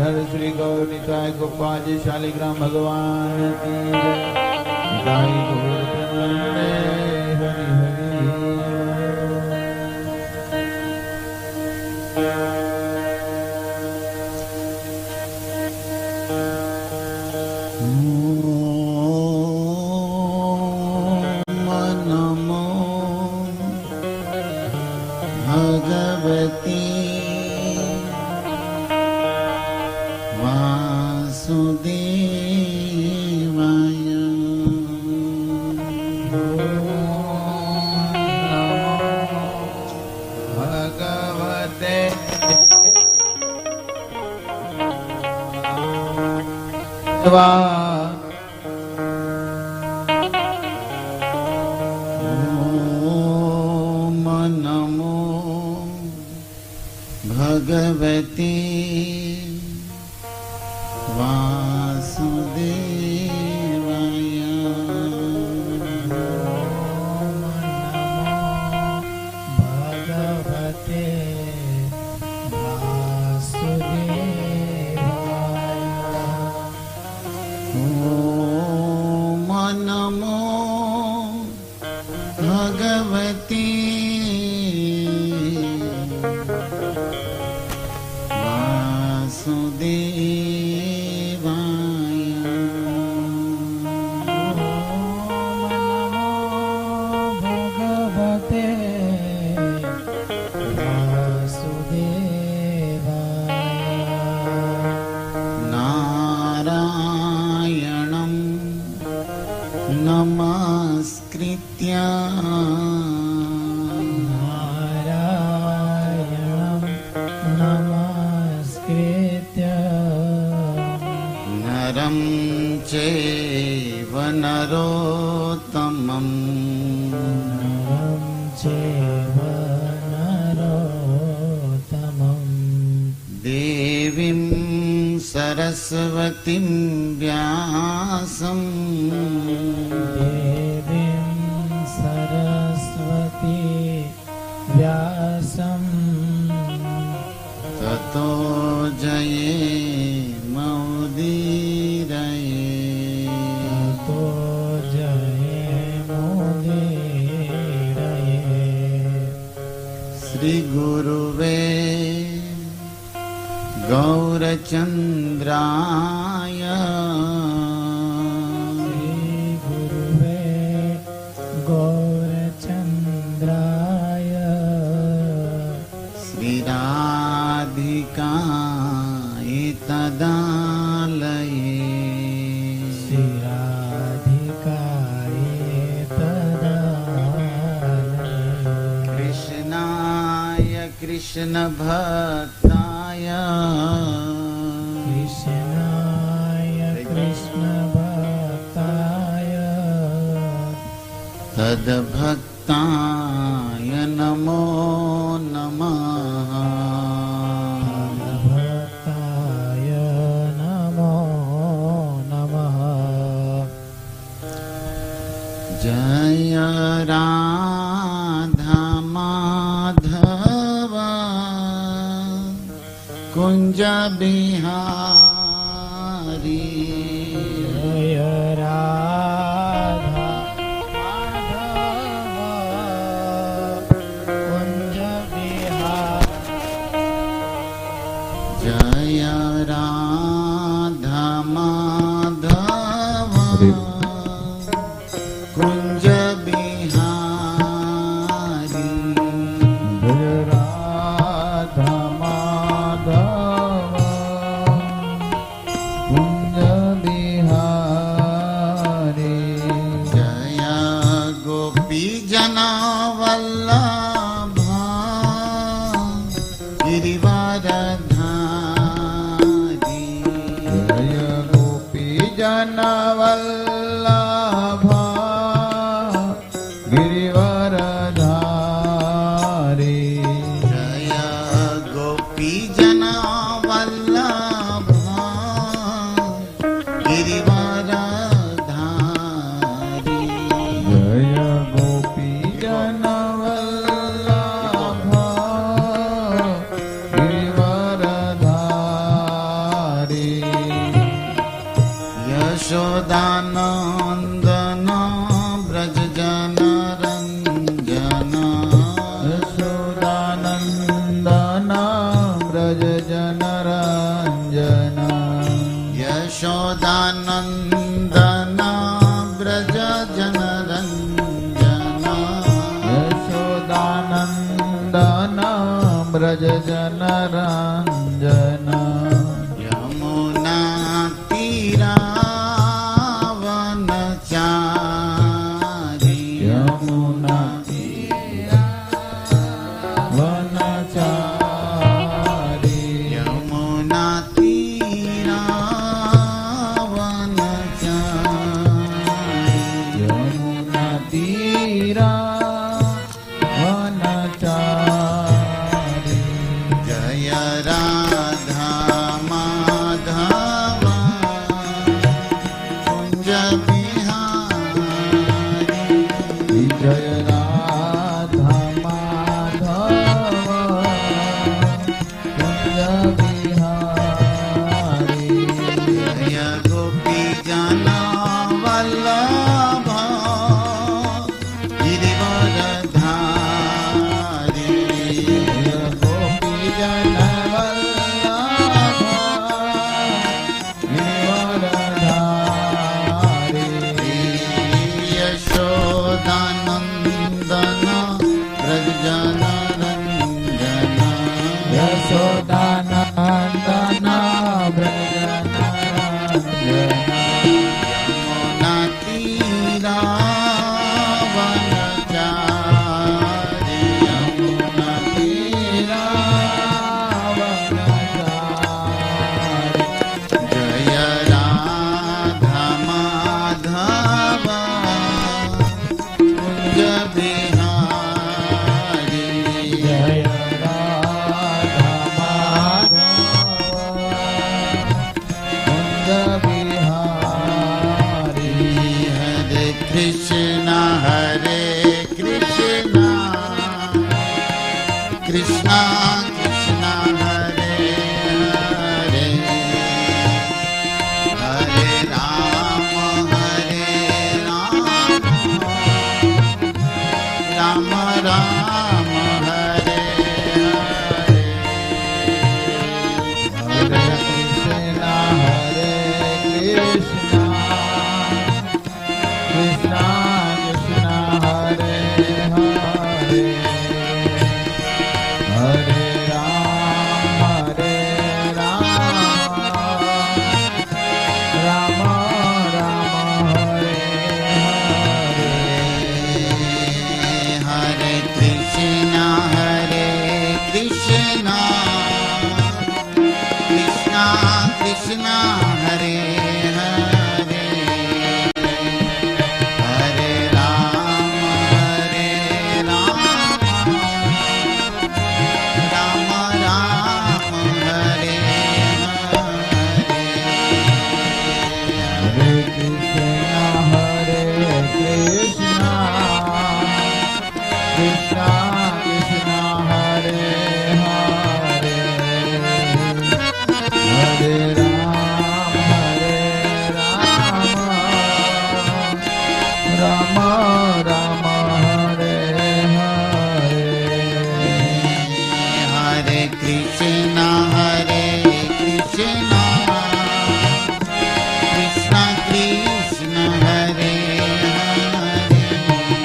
हर श्री गौर निताय गोपाल जी शालिग्राम भगवान की निताय गौर प्रेमानंदे हरि ओम नमो भगवते वासुदेवाय। भगवते ओम नमो भगवते नरं चैव नरोत्तमं देवीं सरस्वतीं व्यासं ततो श्री गुरुवे गौरचंद्राय श्रीराधिकाय तदालये कृष्णाय कृष्ण भक्ताय तद्भक्ताय नमो नमः। जय राधा माधव कुंज बिहारी। जय राधा माधव कुंज बिहारी। जय राधा माधव कुंज बिहारी। जय राधा माधव कुंज बिहारी। जय गोपी जना वल्लभ गिरिवरधारी। जय गोपी जन वल्लभ गिरिवरधारी। जय गोपी जना वल्लभ गिरिवरधारी। जय गोपी जन वल्लभ गिरिवरधारी। यशोदानंदन ब्रज जन रंजन यशोदानंदन ब्रज जन रंजन यशोदानंदन ब्रज जन रंजन यशोदानंदन ब्रज जन रंजन यमुना तीरावन चारी यमुना वनचारी यमुना तीरावन चारी यमुना तीरा वनचारी जय राधा माधव कुंज बिहारी जय राधा माधव कुंज बिहारी जय गोपी जन वल्लभ गिरिवरधारी जय गोपी जन वल्लभ गिरिवरधारी यशोदानंदन ब्रज जन रंजन यशोदानंदन ब्रज जन रंजन यमुना तीरावन चारी यमुना जय राधा माधव कुंज बिहारी जय राधा माधव कुंज बिहारी हरे कृष्णा कृष्णा कृष्णा हरे हरे हरे राम राम राम हरे हरे हरे कृष्णा कृष्णा कृष्णा हरे हरे हरे राम राम राम हरे हरे हरे कृष्णा कृष्णा कृष्णा हरे हरे हरे राम राम राम हरे हरे हरे कृष्णा कृष्णा कृष्णा हरे हरे हरे राम राम राम हरे हरे हरे कृष्णा कृष्णा कृष्णा हरे हरे हरे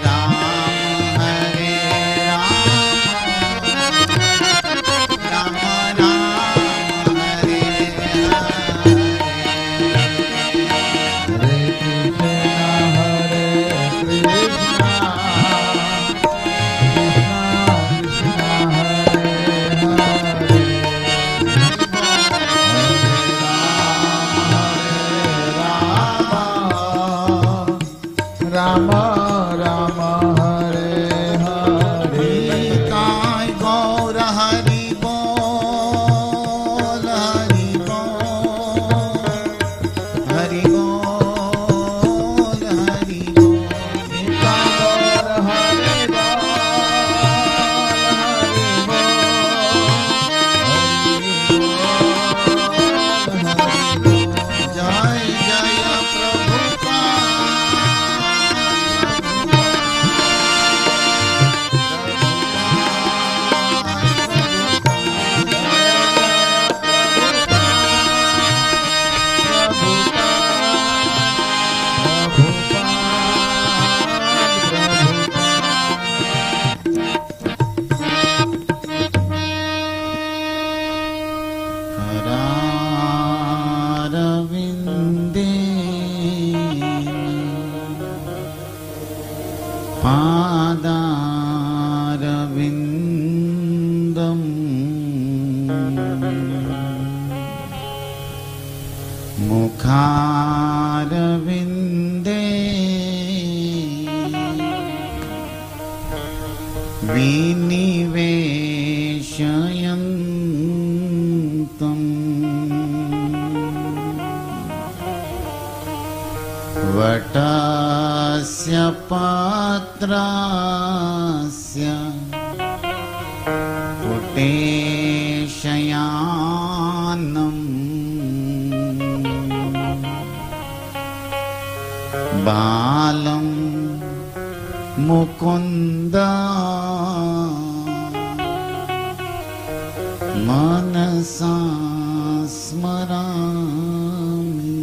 राम राम राम करारविन्दे पादारविन्दम् मुखारविन्दे विनिवेशयन्तम् वटस्य पात्रस्य पुटेशयानम् बालं मुकुन्द मनसा स्मरामि।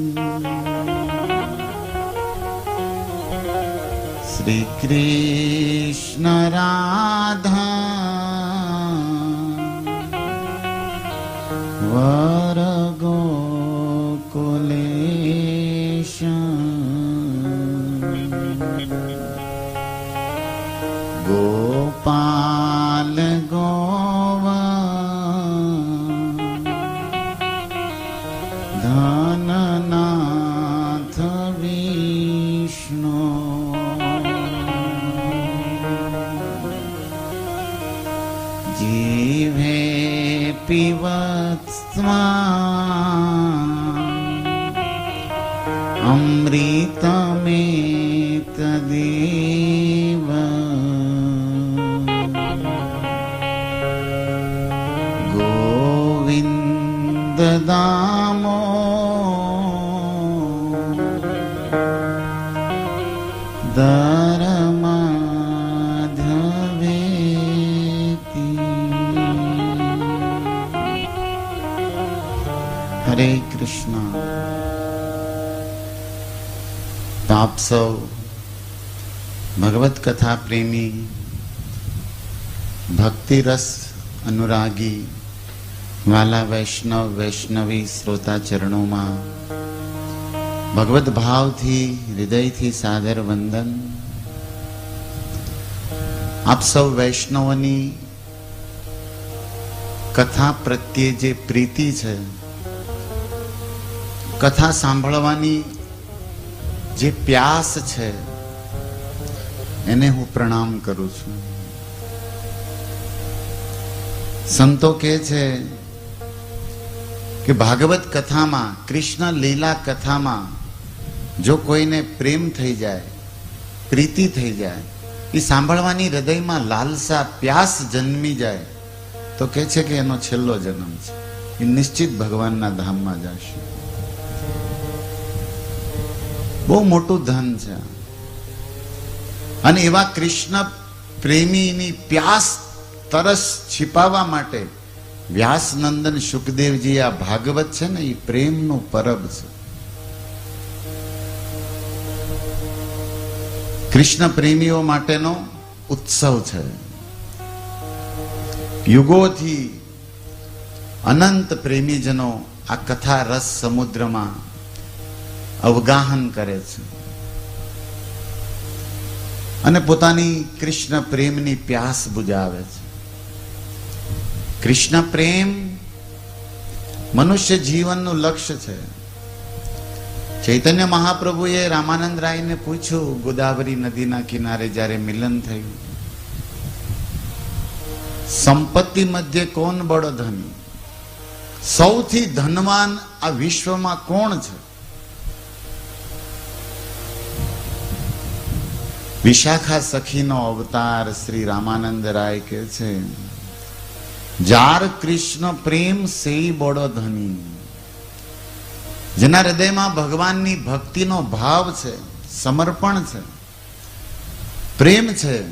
श्रीकृष्ण राधा वर गोकुलेश गोपाल गोवर्धननाथ विष्णु जीवे पिबत्स्वा अमृतमेतदेव गोविन्द दामो दरमाधवेति। हरे कृष्ण। तो आप सब भगवत कथा प्रेमी, भक्ति रस अनुरागी वाला वैष्णव वैष्णवी श्रोता चरणों में भगवत भाव थी हृदय थी सादर वंदन। आप सब वैष्णवनी कथा प्रत्ये जे प्रीति छे, कथा सांभळवानी जे प्यास छे, एने हूँ प्रणाम करूं छूं। संतो कहे छे कि भागवत कथा में, कृष्ण लीला कथा में जो कोई ने प्रेम थई जाए, प्रीति थई जाए, ई सांभळवानी हृदय में लालसा प्यास जन्मी जाए, तो कहे छे कि एनो छेल्लो जन्म छे, ई निश्चित भगवानना धाम में जशे। बहु मोटू धन छे। अने एवा कृष्ण प्रेमीनी प्यास तरस छिपावा माटे व्यास नंदन सुखदेव जी आ भागवत छे ने ई प्रेमनु परब छे। कृष्ण प्रेमीओ माटेनो उत्सव छे। युगोथी अनंत प्रेमीजनो आ कथा रस समुद्र में अवगाहन करे छे अने पोतानी कृष्ण प्रेमनी प्यास बुझावे छे। कृष्ण प्रेम मनुष्य जीवनનું लक्ष्य छे। चैतन्य महाप्रभुए रामानंद राय ने पूछ्યું, गोदावरी नदीना किनारे જ્યારે મિલન થયું, संपत्ति मध्य कोण बड़ो धनी, सौथी धनवान आ विश्वમાં कोण छे? विशाखा सखीनो अवतार श्री रामानंद राय के छे, जार कृष्ण प्रेम से बड़ो धनी। जेना हृदय में भगवान नी भक्ति नो भाव छे, समर्पण छे, प्रेम छे,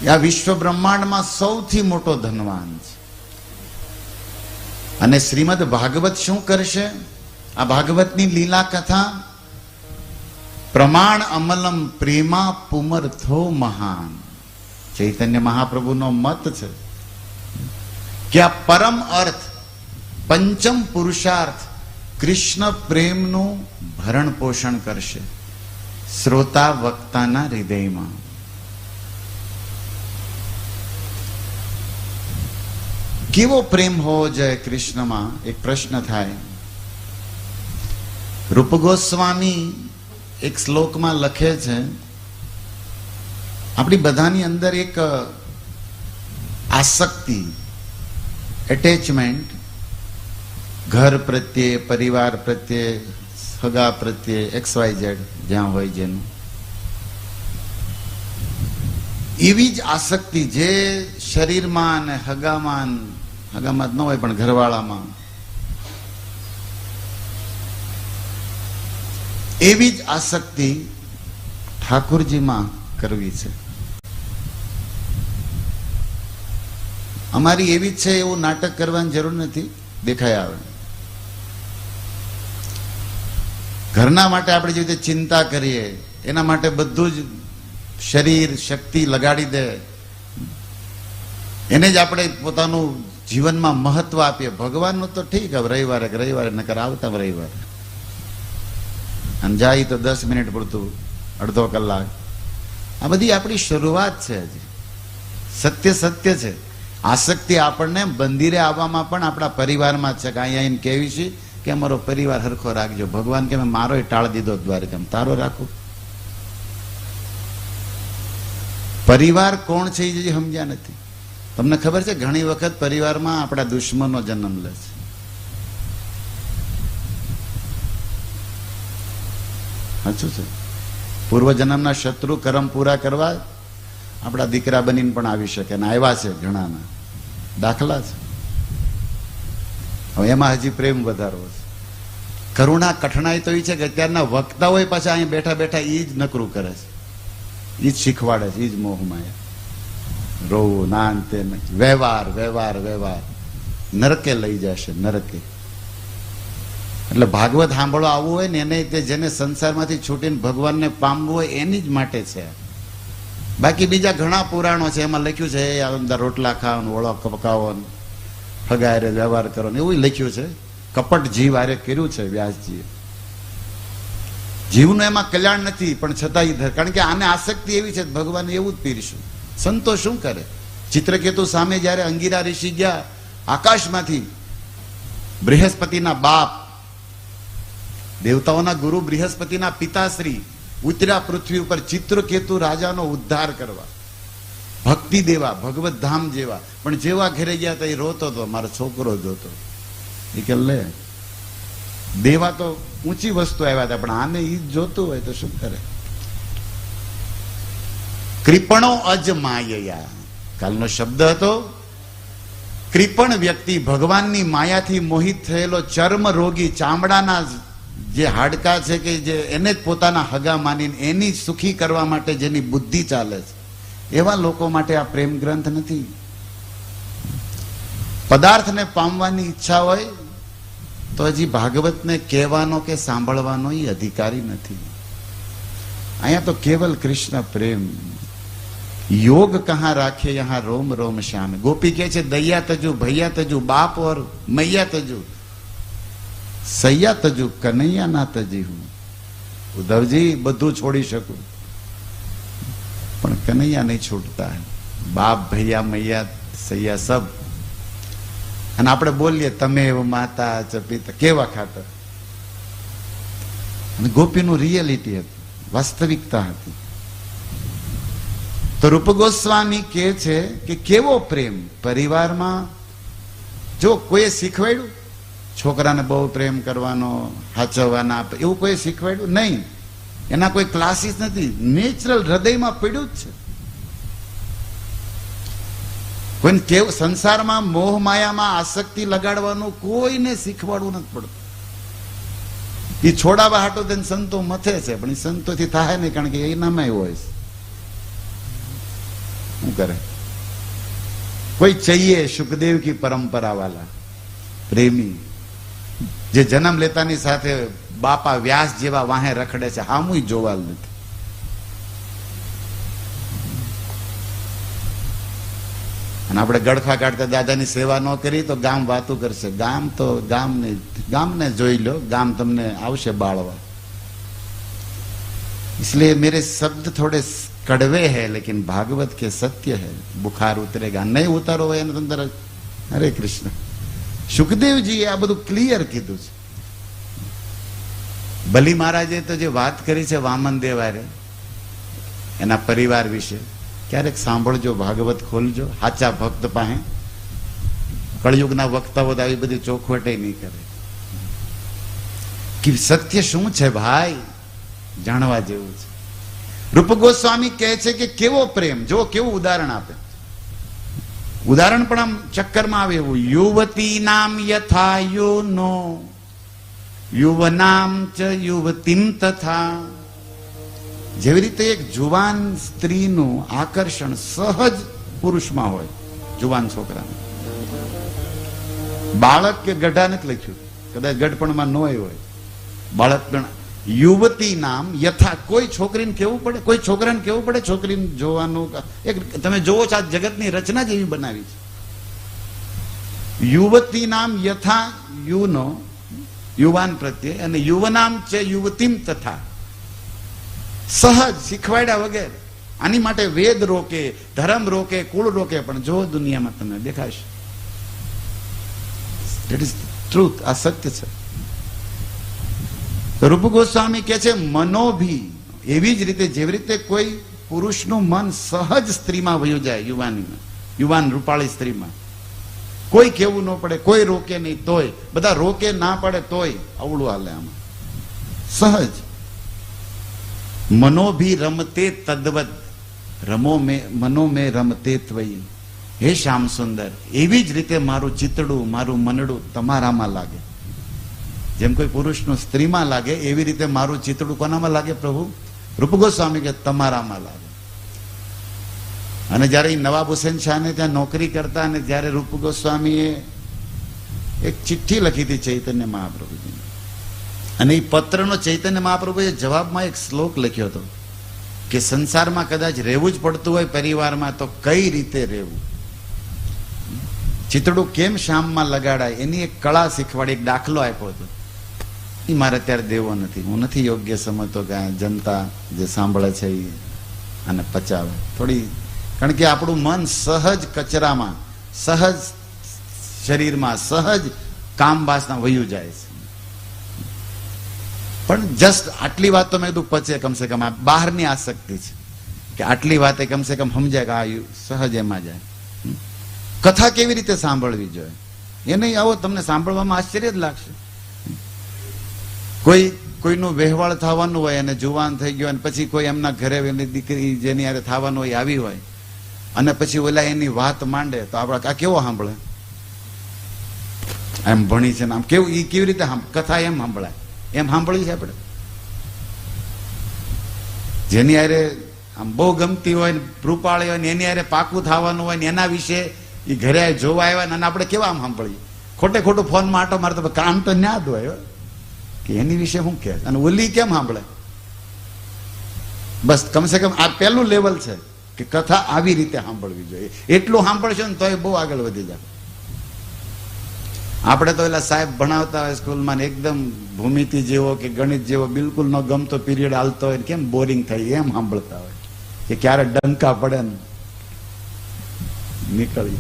या विश्व ब्रह्मांड में सौथी मोटो धनवान छे। अने श्रीमद भागवत शू करशे? आ भागवत नी लीला कथा प्रमाण अमलम प्रेमा पुमर्थो महान। चैतन्य महाप्रभु नो मत छे कि आ परम अर्थ પંચમ પુરુષાર્થ કૃષ્ણ પ્રેમનું ભરણ પોષણ કરશે શ્રોતા વક્તાના હૃદયમાં. કેવો પ્રેમ હોવો જોઈએ કૃષ્ણમાં? એક પ્રશ્ન થાય. રૂપ ગોસ્વામી એક શ્લોકમાં લખે છે, આપણી બધાની અંદર એક આસક્તિ, એટેચમેન્ટ ઘર પ્રત્યે, પરિવાર પ્રત્યે, સગા પ્રત્યે, XYZ જ્યાં હોય જેનું, એવી જ આસક્તિ જે શરીરમાં અને હગામાં જ ન હોય પણ ઘરવાળામાં, એવી જ આસક્તિ ઠાકોરજીમાં કરવી છે. અમારી એવી જ છે એવું નાટક કરવાની જરૂર નથી, દેખાય આવે. ઘરના માટે આપણે જે રીતે ચિંતા કરીએ એના માટે બધું જ શરીર શક્તિ લગાડી દે, એને જ આપણે પોતાનું જીવનમાં મહત્વ આપીએ. ભગવાનનું તો ઠીક, હવે રવિવારે નકર આવતા રવિવારે, અને જાય તો 10 મિનિટ પૂરતું, અડધો કલાક. આ બધી આપણી શરૂઆત છે. હજી સત્ય છે. આસક્તિ આપણને મંદિરે આવવામાં પણ આપણા પરિવારમાં છે કે અહીંયા આવીને કેવી છે કે અમારો પરિવાર હરખો રાખજો. ભગવાન કે મેં મારો ટાળ દીધો દ્વારકામાં, તારો રાખો. પરિવાર કોણ છે એ જે સમજ્યા નથી. તમને ખબર છે ઘણી વખત પરિવારમાં આપણા દુશ્મનો જન્મ લે છે. સાચું છે. પૂર્વજન્મના શત્રુ કર્મ પૂરા કરવા આપણા દીકરા બનીને પણ આવી શકે, અને આવ્યા છે ઘણાના દાખલા છે. હવે એમાં હજી પ્રેમ વધારવો છે. કરુણા કઠણાઈ તો એ છે કે અત્યારના વક્તા હોય પાછા અહીં બેઠા બેઠા એ જ નકરું કરે છે, એ જ શીખવાડે છે, એ જ મોહમાયા. રોવું ના અંતે વ્યવહાર નરકે લઈ જશે, નરકે. એટલે ભાગવત સાંભળવા આવવું હોય ને એને જેને સંસારમાંથી છૂટીને ભગવાનને પામવું હોય એની જ માટે છે. બાકી બીજા ઘણા પુરાણો છે એમાં લખ્યું છે અંદર રોટલા ખાઓ, ઓળો પકાવો, ફગાયરે વ્યવહાર કરો, એવું લખ્યું છે. કપટ જીવ આરે કર્યું છે વ્યાસજીએ. જીવનું એમાં કલ્યાણ નથી, પણ છતાંય, કારણ કે આને આસક્તિ એવી છે, ભગવાન એવું જ પીરશું. સંતો શું કરે? ચિત્રકેતુ સામે જયારે અંગીરા ઋષિ ગયા આકાશમાંથી, બૃહસ્પતિના બાપ, દેવતાઓના ગુરુ બૃહસ્પતિના પિતાશ્રી ઉતર્યા પૃથ્વી ઉપર ચિત્રકેતુ રાજાનો ઉદ્ધાર કરવા, ભક્તિ દેવા, ભગવત ધામ જેવા. પણ જેવા ઘરે ગયા તો એ રોતો હતો, મારો છોકરો જોતો. એ કે લે, દેવા તો ઊંચી વસ્તુ આવ્યા હતા, પણ આને ઈ જોતું હોય તો શું કરે? કૃપણો અજમાયયા, કાલનો શબ્દ હતો. કૃપણ વ્યક્તિ, ભગવાનની માયાથી મોહિત થયેલો, ચર્મ રોગી, ચામડાના જે હાડકા છે કે જે એને જ પોતાના હગા માનીને એની સુખી કરવા માટે જેની બુદ્ધિ ચાલે છે, એવા લોકો માટે આ પ્રેમ ગ્રંથ નથી. પદાર્થને પામવાની ઈચ્છા હોય તો હજી ભાગવતને કહેવાનો કે સાંભળવાનો એ અધિકારી નથી. અહીંયા તો કેવલ કૃષ્ણ પ્રેમ. योग कहां राखे यहां रोम रोम श्याम. गोपी कहे छे दैया तजू भैया तजू बाप और मैया तजू सैया तजू कन्हैया ना तजी हूं. उद्धवजी બધું છોડી શકું પણ કનૈયા નહીં છૂટતા. બાપ ભૈયા મૈયા સૈયા સબ. અને આપણે બોલીએ તમે એવો માતા પિતા, કેવા ખાતર. અને ગોપીનું રિયાલિટી હતું, વાસ્તવિકતા હતી. તો રૂપ ગોસ્વામી કહે છે કે કેવો પ્રેમ પરિવારમાં. જો કોઈ શીખવાડ્યું છોકરાને બહુ પ્રેમ કરવાનો, હાચવવાના, એવું કોઈ શીખવાડ્યું નહીં. એના કોઈ ક્લાસીસ નથી, નેચરલ હૃદયમાં પડ્યું જ છે. કોઈને કેવું સંસારમાં મોહ માયામાં આસક્તિ લગાડવાનું કોઈને શીખવાડવું નથી પડતું. એ છોડાવા હાટો તેને સંતો મથે છે, પણ એ સંતોથી થાય નહીં, કારણ કે એનામાં હોય છે. શું કરે? કોઈ चाहिए સુખદેવ કી પરંપરા વાલા પ્રેમી, જે જન્મ લેતાની સાથે બાપા વ્યાસ જેવા વાહે રખડે છે, હામુય જોવાલ નથી. અને આપણે ગડખા કાઢતા દાદાની સેવા ન કરી તો ગામ વાતું કરશે. ગામ તો ગામને જોઈ લો, ગામ તમને આવશે બાળવા. इसलिए मेरे शब्द थोड़े कड़वे हैं, लेकिन भागवत के सत्य है. बुखार उतरेगा, नहीं उतारो એના અંદર. હરે કૃષ્ણ. સુખદેવજીએ આ બધું ક્લિયર કીધું છે. બલી મહારાજે તો જે વાત કરી છે વામન દેવારે એના પરિવાર વિશે, ક્યારેક સાંભળજો, ભાગવત ખોલજો, સાચા ભક્ત પાસે. કળયુગના વક્તાઓ આવી બધી ચોખવટે નહીં કરે કે સત્ય શું છે ભાઈ, જાણવા જેવું છે. રૂપ ગોસ્વામી કહે છે કે કેવો પ્રેમ, જો કેવું ઉદાહરણ આપે. ઉદાહરણ પણ આમ ચક્કરમાં આવે એવું. યુવતી નામ યથા યુનો યુવનામ ચ યુવતીમ તથા. જેવી રીતે એક જુવાન સ્ત્રીનું આકર્ષણ સહજ પુરુષમાં હોય, જુવાન છોકરાને. બાળક કે ગઢા નથી લખ્યું, કદાચ ગઢપણમાં ન હોય. બાળક પણ યુવતી નામ યથા. કોઈ છોકરીને કેવું પડે, કોઈ છોકરાને કેવું પડે છોકરીને જોવાનું. એક તમે જોવો છો, આ જગતની રચના જ એવી બનાવી છે. યુવતી નામ યથા યુનો, યુવાન પ્રત્યે, અને યુવનામ છે યુવતીમ તથા. સહજ શીખવાડ્યા વગેરે. આની માટે વેદ રોકે, ધર્મ રોકે, કુળ રોકે, પણ જો દુનિયામાં તમને દેખાશે. That is truth. આ સત્ય છે. રૂપ ગોસ્વામી કહે છે મનોભી એવી જ રીતે, જેવી રીતે કોઈ પુરુષનું મન સહજ સ્ત્રીમાં વયું જાય, યુવાન રૂપાળી સ્ત્રીમાં, કોઈ કેવું ન પડે, કોઈ રોકે નહીં તોય, બધા રોકે ના પડે તોય અવળું હાલે આમાં. સહજ. મનોભી રમતે તદ્વત મનો મેં રમતે ત્વયી. હે શ્યામ સુંદર, એવી જ રીતે મારું ચિતડું, મારું મનડું તમારામાં લાગે. જેમ કોઈ પુરુષનું સ્ત્રીમાં લાગે, એવી રીતે મારું ચિતડું કોનામાં લાગે પ્રભુ? રૂપ ગોસ્વામી કે તમારામાં લાગે. અને જયારે નવાબ હુસેન શાહને ત્યાં નોકરી કરતા, અને જયારે રૂપ ગોસ્વામીએ એક ચિઠ્ઠી લખી હતી ચૈતન્ય મહાપ્રભુજી, અને એ પત્રનો ચૈતન્ય મહાપ્રભુએ જવાબમાં એક શ્લોક લખ્યો હતો કે સંસારમાં કદાચ રહેવું જ પડતું હોય પરિવારમાં, તો કઈ રીતે રહેવું, ચિતડું કેમ શામમાં લગાડાય, એની એક કળા શીખવાડી, એક દાખલો આપ્યો હતો. એ મારે અત્યારે દેવો નથી. હું નથી યોગ્ય સમજતો કે જનતા જે સાંભળે છે એ આને પચાવે થોડી. કારણ કે આપણું મન સહજ કચરામાં, સહજ શરીરમાં, સહજ કામ વાસના વયું જાય છે. પણ જસ્ટ આટલી વાત તો મેં કીધું પચે, કમસે કમ આ બહારની આસક્તિ છે કે આટલી વાત કમસે કમ સમજાય કે આ સહજ એમાં જાય. કથા કેવી રીતે સાંભળવી જોઈએ એ નહીં. આવો તમને સાંભળવામાં આશ્ચર્ય જ લાગશે. કોઈનું વહેવાળ થવાનું હોય અને જુવાન થઈ ગયો, અને પછી કોઈ એમના ઘરે એની દીકરી જેની યારે થવાનું હોય આવી હોય, અને પછી ઓલા એની વાત માંડે, તો આપણે આ કેવો સાંભળે? એમ ભણી છે ને આમ કેવું, એ કેવી રીતે કથા એમ સાંભળાય? એમ સાંભળી છે આપણે? જેની યારે આમ બહુ ગમતી હોય ને રૂપાળી હોય ને એની યારે પાકું થવાનું હોય ને એના વિશે એ ઘરે જોવા આવ્યા, અને આપણે કેવા આમ સાંભળીએ? ખોટે ખોટું ફોનમાં આટો મારતો, કામ તો ન્યા જ હોય કે એની વિશે શું કહે, અને ઓલી કેમ સાંભળે? બસ કમસે કમ આ પહેલું લેવલ છે કે કથા આવી રીતે સાંભળવી જોઈએ. એટલું સાંભળશો ને તોય બહુ આગળ વધી જાય. આપણે તો એલા સાહેબ ભણાવતા હોય સ્કૂલમાં, એકદમ ભૂમિતિ જેવો કે ગણિત જેવો બિલકુલ ન ગમતો પીરિયડ હાલતો હોય, કેમ બોરિંગ થાય એમ સાંભળતા હોય કે ક્યારે ડંકા પડે ને निकली.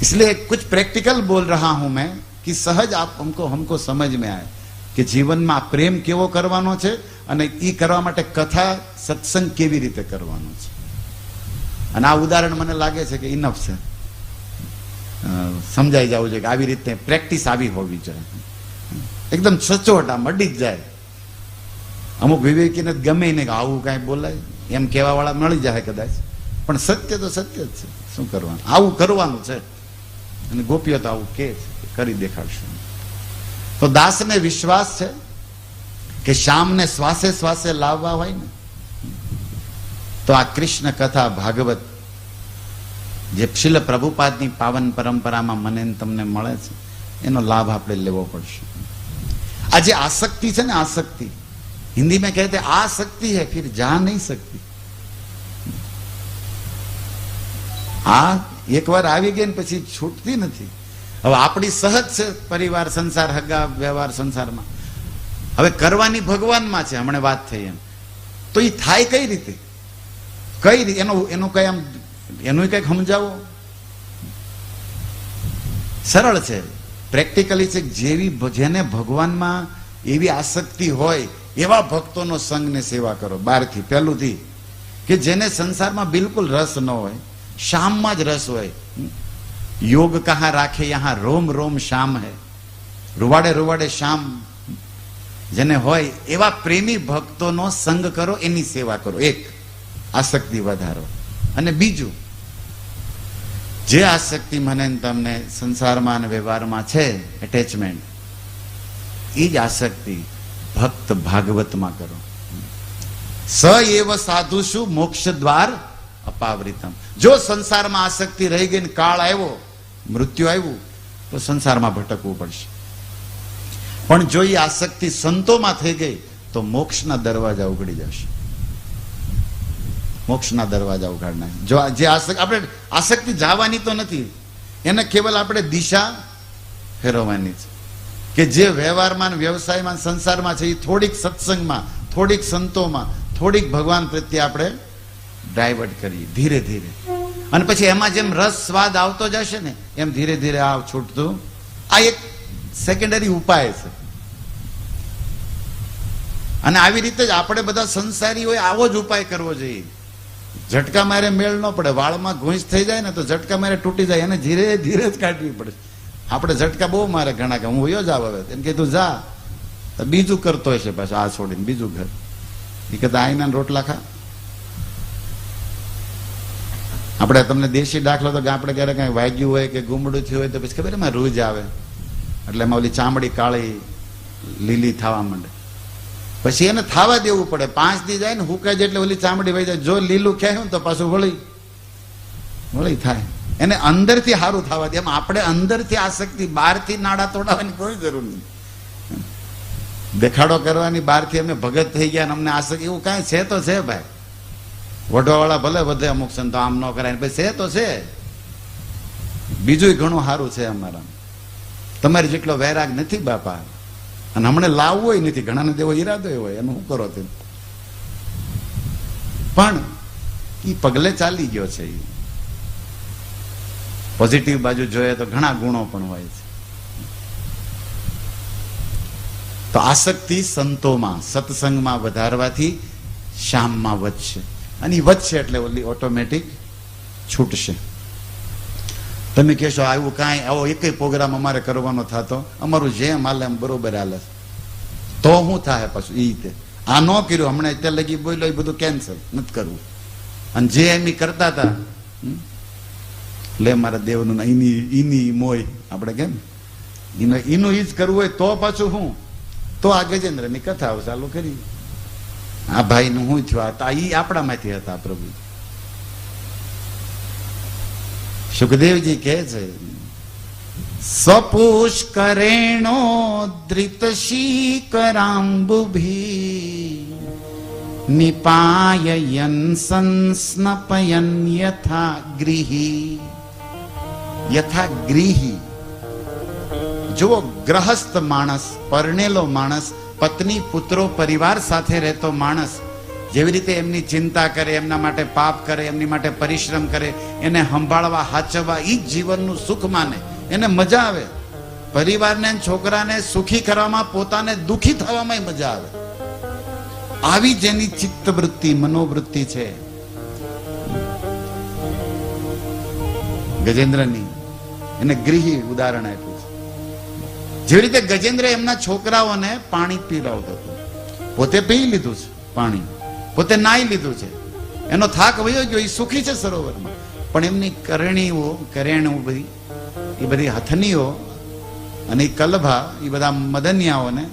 इसलिए कुछ प्रैक्टिकल बोल रहा हूं मैं कि सहज आप हमको समझ में आए कि जीवन में प्रेम केवो करवानो छे, અને ઈ કરવા માટે કથા સત્સંગ કેવી રીતે કરવાનો છે. અને આ ઉદાહરણ મને લાગે છે કે ઇનફ છે, સમજાઈ જવું જોઈએ કે આવી રીતે પ્રેક્ટિસ આવી હોવી જોઈએ. એકદમ સચોટ આમ અડી જ જાય. અમુક વિવેકીને ગમે નહીં કે આવું કાંઈ બોલાય, એમ કહેવા વાળા મળી જાય કદાચ, પણ સત્ય તો સત્ય જ છે. શું કરવાનું? આવું કરવાનું છે. અને ગોપીઓ તો આવું કે કરી દેખાડશું. તો દાસને વિશ્વાસ છે કે શ્યામને શ્વાસે શ્વાસે લાવવા હોય ને, તો આ કૃષ્ણ કથા ભાગવત જે શીલ પ્રભુપાદની પાવન પરંપરામાં મને તમને મળે છે, એનો લાભ આપણે લેવો પડશે. આ જે આસક્તિ છે ને, આસક્તિ हिंदी में कहते हैं आसक्ति है फिर जा नहीं सकती. આ એકવાર આવી ગઈ ને પછી છૂટતી નથી. હવે આપણી સહજ છે પરિવાર, સંસાર, હગા વ્યવહાર સંસારમાં. હવે કરવાની ભગવાનમાં છે. હમણાં વાત થઈ એમ તો એ થાય કઈ રીતે? કઈ રીતે એનું કઈ આમ એનું કઈક સમજાવો. સરળ છે, પ્રેક્ટિકલી છે. જેને ભગવાનમાં એવી આસક્તિ હોય એવા ભક્તોનો સંગ ને સેવા કરો. બહારથી પહેલુંથી કે જેને સંસારમાં બિલકુલ રસ ન હોય, શામમાં જ રસ હોય. યોગ કહા રાખે યહાં રોમ રોમ શામ હૈ, રૂવાડે રૂવાડે શામ જેને હોય એવા પ્રેમી ભક્તોનો સંગ કરો, એની સેવા કરો. એક, આસક્તિ વધારો. અને બીજું, જે આસક્તિ મને તમને સંસારમાં અને વ્યવહારમાં છે, એટેચમેન્ટ, એ જ આસક્તિ ભક્ત ભાગવતમાં કરો. સ એવ સાધુષુ મોક્ષ દ્વાર અપાવૃતમ. જો સંસારમાં આસક્તિ રહી ગઈ ને કાળ આવ્યો, મૃત્યુ આવ્યું, તો સંસારમાં ભટકવું પડશે. પણ જો એ આસક્તિ સંતોમાં થઈ ગઈ તો મોક્ષના દરવાજા ઉઘડી જશે. મોક્ષના દરવાજા ઉઘાડના. જો જે આપણે આસક્તિ જવાની તો નથી, એને કેવલ આપણે દિશા ફેરવવાની છે. કે જે વ્યવહારમાં, વ્યવસાયમાં, સંસારમાં છે, એ થોડીક સત્સંગમાં, થોડીક સંતોમાં, થોડીક ભગવાન પ્રત્યે આપણે ડાયવર્ટ કરીએ ધીરે ધીરે. અને પછી એમાં જેમ રસ સ્વાદ આવતો જશે ને એમ ધીરે ધીરે આ છૂટતું. આ એક સેકન્ડરી ઉપાય છે. અને આવી રીતે જ આપણે બધા સંસારી હોય આવો જ ઉપાય કરવો જોઈએ. ઝટકા મારે મેળ ન પડે. વાળમાં ઘૂંસ થઈ જાય ને તો ઝટકા મારે તૂટી જાય, એને ધીરે ધીરે જ કાઢવી પડે. આપણે ઝટકા બહુ મારે ઘણા કે હું વયો જ આવે એમ કે તું જા, બીજું કરતો હશે પાછું આ છોડીને બીજું ઘર. એ કહેતા આઈના રોટલા ખા. આપણે તમને દેશી દાખલો તો આપણે ક્યારેક કઈ વાગ્યું હોય કે ગુમડું થયું હોય તો પછી ખબર એમાં રૂજ આવે, એટલે એમાં ઓલી ચામડી કાળી લીલી થવા માંડે. પછી એને થવા દેવું પડે. 5 દી જાય ને હુકાય જાય એટલે ઓલી ચામડી વહી જાય. જો લીલું ક્યાંય તો પાછું વળી થાય. એને અંદરથી સારું થવા દે. એમ આપણે અંદરથી આસક્તિ, બહારથી નાડા તોડાવવાની કોઈ જરૂર નહીં. દેખાડો કરવાની, બહારથી અમે ભગત થઈ ગયા અમને આસક્તિ, એવું કાંઈ છે તો છે ભાઈ. વઢવાવાળા ભલે વધે અમુક સંતો, આમ ન કરાય, ભાઈ છે તો છે. બીજું ઘણું સારું છે અમારા. તમારી જેટલો વૈરાગ નથી બાપા. અને હમણાં લાવવો હોય નથી, ઘણાને દેવો ઈરાદો હોય, એનું શું કરો તે. પણ એ પગલે ચાલી ગયો છે. પોઝિટિવ બાજુ જોઈએ તો ઘણા ગુણો પણ હોય છે. તો આસક્તિ સંતોમાં, સત્સંગમાં વધારવાથી શામમાં વધશે. અને એ વધશે એટલે ઓલી ઓટોમેટિક છૂટશે. તમે કહેશો આવું કાંઈ આવો એક પ્રોગ્રામ અમારે કરવાનો થતો, અમારું જેમ હાલે એમ બરોબર હાલે, તો શું થાય પાછું? એ રીતે આ ન કર્યું, હમણાં અત્યારે લગી બોલ્યો, એ બધું કેન્સલ નથી કરવું. અને જે એમ કરતા હતા, લે મારા દેવનું ઈની મોય, આપણે કેમ ઈનું ઈ જ કરવું હોય તો પાછું શું? તો આ ગજેન્દ્રની કથાઓ ચાલુ કરી. આ ભાઈ નું શું થયું? ઈ આપણામાંથી હતા પ્રભુ. સુખદેવજી કહે છે, સપુષ્કરેણો ધૃત શીકરાંબુભી નિપાયયન સંસ્નપયન યથા ગૃહી. યથા ગૃહી. જુઓ, ગ્રહસ્થ માણસ, પરણેલો માણસ, પત્ની પુત્રો પરિવાર સાથે રહેતો માણસ જેવી રીતે એમની ચિંતા કરે, એમના માટે પાપ કરે, એમની માટે પરિશ્રમ કરે, એને સંભાળવા, હાચવવા, એ જ જીવનનું સુખ માને, એને મજા આવે. પરિવારને, છોકરાને સુખી કરવામાં, પોતાને દુખી થવામાં મજા આવે. આવી જેની ચિત્તવૃત્તિ, મનોવૃત્તિ છે ગજેન્દ્રની, એને ગૃહી ઉદાહરણ આપ્યું છે. જેવી રીતે ગજેન્દ્ર એમના છોકરાઓને પાણી પીવડાવતો હતો, પોતે પી લીધું છે પાણી, પોતે નાઈ લીધું છે, એનો થાક વયો ગયો, એ સુખી છે સરોવરમાં. પણ એમની કરેણું બધી, એ બધી હથનીઓ અને એ કલભા, એ બધા મદનિયાઓને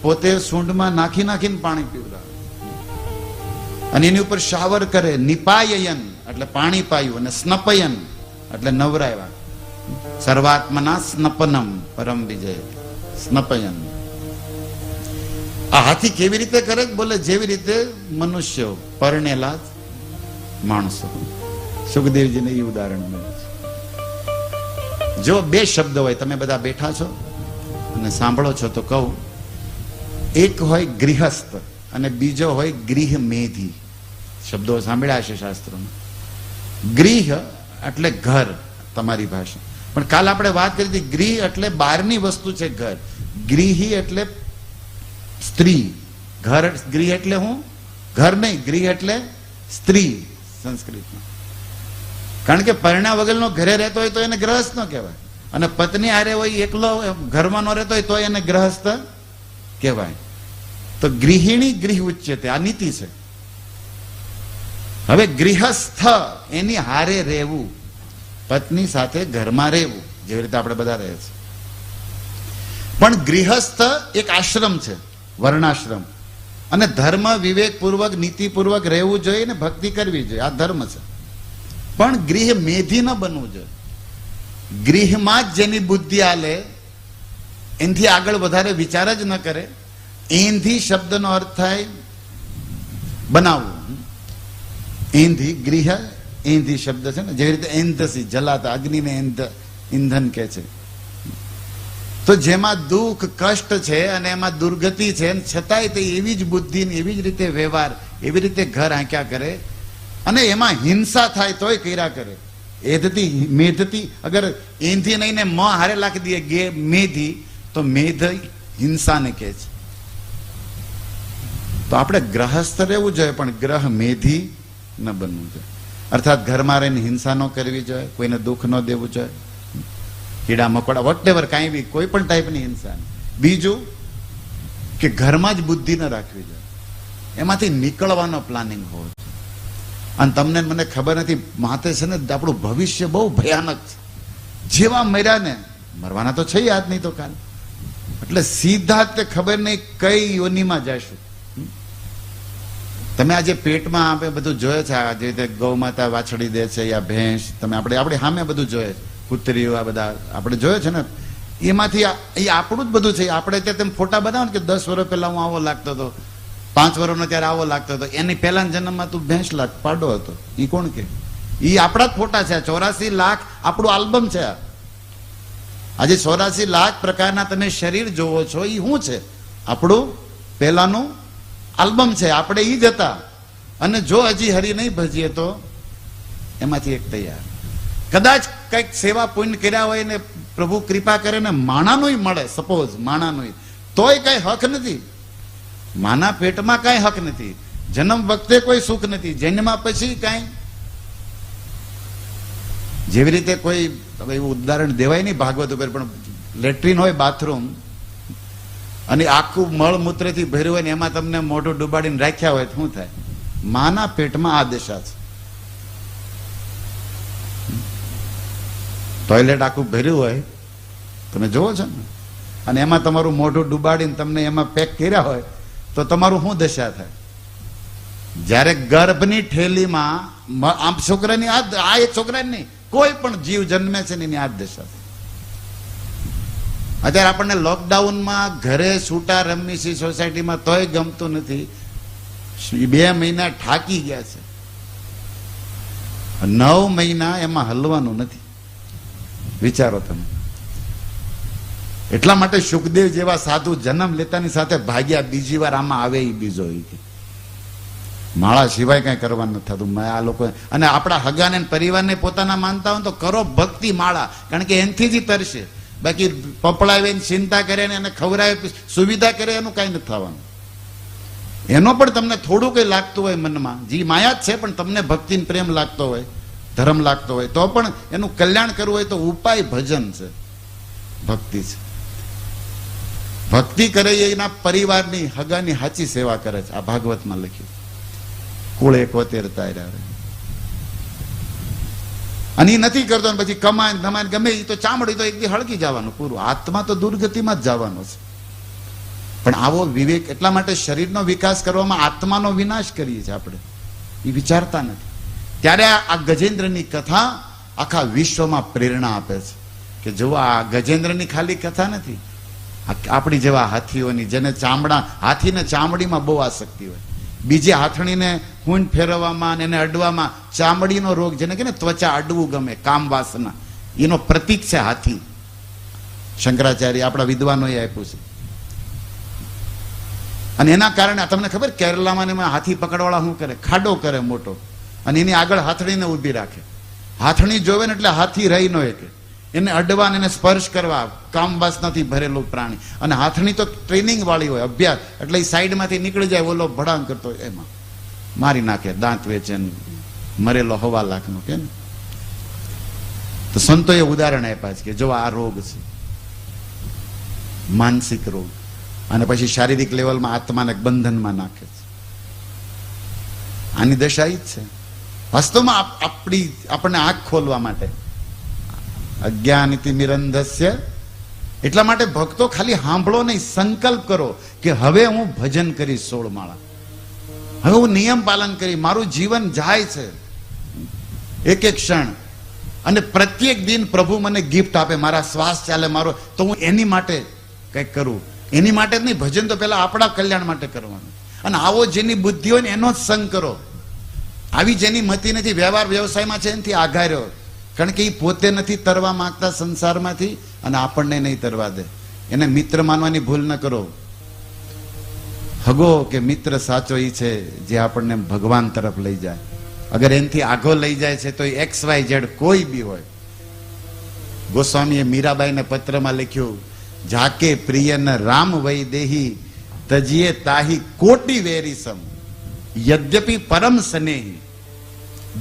પોતે સૂંઢમાં નાખીને પાણી પીવડાવે અને એની ઉપર શાવર કરે. નિપાયયન એટલે પાણી પાયું, અને સ્નપયન એટલે નવરાવ્યા. સર્વાત્મના સ્નપનમ પરમ વિજય. સ્નપયન આ હાથી કેવી રીતે કરે? બોલે જેવી રીતે મનુષ્યો, પરણેલા માણસો સુખદેવજીને એ ઉદાહરણ મળે છે. જો બે શબ્દ હોય, તમે બધા બેઠા છો અને સાંભળો છો તો કહું, એક હોય ગૃહસ્થ અને બીજો હોય ગૃહ મેધી. શબ્દો સાંભળ્યા હશે શાસ્ત્રોમાં. ગૃહ એટલે ઘર, તમારી ભાષા. પણ કાલ આપણે વાત કરી હતી, ગૃહ એટલે બહારની વસ્તુ છે ઘર. ગૃહી એટલે સ્ત્રી. ઘર, ગૃહ એટલે હું ઘર નહીં, ગૃહ એટલે સ્ત્રી સંસ્કૃતમાં. કારણ કે પરણા વગરનો ઘરે રહેતો હોય તો એને ગ્રહસ્થ ન કહેવાય, અને પત્ની હારે હોય એકલો ઘરમાં ન રહેતો હોય તો એને ગ્રહસ્થ કહેવાય. તો ગૃહિણી ગૃહ ઉચ્યતે, આ નીતિ છે. હવે ગૃહસ્થ એની હારે રહેવું, પત્ની સાથે ઘરમાં રહેવું, જેવી રીતે આપણે બધા રહે છે. પણ ગૃહસ્થ એક આશ્રમ છે, વર્ણાશ્રમ, અને ધર્મ વિવેકપૂર્વક નીતિપૂર્વક રહેવું જોઈએ ને ભક્તિ કરવી જોઈએ, આ ધર્મ છે. પણ ગૃહ મેધી ન બનવું જોઈએ. ગૃહમાં જ જેની બુદ્ધિ આલે, એનાથી આગળ વધારે વિચાર જ ન કરે. એનથી શબ્દનો અર્થ થાય બનાવવું. એનથી ગૃહ, એનથી શબ્દ છે ને, જેવી રીતે એંધસી જલાતા, અગ્નિને ઈંધન કે છે. તો જેમાં દુઃખ કષ્ટ છે અને એમાં દુર્ગતિ છે, છતાંય તે એવી જ બુદ્ધિ, એવી જ રીતે વ્યવહાર, એવી રીતે ઘર આંક્યા કરે, અને એમાં હિંસા થાય તોય કર્યા કરે. એધતી મેધતી, અગર એનથી નહીં ને મ હારે લાખી દઈએ ગે મેધી, તો મેધ હિંસાને કહે છે. તો આપણે ગ્રહસ્થ રહેવું જોઈએ, પણ ગ્રહ મેધી ન બનવું જોઈએ. અર્થાત ઘરમાં રહીને હિંસા ન કરવી જોઈએ, કોઈને દુઃખ ન દેવું જોઈએ, કીડા મકોડા વોટેવર કાંઈ બી કોઈ પણ ટાઈપની હિંસા. બીજું કે ઘરમાં જ બુદ્ધિ ન રાખવી જોઈએ, એમાંથી નીકળવાનો પ્લાનિંગ હોવો. અને તમને મને ખબર નથી, માથે છે ને આપણું ભવિષ્ય બહુ ભયાનક છે. જેવા મર્યા ને, મરવાના તો છે યાદ નહીં તો કાલ, એટલે સીધા જ તે ખબર નહીં કઈ યોનિમાં જશું. તમે આજે પેટમાં આપણે બધું જોયે છે, જે રીતે ગૌ માતા વાછડી દે છે, યા ભેંસ, તમે આપણે સામે બધું જોયે છે, કૂતરીઓ, આ બધા આપણે જોયે છે ને, એમાંથી એ આપણું જ બધું છે. આપણે ત્યાં તેમ ફોટા બનાવો ને કે 10 વર્ષ પહેલા હું આવો લાગતો હતો, 5 વર્ષનો ત્યારે આવો લાગતો હતો, એની પહેલાના જન્મમાં તું ભેંસ પાડો હતો. એ કોણ કે? એ આપણા જ ફોટા છે. 84 લાખ આપણું આલ્બમ છે. આજે 84 લાખ પ્રકારના તમે શરીર જોવો છો, એ શું છે? આપણું પહેલાનું આલ્બમ છે. આપણે એ જ હતા. અને જો હજી હરી નહીં ભજીએ તો એમાંથી એક તૈયાર. કદાચ કંઈક સેવા પુણ્ય કર્યા હોય ને પ્રભુ કૃપા કરે ને માણાનું મળે, સપોઝ માણાનું, તોય કઈ હક નથી. માના પેટમાં કઈ હક નથી, જન્મ વખતે કોઈ સુખ નથી, જન્મમાં પછી કઈ. જેવી રીતે કોઈ, હવે એવું ઉદાહરણ દેવાય નહીં ભાગવત ઉપર, પણ લેટ્રિન હોય, બાથરૂમ, અને આખું મળમૂત્રથી ભર્યું હોય ને એમાં તમને મોઢું ડુબાડીને રાખ્યા હોય તો શું થાય? માના પેટમાં આ દશા છે. ટોયલેટ આખું ભર્યું હોય, તમે જોવો છો ને, અને એમાં તમારું મોઢું ડુબાડીને તમને એમાં પેક કર્યા હોય તો તમારું શું દશા થાય? જ્યારે ગર્ભની ઠેલીમાં આમ છોકરાની આ એક છોકરાની નહીં, કોઈ પણ જીવ જન્મે છે ને એની આ દશા થાય. અત્યારે આપણને લોકડાઉનમાં ઘરે છૂટા રમી છે સોસાયટીમાં, તોય ગમતું નથી. 2 મહિના થાકી ગયા છે, 9 મહિના એમાં હલવાનું નથી. વિચારો તમે. એટલા માટે સુખદેવ જેવા સાધુ જન્મ લેતાની સાથે ભાગ્યા, બીજી વાર આમાં આવે એ બીજો. માળા સિવાય કઈ કરવાનું નથી થતું. આ લોકો અને આપણા હગાને પરિવારને પોતાના માનતા હોય તો કરો ભક્તિ માળા, કારણ કે એનથી જ તરશે. બાકી પપડાવે, ચિંતા કરે ને એને ખવડાવે, સુવિધા કરે, એનું કઈ નથી થવાનું. એનો પણ તમને થોડું કઈ લાગતું હોય મનમાં, જે માયા જ છે, પણ તમને ભક્તિ પ્રેમ લાગતો હોય, ધર્મ લાગતો હોય, તો પણ એનું કલ્યાણ કરવું હોય તો ઉપાય ભજન છે, ભક્તિ છે. ભક્તિ કરે એના પરિવારની, હગાની સાચી સેવા કરે છે. આ ભાગવતમાં લખ્યું. કુળ 71 તાર્યા. અને એ નથી કરતો ને પછી કમાય ધમાય ગમે એ તો ચામડી તો એક દી હળગી જવાનું પૂરું. આત્મા તો દુર્ગતિમાં જ જવાનો છે. પણ આવો વિવેક, એટલા માટે શરીરનો વિકાસ કરવામાં આત્માનો વિનાશ કરીએ છીએ આપણે, એ વિચારતા નથી. ત્યારે આ ગજેન્દ્રની કથા આખા વિશ્વમાં પ્રેરણા આપે છે કે જો આ ગજેન્દ્રની ખાલી કથા નથી, આપણી જેવા હાથીઓની, જેને ચામડા, હાથીને ચામડીમાં બહુ આસક્તિ હોય, બીજી હાથણીને ખૂંટ ફેરવવામાં અને એને અડવામાં ચામડીનો રોગ, જેને કે ને ત્વચા અડવું ગમે, કામ વાસના, એનો પ્રતીક છે હાથી. શંકરાચાર્ય આપણા વિદ્વાનોએ આપ્યું છે. અને એના કારણે તમને ખબર, કેરલામાં એમાં હાથી પકડવાળા શું કરે, ખાડો કરે મોટો, અને એની આગળ હાથણીને ઊભી રાખે. હાથણી જોવે ને એટલે હાથી રહી ન શકે, એને અડવા એને સ્પર્શ કરવા, કામ વાસનાથી ભરેલું પ્રાણી. અને હાથણી તો ટ્રેનિંગ વાળી હોય, અભ્યાસ, એટલે એ સાઈડમાંથી નીકળી જાય, ઓલો ભડાંગ કરતો હોય એમાં મારી નાખે, દાંત વેચે, મરેલો 1.25 લાખનો કે ને. તો સંતોએ ઉદાહરણ આપ્યા છે કે જો આ રોગ છે, માનસિક રોગ, અને પછી શારીરિક લેવલમાં આત્માને બંધનમાં નાખે છે. આની દશા ઈ જ છે વાસ્તવમાં. આપણને આંખ ખોલવા માટે, અજ્ઞાનિતિ નિરંધસ્ય. એટલા માટે ભક્તો ખાલી સાંભળો નહીં, સંકલ્પ કરો કે હવે હું ભજન કરીશ 16 માળા, હવે હું નિયમ પાલન કરી, મારું જીવન જાય છે એક એક ક્ષણ, અને પ્રત્યેક દિન પ્રભુ મને ગિફ્ટ આપે, મારા શ્વાસ ચાલે મારો, તો હું એની માટે કંઈક કરું. એની માટે જ નહીં, ભજન તો પેલા આપણા કલ્યાણ માટે કરવાનું. અને આવો જેની બુદ્ધિ હોય ને એનો જ સંગ કરો. આવી જેની મતિ નથી, વ્યવહાર વ્યવસાયમાં છે એનાથી આઘાર્યો, કારણ કે એ પોતે નથી તરવા માંગતા સંસારમાંથી, અને આપણને નહીં તરવા દે. એને મિત્ર માનવાની ભૂલ ન કરો. હગો કે મિત્ર સાચો ઈ છે જે આપણને ભગવાન તરફ લઈ જાય. અગર એનાથી આઘો લઈ જાય છે તો XYZ કોઈ બી હોય. ગોસ્વામીએ મીરાબાઈને પત્રમાં લખ્યું, જાકે પ્રિયન રામ વૈ દેહી તજીએ તાહી કોટી વેરી સમ, યદ્યપિ પરમ સ્નેહી.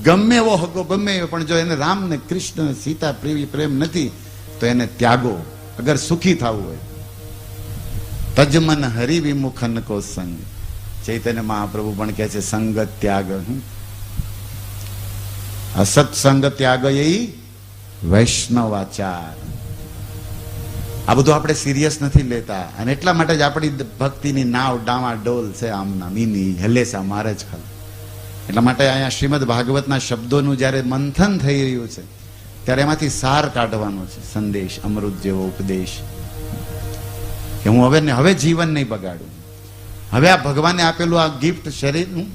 ગમે એવો હગો, ગમે એવો, પણ જો એને રામ ને કૃષ્ણ સીતા પ્રેમ નથી તો એને ત્યાગો, અગર સુખી થવું હોય. તજમન હરિ વિમુખન કો સંગ. ચૈતન્ય મહાપ્રભુ પણ કહે છે સંગ ત્યાગ. અસત્સંગ ત્યાગ એ વૈષ્ણવાચાર. આ બધું આપણે સિરિયસ નથી લેતા, અને એટલા માટે જ આપણી ભક્તિની નાવ ડામા ડોલ છે, આમના મીની હલેસા મારે જ ખાલી. એટલા માટે અહીંયા શ્રીમદ ભાગવતના શબ્દોનું જ્યારે મંથન થઈ રહ્યું છે ત્યારે એમાંથી સાર કાઢવાનો છે, સંદેશ, અમૃત જેવો ઉપદેશ, કે હું હવે જીવન નહીં બગાડું. હવે આ ભગવાને આપેલું આ ગિફ્ટ શરીરનું,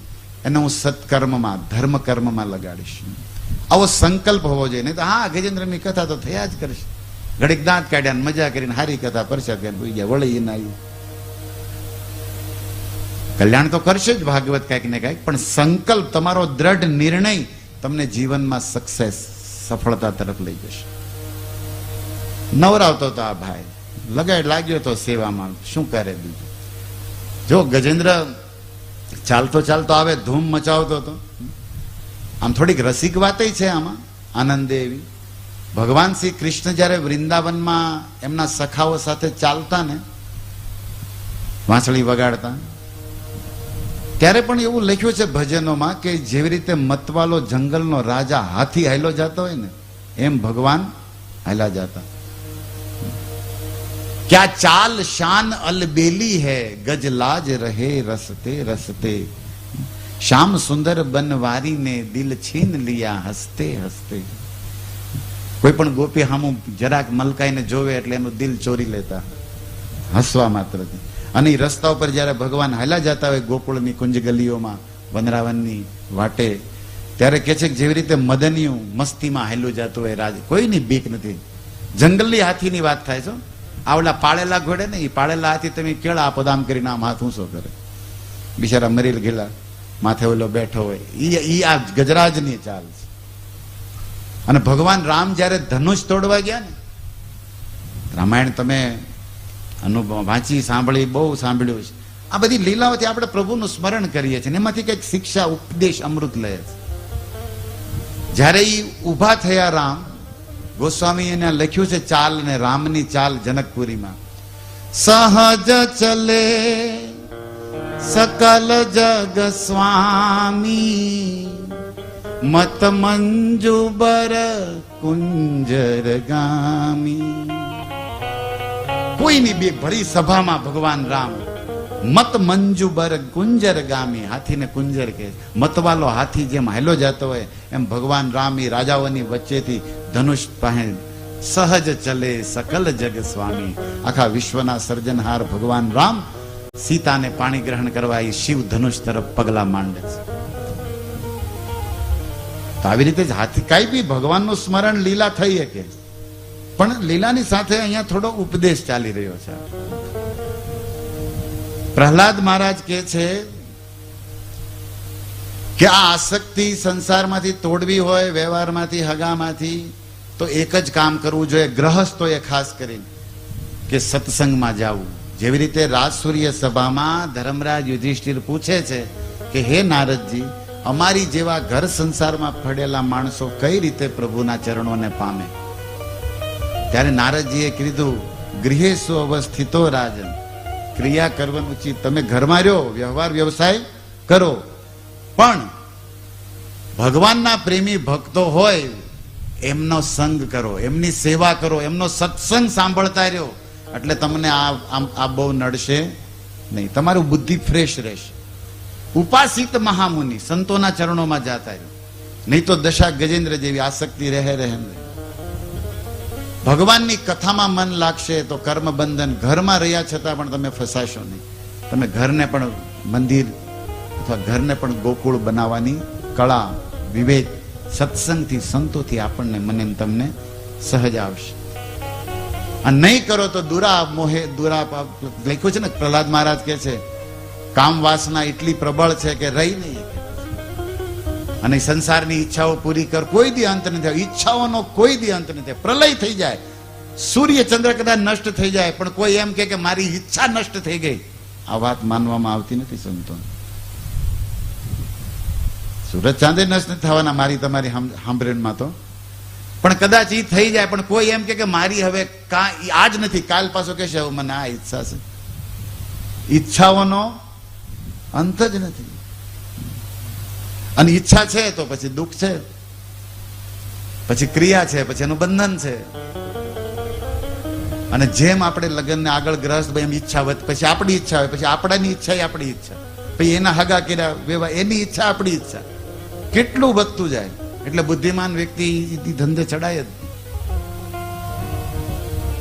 એને હું સત્કર્મમાં, ધર્મ કર્મમાં લગાડીશ. આવો સંકલ્પ હોવો જોઈએ. નહીં તો હા, ગજેન્દ્રની કથા તો થયા જ કરશે, ઘડીક દાંત કાઢ્યા, મજા કરીને હારી કથા પરસા કરીને ભૂઈ ગયા, વળી ના આવ્યું. કલ્યાણ તો કરશે જ ભાગવત કાંઈક ને કાંઈક, પણ સંકલ્પ, તમારો દ્રઢ નિર્ણય તમને જીવનમાં સક્સેસ, સફળતા તરફ લઈ જશે. નવરાવતો તો આ ભાઈ લાગ્યો તો સેવામાં, શું કરે બીજું. જો ગજેન્દ્ર ચાલતો ચાલતો આવે, ધૂમ મચાવતો હતો. આમ થોડીક રસિક વાતે છે આમાં, આનંદ એવી. ભગવાન શ્રી કૃષ્ણ જયારે વૃંદાવનમાં એમના સખાઓ સાથે ચાલતા ને, વાંસળી વગાડતા, ત્યારે પણ એવું લખ્યું છે ભજનોમાં કે જેવી રીતે મતવાલો જંગલનો રાજા હાથી હાયલો જતો હોય ને, એમ ભગવાન હાયલા જતા. ક્યા ચાલ શાન અલબેલી હૈ, ગજ લાજ રહે રસતે રસતે, શ્યામ સુંદર બનવારી ને દિલ છીન લિયા હસતે હસતે. કોઈ પણ ગોપી હામું જરાક મલકાઈને જોવે એટલે એનું દિલ ચોરી લેતા, હસવા માત્રથી. અને એ રસ્તા ઉપર જયારે ભગવાન હાલા જતા હોય ગોકુળની કુંજ ગલીઓમાં, વનરાવનની વાટે, ત્યારે કે છે કે જેવી રીતે મદનિયું મસ્તીમાં હાલ્યું જતું હોય રાજ, કોઈની બીક નથી. જંગલની હાથીની વાત થાય છે. આવડા પાળેલા ઘોડે ને, એ પાળેલા હાથી તમે કેળા આપો આમ કરીને આમ હાથ ઊંચો કરે, બિચારા મરીલ ગયેલા, માથે ઓલો બેઠો હોય. ઈ આ ગજરાજની ચાલ છે. અને ભગવાન રામ જયારે ધનુષ તોડવા ગયા ને, રામાયણ તમે અનુભવ વાંચી, સાંભળી, બહુ સાંભળ્યું છે. આ બધી લીલાઓથી આપણે પ્રભુનું સ્મરણ કરીએ છીએ, એમાંથી કઈક શિક્ષા, ઉપદેશ, અમૃત લે છે. જયારે ઈ ઉભા થયા રામ, ગોસ્વામી એને લખ્યું છે ચાલ ને, રામની ચાલ જનકપુરીમાં. સહજ ચલે સકલ જગ સ્વામી, મત મંજુબર કુંજર ગામી. કોઈની બે ભરી સભામાં ભગવાન રામ મત મંજુબર કુંજર ગામી, હાથીને કુંજર કે, મતવાલો હાથી જેમ હાલો જતો હોય એમ ભગવાન રામ એ રાજાઓની વચ્ચેથી ધનુષ પાસે સહજ ચલે સકલ જગ સ્વામી. આખા વિશ્વના સર્જનહાર ભગવાન રામ સીતાને પાણી ગ્રહણ કરવા એ શિવ ધનુષ તરફ પગલા માંડે છે. તો આવી રીતે જ હાથી કઈ બી ભગવાનનું સ્મરણ લીલા થઈ શકે, પણ લીલાની સાથે અહીંયા થોડો ઉપદેશ ચાલી રહ્યો છે. પ્રહલાદ મહારાજ કહે છે કે આ આસક્તિ સંસારમાંથી તોડવી હોય, વ્યવહારમાંથી, હગામાંથી, તો એક જ કામ કરવું જોઈએ, ગ્રહસ્થોએ ખાસ કરીને, કે સત્સંગમાં જવું. જેવી રીતે રાજસૂર્ય સભામાં ધર્મરાજ યુધિષ્ઠિર પૂછે છે કે હે નારદજી, અમારી જેવા ઘર સંસારમાં પડેલા માણસો કઈ રીતે પ્રભુના ચરણોને પામે? ત્યારે નારદજીએ કીધું, ગૃહેશુ અવસ્થિતો રાજન, ક્રિયા કરવાનું ઉચિત. તમે ઘરમાં રહ્યો, વ્યવહાર વ્યવસાય કરો, પણ ભગવાનના પ્રેમી ભક્તો હોય એમનો સંગ કરો, એમની સેવા કરો, એમનો સત્સંગ સાંભળતા રહ્યો, એટલે તમને આ બહુ નડશે નહીં, તમારું બુદ્ધિ ફ્રેશ રહેશે. ઉપાસિત મહામુનિ, સંતોના ચરણોમાં જાતા રહ્યો, નહીં તો દશા ગજેન્દ્ર જેવી આસક્તિ રહે. ભગવાનની કથામાં મન લાગશે તો કર્મ બંધન, ઘરમાં રહ્યા છતાં પણ તમે ફસાશો નહીં. તમે ઘરને પણ મંદિર અથવા ઘરને પણ ગોકુળ બનાવવાની કળા, વિવેક, સત્સંગથી, સંતોથી આપણને મને તમને સહજ આવશે. અને નહીં કરો તો દુરા મોહે દુરા, લખ્યું છે ને, પ્રહલાદ મહારાજ કહે છે કામ વાસના એટલી પ્રબળ છે કે રહી નહીં, અને સંસારની ઈચ્છાઓ પૂરી કર, કોઈ દી અંત નથી. ઈચ્છાઓનો કોઈ દી અંત નથી. પ્રલય થઈ જાય, સૂર્ય ચંદ્ર કદાચ નષ્ટ થઈ જાય, પણ કોઈ એમ કે મારી ઈચ્છા નષ્ટ થઈ ગઈ, આ વાત માનવામાં આવતી નથી સંતો. સૂરજ ચાંદે નષ્ટ થવાના મારી તમારી સાંભળીમાં તો, પણ કદાચ ઈ થઈ જાય, પણ કોઈ એમ કે મારી હવે આજ નથી, કાલ પાછો કહેશે હવે મને આ ઈચ્છા છે. ઈચ્છાઓનો અંત જ નથી. અને ઈચ્છા છે તો પછી દુઃખ છે, પછી ક્રિયા છે, પછી એનું બંધન છે. અને જેમ આપણે લગ્નને આગળ ગ્રસ્ત એમ ઈચ્છા વધે, પછી આપણી ઈચ્છા હોય, પછી આપણાની ઈચ્છા એ આપણી ઈચ્છા, પછી એના હગા કર્યા વેવા એની ઈચ્છા આપણી ઈચ્છા, કેટલું વધતું જાય. એટલે બુદ્ધિમાન વ્યક્તિ ધંધે ચડાય જ.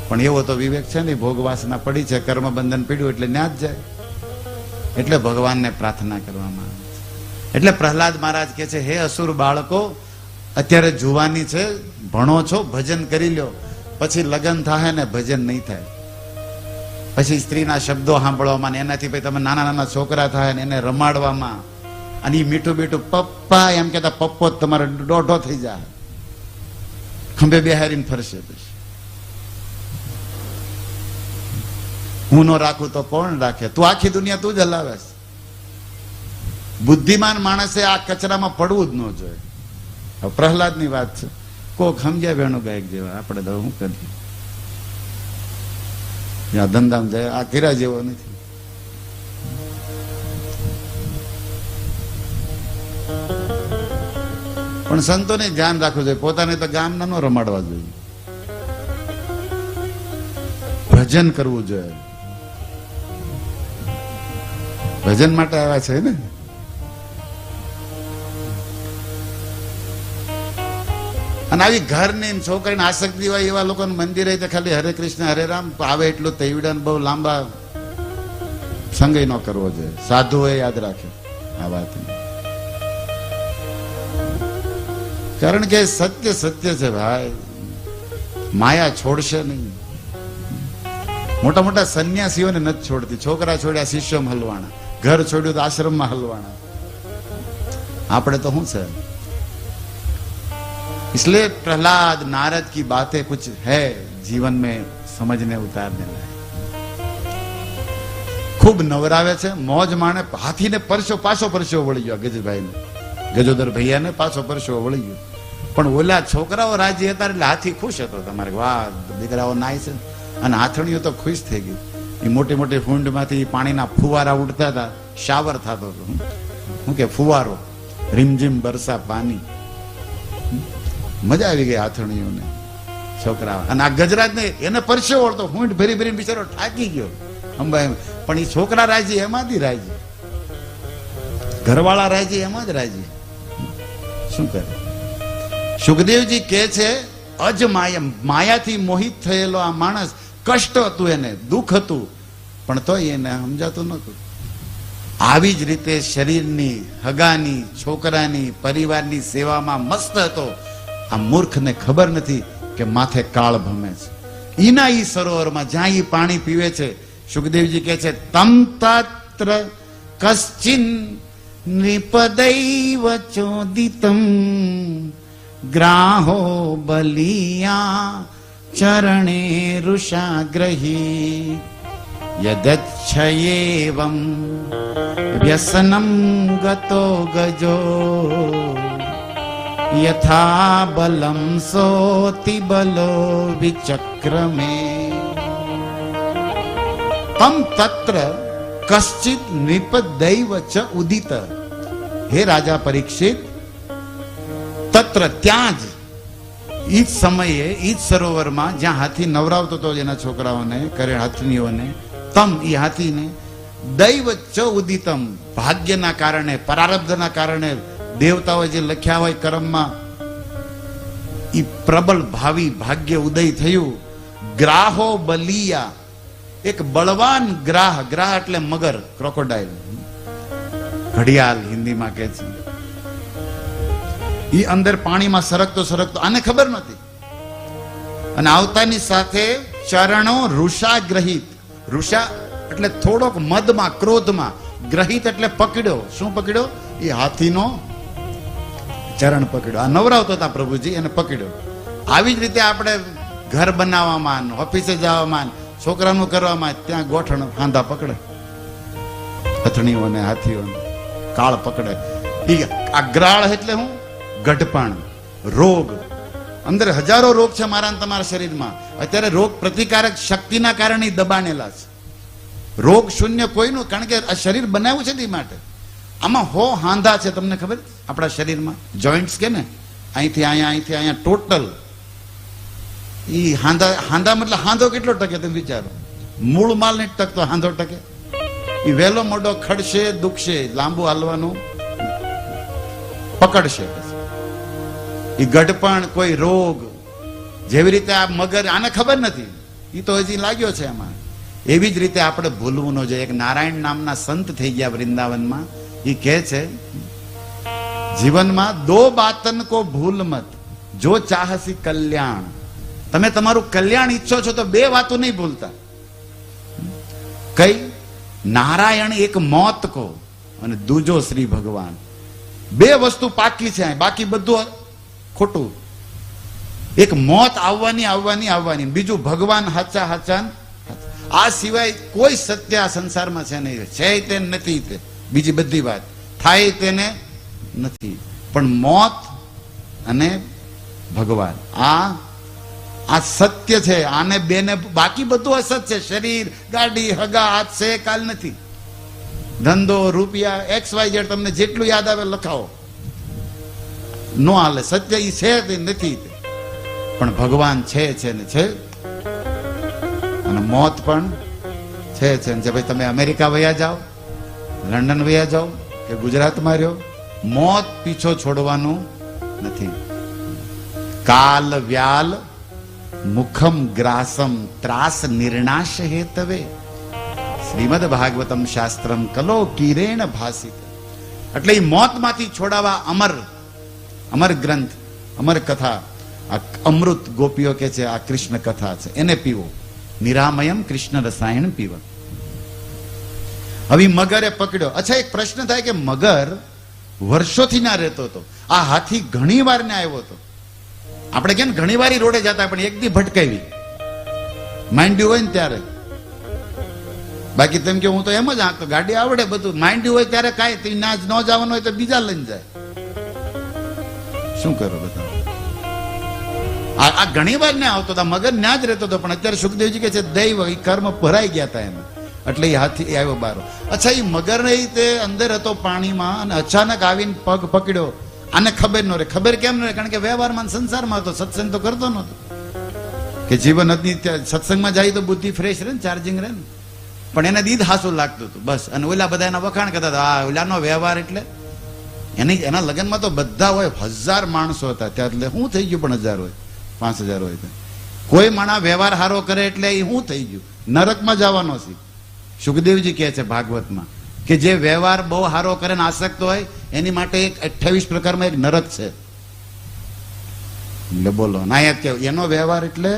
પણ એવો તો વિવેક છે ને, ભોગ વાસના પડી છે, કર્મ બંધન પીડ્યું એટલે ન્યા જ જાય. એટલે ભગવાનને પ્રાર્થના કરવામાં આવે છે. એટલે પ્રહલાદ મહારાજ કહે છે, હે અસુર બાળકો, અત્યારે જુવાની છે, ભણો છો, ભજન કરી લ્યો, પછી લગ્ન થાય ને ભજન નહીં થાય, પછી સ્ત્રીના શબ્દો સાંભળવામાં, એનાથી પછી તમે નાના નાના છોકરા થાય ને એને રમાડવામાં, અને એ મીઠું મીઠું પપ્પા એમ કેતા પપ્પો તમારે દોઢો થઈ જાય, ખંભે બેહારીને ફરશે. પછી હું નો રાખું તો કોણ રાખે? તું આખી દુનિયા તું જ હલાવે. બુદ્ધિમાન માણસે આ કચરામાં પડવું જ ન જોઈએ. પ્રહલાદ ની વાત છે, કોક સમજ્યા વેણુ ગાયક જેવા, આપણે તો શું કરીએ, ધંધામાં જાય, આ કર્યા જેવો નથી. પણ સંતોને ધ્યાન રાખવું જોઈએ, પોતાને તો ગામના ન રમાડવા જોઈએ, ભજન કરવું જોઈએ. ભજન માટે આવ્યા છે ને. અને આવી ઘરની છોકરીને આસક્તિ હોય એવા લોકોને મંદિરે ખાલી હરે કૃષ્ણ હરે રામ આવે એટલું તૈવડા બહુ લાંબા સંગય ન કરવો જોઈએ. સાધુઓએ યાદ રાખ્યો આ વાત, કારણ કે સત્ય સત્ય છે ભાઈ, માયા છોડશે નહીં. મોટા મોટા સંન્યાસીઓને નથી છોડતી. છોકરા છોડ્યા શિષ્યોમાં હલવાણા, ઘર છોડ્યું તો આશ્રમમાં હલવાણા. આપણે તો શું છે? इसलिए प्रहलाद नारद की बातें कुछ है जीवन में समझने उतारने लायक. खूब नवरावे છે, મોજ માણે. હાથીને પરસો પાછો પરસો વળી ગયો, ગજભાઈ ને, ગજોદર ભૈયા ને પાછો પરસો વળી ગયો. પણ ઓલા છોકરાઓ રાજી હતા એટલે હાથી ખુશ હતો. તમારે વાહ દીકરાઓ નાય છે. અને હાથણીઓ તો ખુશ થઈ ગઈ. એ મોટી મોટી ફૂંડ માંથી પાણીના ફુવારા ઉડતા હતા, શાવર થતો હતો. શું કે ફુવારો, રીમઝીમ બરસા પાણી. મજા આવી ગઈ હાથણીઓને, છોકરા. અને આ ગજરાજ ને એને પરસેવો વળતો, ફૂંડ ભરી ભરી બિચારો થાકી ગયો અંબાઈ. પણ એ છોકરા રાજી, એમાંથી રાજી. ઘરવાળા રાજી, એમાં જ રાજી. શું કરે? સુખદેવજી કે છે, અજ માયા, માયાથી મોહિત થયેલો આ માણસ, કષ્ટ હતું એને, દુઃખ હતું, પણ તોય એને સમજાતું નહોતું. આવી જ રીતે શરીરની, હગાની, છોકરાની, પરિવારની સેવામાં મસ્ત હતો. આ મૂર્ખને ખબર નથી કે માથે કાળ ભમે છે. ઈના ઈ સરોવરમાં જ્યાં ઈ પાણી પીવે છે, સુખદેવજી કહે છે તમ તત્ર કશ્ચિન નૃપદૈવ ચોદિતમ ગ્રાહો બલિયા ચરણે ઋષાગ્રહી યદચ્છયેવં વ્યસનમ ગતો ગજો યથા બલમ સોતિ બલો વિચક્રમે. તમ તત્ર કશ્ચિત નૃપદૈવ ચ ઉદિત. હે રાજા પરીક્ષિત, તત્ર ત્યાં જ, ઈ જ સમયે, ઈ જ સરોવરમાં જ્યાં હાથી નવરાવતો હતો એના છોકરાઓને, કરે હાથનીઓને, તમ ઈ હાથીને, દૈવ ચ ઉદિતમ, ભાગ્યના કારણે, પ્રારબ્ધના કારણે, દેવતાઓ જે લખ્યા હોય કર્મમાં, ઈ પ્રબળ ભાવિ ભાગ્ય ઉદય થયું. ગ્રાહો બલિયા, એક બળવાન ગ્રાહ, ગ્રાહ એટલે મગર, ક્રોકોડાઇલ, ઘડિયાળ હિન્દીમાં કહે છે. ઈ અંદર પાણીમાં સરકતો સરકતો, આને ખબર નથી, અને આવતાની સાથે ચરણો ઋષાગ્રહિત. ઋષા એટલે થોડોક મદમાં, ક્રોધમાં, ગ્રહિત એટલે પકડ્યો. શું પકડ્યો? એ હાથીનો ચરણ પકડ્યો. આ નવરાવતો હતા પ્રભુજી, એને પકડ્યો. આવી જ રીતે આપણે ઘર બનાવવામાં, ઓફિસે જવામાં, છોકરાનું કરવામાં, ત્યાં ગોઠણ હાંધા પકડે, હથણીઓને, હાથીઓને કાળ પકડે. આ ગ્રાળ એટલે હું? ગઢપણ, રોગ. અંદર હજારો રોગ છે મારા તમારા શરીરમાં. અત્યારે રોગ પ્રતિકારક શક્તિના કારણે દબાણેલા છે. રોગ શૂન્ય કોઈનું, કારણ કે આ શરીર બનાવ્યું છે તે માટે. આમાં હાંધા છે, તમને ખબર? આપણા શરીરમાં જોઈન્ટ્સ કે ને, અહીંથી અહીંયા, અહીંથી અહીંયા, ટોટલ ઈ હાંધા. હાંધા મતલબ હાંધો કેટલો ટકે તમે વિચારો? મૂળ માલ ને ટકતો હાંધો ટકે? ઈ વહેલો મોડો ખડશે, દુખશે, લાંબુ હાલવાનું પકડશે. ઈ ગઢપણ, કોઈ રોગ, જેવી રીતે આ મગર, આને ખબર નથી, ઈ તો હજી લાગ્યો છે એમાં. એવી જ રીતે આપણે ભૂલવું ન જોઈએ. એક નારાયણ નામના સંત થઈ ગયા વૃંદાવનમાં. ઈ કહે છે જીવનમાં દો બાતન કો ભૂલ મત, જો ચાહસી કલ્યાણ. તમે તમારું કલ્યાણ ઈચ્છો છો તો બે વાતો નહીં ભૂલતા. કઈ? નારાયણ એક મોત કો, અને દૂજો શ્રી ભગવાન. બે વસ્તુ પાકી છે, બાકી બધું ખોટું. એક મોત આવવાની આવવાની આવવાની, બીજું ભગવાન હાચા હાચા. આ સિવાય કોઈ સત્ય આ સંસારમાં છે નહીં. છે તે નથી તે, બીજી બધી વાત થાય તેને નથી. પણ મોત અને ભગવાન, આ સત્ય છે. આને બેને, બાકી બધું અસત છે. શરીર, ગાડી, હગા, હાથ છે, કાલ નથી. ધંધો, રૂપિયા, XYZ, તમને જેટલું યાદ આવે લખાવો, નો હાલે. સત્ય ઈ છે તે નથી તે. પણ ભગવાન છે ને છે, અને મોત પણ છે ને છે. ભાઈ તમે અમેરિકા વયા જાઓ, લંડન વયા જાઓ, કે ગુજરાતમાં રહ્યો, મોત પીછો છોડવાનું નથી. કાલ વ્યાલ મુખમ ગ્રાસમ ત્રાસ નિર્ણાશ હેતવે. શ્રીમદ ભાગવતમ શાસ્ત્રમ કલો કિરેણ ભાસિત. એટલે એ મોતમાંથી છોડાવા અમર ગ્રંથ, અમર કથા, આ અમૃત ગોપીઓ કે છે, આ કૃષ્ણ કથા છે, એને પીવો. નિરામયમ કૃષ્ણ રસાયણ પીવા. હવે મગરે પકડ્યો. અચ્છા, એક પ્રશ્ન થાય કે મગર વર્ષોથી ના રહેતો હતો, આ હાથી ઘણી વાર ને આવ્યો હતો. આપણે કેમ ઘણી વાર રોડે જતા, પણ એક દી ભટકાવી માંડ્યું હોય ને ત્યારે. બાકી તેમ કે હું તો એમ જ આંકતો, ગાડી આવડે બધું. માંડ્યું હોય ત્યારે કાંઈ ના ન જવાનું હોય તો બીજા લઈને જાય. શું કરો બધા? આ ઘણી વાર ને આવતો હતો, મગર ના જ રહેતો હતો. પણ અત્યારે સુખદેવજી કે છે દૈવ, એ કર્મ ભરાઈ ગયા હતા એને, એટલે એ હાથી આવ્યો બારો. અચ્છા, એ મગર તે અંદર હતો પાણીમાં, અને અચાનક આવીને પગ પકડ્યો. આને ખબર ન રહે. ખબર કેમ ન રહે? કારણ કે વ્યવહારમાં, સંસારમાં હતો, સત્સંગ તો કરતો નતો. કે જીવન સત્સંગમાં જાય તો બુદ્ધિ ફ્રેશ રહે ને, ચાર્જિંગ રહે ને. પણ એને દીધ હાસું લાગતું હતું બસ. અને ઓલા બધા એના વખાણ કરતા હતા, આ ઓલાનો વ્યવહાર. એટલે એના લગ્નમાં તો બધા હોય, 1000 માણસો હતા ત્યાં. એટલે શું થઈ ગયું? પણ 1000 હોય, 5000 હોય. કોઈ માણસ વ્યવહાર હારો કરે એટલે એ શું થઈ ગયું? નરકમાં જવાનો છે. સુખદેવજી કહે છે ભાગવતમાં કે જે વ્યવહાર બહુ સારો કરે ને આસક્ત હોય એની માટે એક 28 પ્રકારમાં એક નરક છે. એટલે બોલો નાયક કે એનો વ્યવહાર એટલે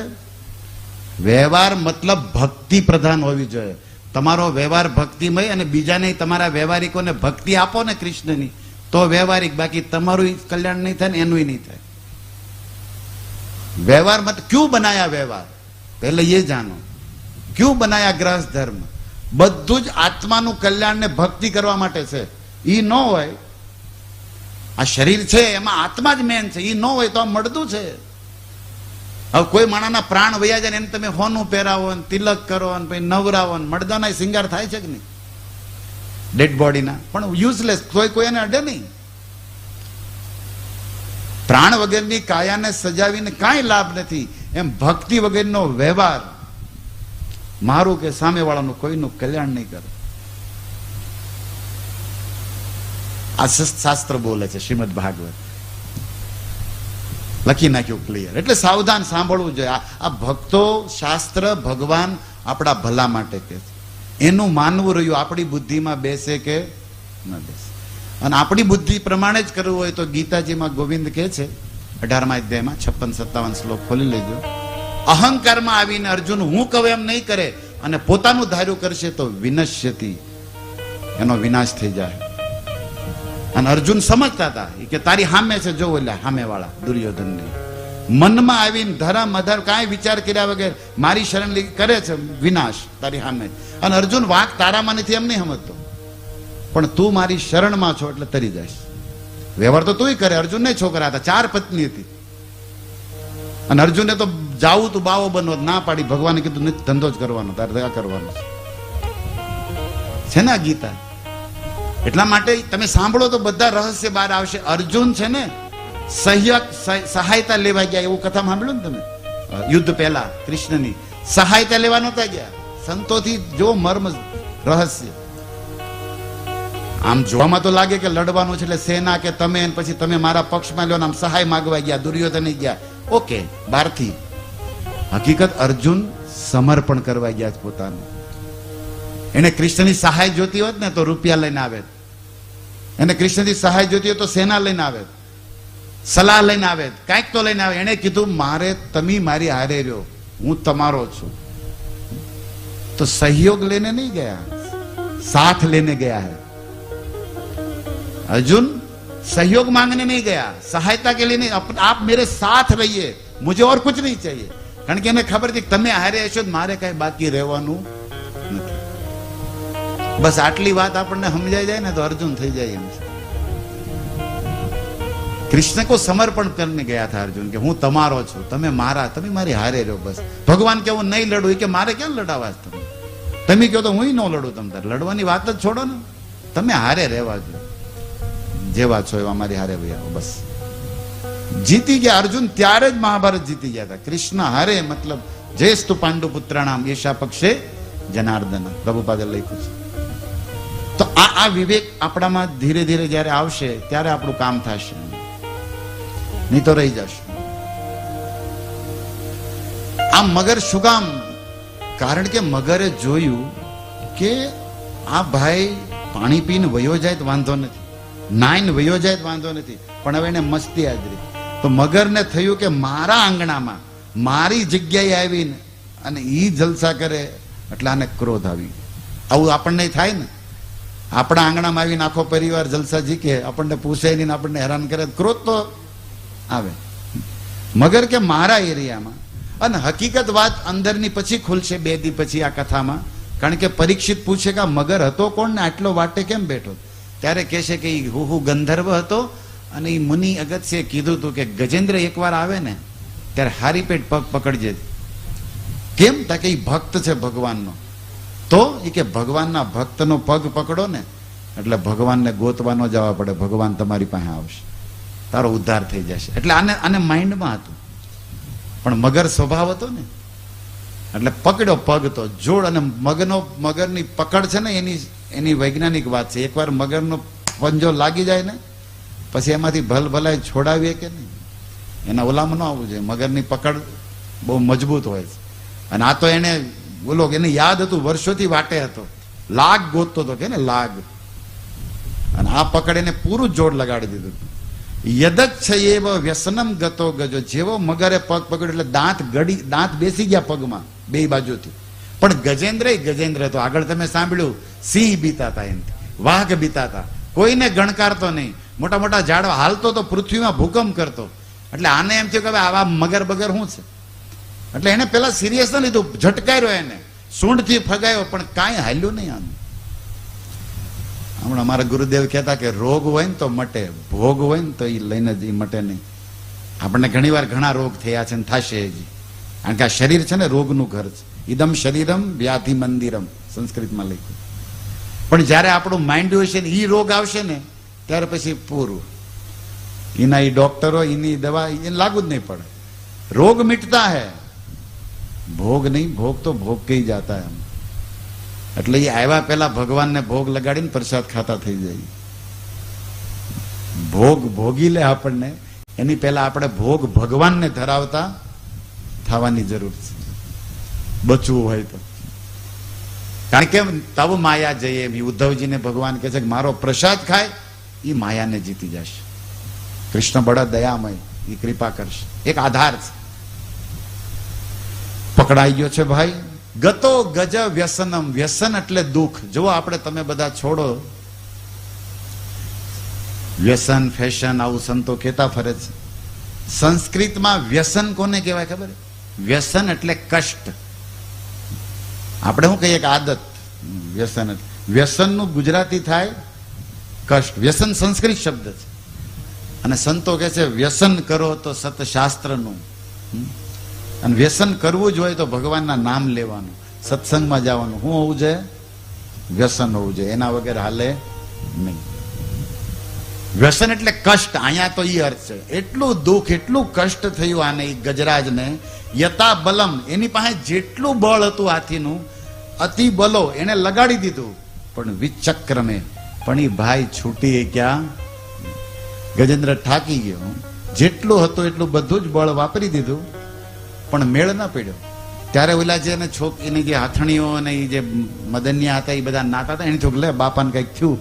વ્યવહાર મતલબ ભક્તિ પ્રધાન હોવી જોઈએ. તમારો વ્યવહાર ભક્તિમય અને બીજાને તમારા વ્યવહારિકોને ભક્તિ આપો ને કૃષ્ણની તો વ્યવહારિક, બાકી તમારું કલ્યાણ નહીં થાય ને એનું નહીં થાય. व्यवहार मत क्यों बनाया व्यवहार, पहले ये जानो क्यों बनाया गृहस्थ धर्म. બધું જ આત્માનું કલ્યાણ ને ભક્તિ કરવા માટે છે. ઈ ન હોય, આ શરીર છે એમાં આત્મા જ મેન છે, ઈ ન હોય તો આ મળતું છે. હવે કોઈ માણાના પ્રાણ વયા જાય ને એને તમે હોનું પહેરાવો ને તિલક કરો ને પછી નવરાવો ને મળદાના શિંગાર થાય છે કે નહીં ડેડ બોડીના, પણ યુઝલેસ, કોઈ એને અડે નહીં. પ્રાણ વગરની કાયાને સજાવીને કાંઈ લાભ નથી. એમ ભક્તિ વગરનો વ્યવહાર મારું કે સામેવાળાનું કોઈનું કલ્યાણ નહીં કરે. આ શાસ્ત્ર બોલે છે, શ્રીમદ ભાગવત લખી નાખ્યું ક્લિયર. એટલે સાવધાન સાંભળવું જોઈએ. આ ભક્તો શાસ્ત્ર ભગવાન આપણા ભલા માટે કે છે, એનું માનવું રહ્યું. આપણી બુદ્ધિમાં બેસે કે ન બેસે, અને આપણી બુદ્ધિ પ્રમાણે જ કરવું હોય તો ગીતાજીમાં ગોવિંદ કહે છે 18મા અધ્યાયમાં 56-57 શ્લોક ખોલી લેજો. અહંકારમાં આવીને અર્જુન હું કહું એમ નહીં કરે અને પોતાનું ધાર્યું કરશે તો વિનશ્યતિ, એનો વિનાશ થઈ જાય. અને અર્જુન સમજતા હતા કે તારી સામે છે, જો ઓલા સામે વાળા દુર્યોધનની મનમાં આવીને ધર્મ અધર્મ કાંઈ વિચાર કર્યા વગર મારી શરણ કરે છે, વિનાશ તારી સામે. અને અર્જુન વાંક તારામાં નથી એમ નહીં સમજતો, પણ તું મારી શરણમાં છો એટલે તરી જઈશ. વ્યવહાર તો તું કરે. અર્જુન ને છોકરા હતા, 4 પત્ની હતી, અને અર્જુને તો જાવું તું બાવો બનવો ના પાડી. ભગવાને કીધું નથી, ધંધો જ કરવાનો, તારે દયા કરવાનો છે ને આ ગીતા. એટલા માટે તમે સાંભળો તો બધા રહસ્ય બહાર આવશે. અર્જુન છે ને સહાયતા લેવા ગયા, એવું કથા સાંભળ્યું ને તમે? યુદ્ધ પહેલા કૃષ્ણની સહાયતા લેવા નતા ગયા. સંતોથી જો મર્મ રહસ્ય. આમ જોવામાં તો લાગે કે લડવાનું છે એટલે સેના કે તમે, પછી તમે મારા પક્ષમાં લો, આમ સહાય માંગવા ગયા, દુર્યોધન ગયા, ઓકે બહારથી. હકીકત અર્જુન સમર્પણ કરવા ગયા પોતાનું. એને કૃષ્ણની સહાય જોતી હોત ને તો રૂપિયા લઈને આવે, એને કૃષ્ણની સહાય જોતી હોય તો સેના લઈને આવે, સલાહ લઈને આવે, કાંઈક તો લઈને આવે. એને કીધું મારે તમે મારી હારે રહ્યો, હું તમારો છું. તો સહયોગ લેને નહીં ગયા, સાથ લેને ગયા હૈ. अर्जुन सहयोग मांगने नहीं गया, सहायता के लिए नहीं. आप मेरे साथ रहिए, मुझे और कुछ नहीं चाहिए. कारण કે એને ખબર હતી તમે હારે હશો મારે કઈ બાકી રહેવાનું નથી. બસ આટલી વાત આપણને સમજાઈ જાય ને તો અર્જુન થઈ જાય એમ છે. કૃષ્ણ કો સમર્પણ કરીને ગયા હતા અર્જુન કે હું તમારો છું, તમે મારા, તમે મારી હારે રહો. બસ ભગવાન કે હું નહીં લડું, કે મારે ક્યાં લડાવા તમે, તમે કહો તો હું ન લડું. તમે તાર લડવાની વાત જ છોડો ને, તમે હારે રહેવા જો, જેવા છો એવા મારી હારે ભાઈ. બસ જીતી ગયા અર્જુન. ત્યારે જ મહાભારત જીતી ગયા હતા. કૃષ્ણ હારે મતલબ જયસ્તુ પાંડુ પુત્રાણામ યેષા પક્ષે જનાર્દન, પ્રભુપાદે લખ્યું છે. તો આ વિવેક આપણામાં ધીરે ધીરે જયારે આવશે ત્યારે આપણું કામ થશે, નહીં તો રહી જશે. આ મગર શું કામ? કારણ કે મગરે જોયું કે આ ભાઈ પાણી પીને વયો જાય તો વાંધો નથી, નાઈન વયો જાય તો વાંધો નથી, પણ હવે એને મસ્તી આદરી. તો મગરને થયું કે મારા આંગણામાં મારી જગ્યાએ આવીને અને ઈ જલસા કરે એટલે આને ક્રોધ આવી. આવું આપણને થાય ને, આપણા આંગણામાં આવીને આખો પરિવાર જલસા જીકે, આપણને પૂછે નહીં, આપણને હેરાન કરે, ક્રોધ તો આવે. મગર કે મારા એરિયામાં. અને હકીકત વાત અંદરની પછી ખુલશે 2 દી પછી આ કથામાં. કારણ કે પરીક્ષિત પૂછે કે આ મગર હતો કોણ ને આટલો વાટે કેમ બેઠો? ત્યારે કહેશે કે હું ગંધર્વ હતો અને એ મુનિ અગત્યએ કીધું હતું કે ગજેન્દ્ર એકવાર આવે ને ત્યારે હારી પેટ પગ પકડજે. કેમ? તા કે એ ભક્ત છે ભગવાનનો. તો એ કે ભગવાનના ભક્તનો પગ પકડો ને એટલે ભગવાનને ગોતવાનો જવા પડે, ભગવાન તમારી પાસે આવશે, તારો ઉદ્ધાર થઈ જશે. એટલે આને માઇન્ડમાં હતું, પણ મગર સ્વભાવ હતો ને એટલે પકડ્યો પગ તો જોડ. અને મગરની પકડ છે ને એની વૈજ્ઞાનિક વાત છે. એકવાર મગરનો પંજો લાગી જાય ને પછી એમાંથી ભલભલાઈ છોડાવીએ કે નહીં, એના ઓલામાં ન આવવું જોઈએ. મગરની પકડ બહુ મજબૂત હોય છે. અને આ તો એને બોલો એને યાદ હતું, વર્ષોથી વાટે હતો, લાગ ગોતતો હતો કે ને લાગ, અને આ પકડીને પૂરું જોડ લગાડી દીધું. યદચ્છ એવ વ્યસનમ ગતો ગજો, જેવો મગરે પગ પકડ્યો એટલે દાંત બેસી ગયા પગમાં બે બાજુથી. પણ ગજેન્દ્ર તો આગળ તમે સાંભળ્યું, સિંહ બીતા હતા, એમથી વાઘ બીતા હતા, કોઈને ગણકારતો નહીં, મોટા મોટા ઝાડવા હાલતો તો પૃથ્વીમાં ભૂકંપ કરતો. એટલે આને એમ થયું કે આવા મગર બગર શું છે, એટલે એને પેલા સિરિયસ ન લીધું, ઝટકાર્યો એને, સૂંઢથી ફગાયો, પણ કાંઈ હાલ્યું નહીં આનું. હમણાં અમારા ગુરુદેવ કહેતા કે રોગ હોય ને તો મટે, ભોગ હોય ને તો એ લઈને જ મટે નહીં. આપણને ઘણીવાર ઘણા રોગ થયા છે ને થશે હજી, કારણ કે આ શરીર છે ને રોગનું ઘર છે. ઇદમ શરીરમ વ્યાધિ મંદિરમ સંસ્કૃતમાં લખ્યું. પણ જયારે આપણું માઇન્ડ હોય છે ને એ રોગ આવશે ને ત્યારે પછી પૂરું, એના એ ડોક્ટરો એની દવા એને લાગુ જ નહીં પડે. રોગ મિટતા હે, ભોગ નહીં, ભોગ તો ભોગ કઈ જાતા એમ. એટલે એ આવ્યા પેલા ભગવાનને ભોગ લગાડીને પ્રસાદ ખાતા થઈ જાય. ભોગ ભોગી લે આપણને, એની પહેલા આપણે ભોગ ભગવાનને ધરાવતા થવાની જરૂર છે, બચવું હોય તો. કારણ કે તવ માયા જઈએ એમ ઉદ્ધવજીને ભગવાન કહે છે કે મારો પ્રસાદ ખાય એ માયાને જીતી જશે. કૃષ્ણ બડા દયામય, એ કૃપા કરશે. એક આધાર છે. પકડાઈ ગયો છે ભાઈ. ગતો ગજ વ્યસનમ, વ્યસન એટલે દુઃખ. જો આપણે તમે બધા છોડો વ્યસન ફેશન, આવું સંતો કહેતા ફરે છે. સંસ્કૃતમાં વ્યસન કોને કહેવાય ખબર? વ્યસન એટલે કષ્ટ. આપણે શું કહીએ કે આદત, વ્યસન. વ્યસનનું ગુજરાતી થાય કષ્ટ. વ્યસન સંસ્કૃત શબ્દ છે, અને સંતો કહે છે વ્યસન કરો તો સતશાસ્ત્રનું. અને વ્યસન કરવું જ હોય તો ભગવાનના નામ લેવાનું, સત્સંગમાં જવાનું. શું હોવું જોઈએ? વ્યસન હોવું જોઈએ, એના વગર હાલે નહીં. વ્યસન એટલે કષ્ટ. અહીંયા તો એ અર્થ છે. એટલું દુઃખ, એટલું કષ્ટ થયું આને, ગજરાજને. યતા બલમ, એની પાસે જેટલું બળ હતું હાથીનું, અતિ બલો એને લગાડી દીધું, પણ વિચક્રમે, પણ એ ભાઈ છૂટી ક્યાં? ગજેન્દ્ર થાકી ગયો. જેટલું હતું એટલું બધું જ બળ વાપરી દીધું, પણ મેળ ના પડ્યો. ત્યારે ઓલા જે એની જે હાથણીઓ અને એ જે મદનિયા હતા એ બધા નાતા હતા, એને થોડું લે બાપાને કઈક થયું.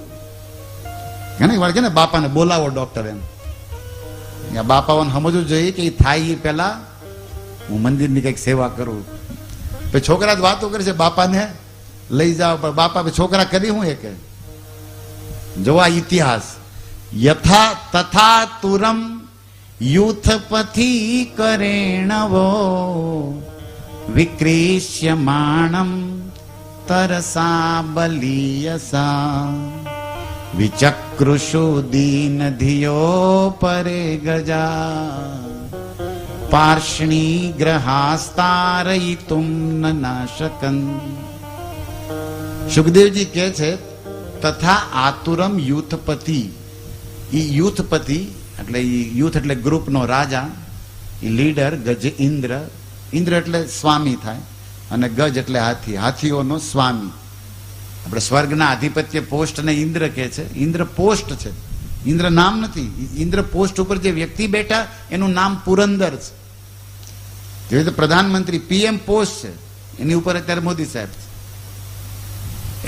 એને વળગે ને બાપાને બોલાવો ડોક્ટર, એમ બાપાઓને સમજવું જોઈએ કે એ થાય એ પેલા હું મંદિરની કઈક સેવા કરું. પછી છોકરા જ વાતો કરે છે બાપાને લઈ જાઓ, પણ બાપા છોકરા કરી હું એ કે જોવા ઇતિહાસ. યથા તથા તુરમ યુથપથી કરેણવો વિક્રિષ્યમાણમ તરસા બલીયસા વિચક્રુષુ દીન ધિયો પરે ગજા પાર્ષ્ણી ગ્રહાસ્તારયિતુમ ન નાશકન. સુખદેવજી કહે છે તથા આતુરમ યુથપતિ. ઈ યુથપતિ એટલે યુથ એટલે ગ્રુપનો રાજા, એ લીડર. ગજ ઇન્દ્ર, ઇન્દ્ર એટલે સ્વામી થાય, અને ગજ એટલે હાથી, હાથીઓનો સ્વામી. આપણે સ્વર્ગના આધિપત્ય પોસ્ટ ને ઇન્દ્ર કહે છે. ઇન્દ્ર પોસ્ટ છે, ઇન્દ્ર નામ નથી. ઇન્દ્ર પોસ્ટ ઉપર જે વ્યક્તિ બેઠા એનું નામ પુરંદર છે. જેવી રીતે પ્રધાનમંત્રી પીએમ પોસ્ટ છે, એની ઉપર અત્યારે મોદી સાહેબ છે.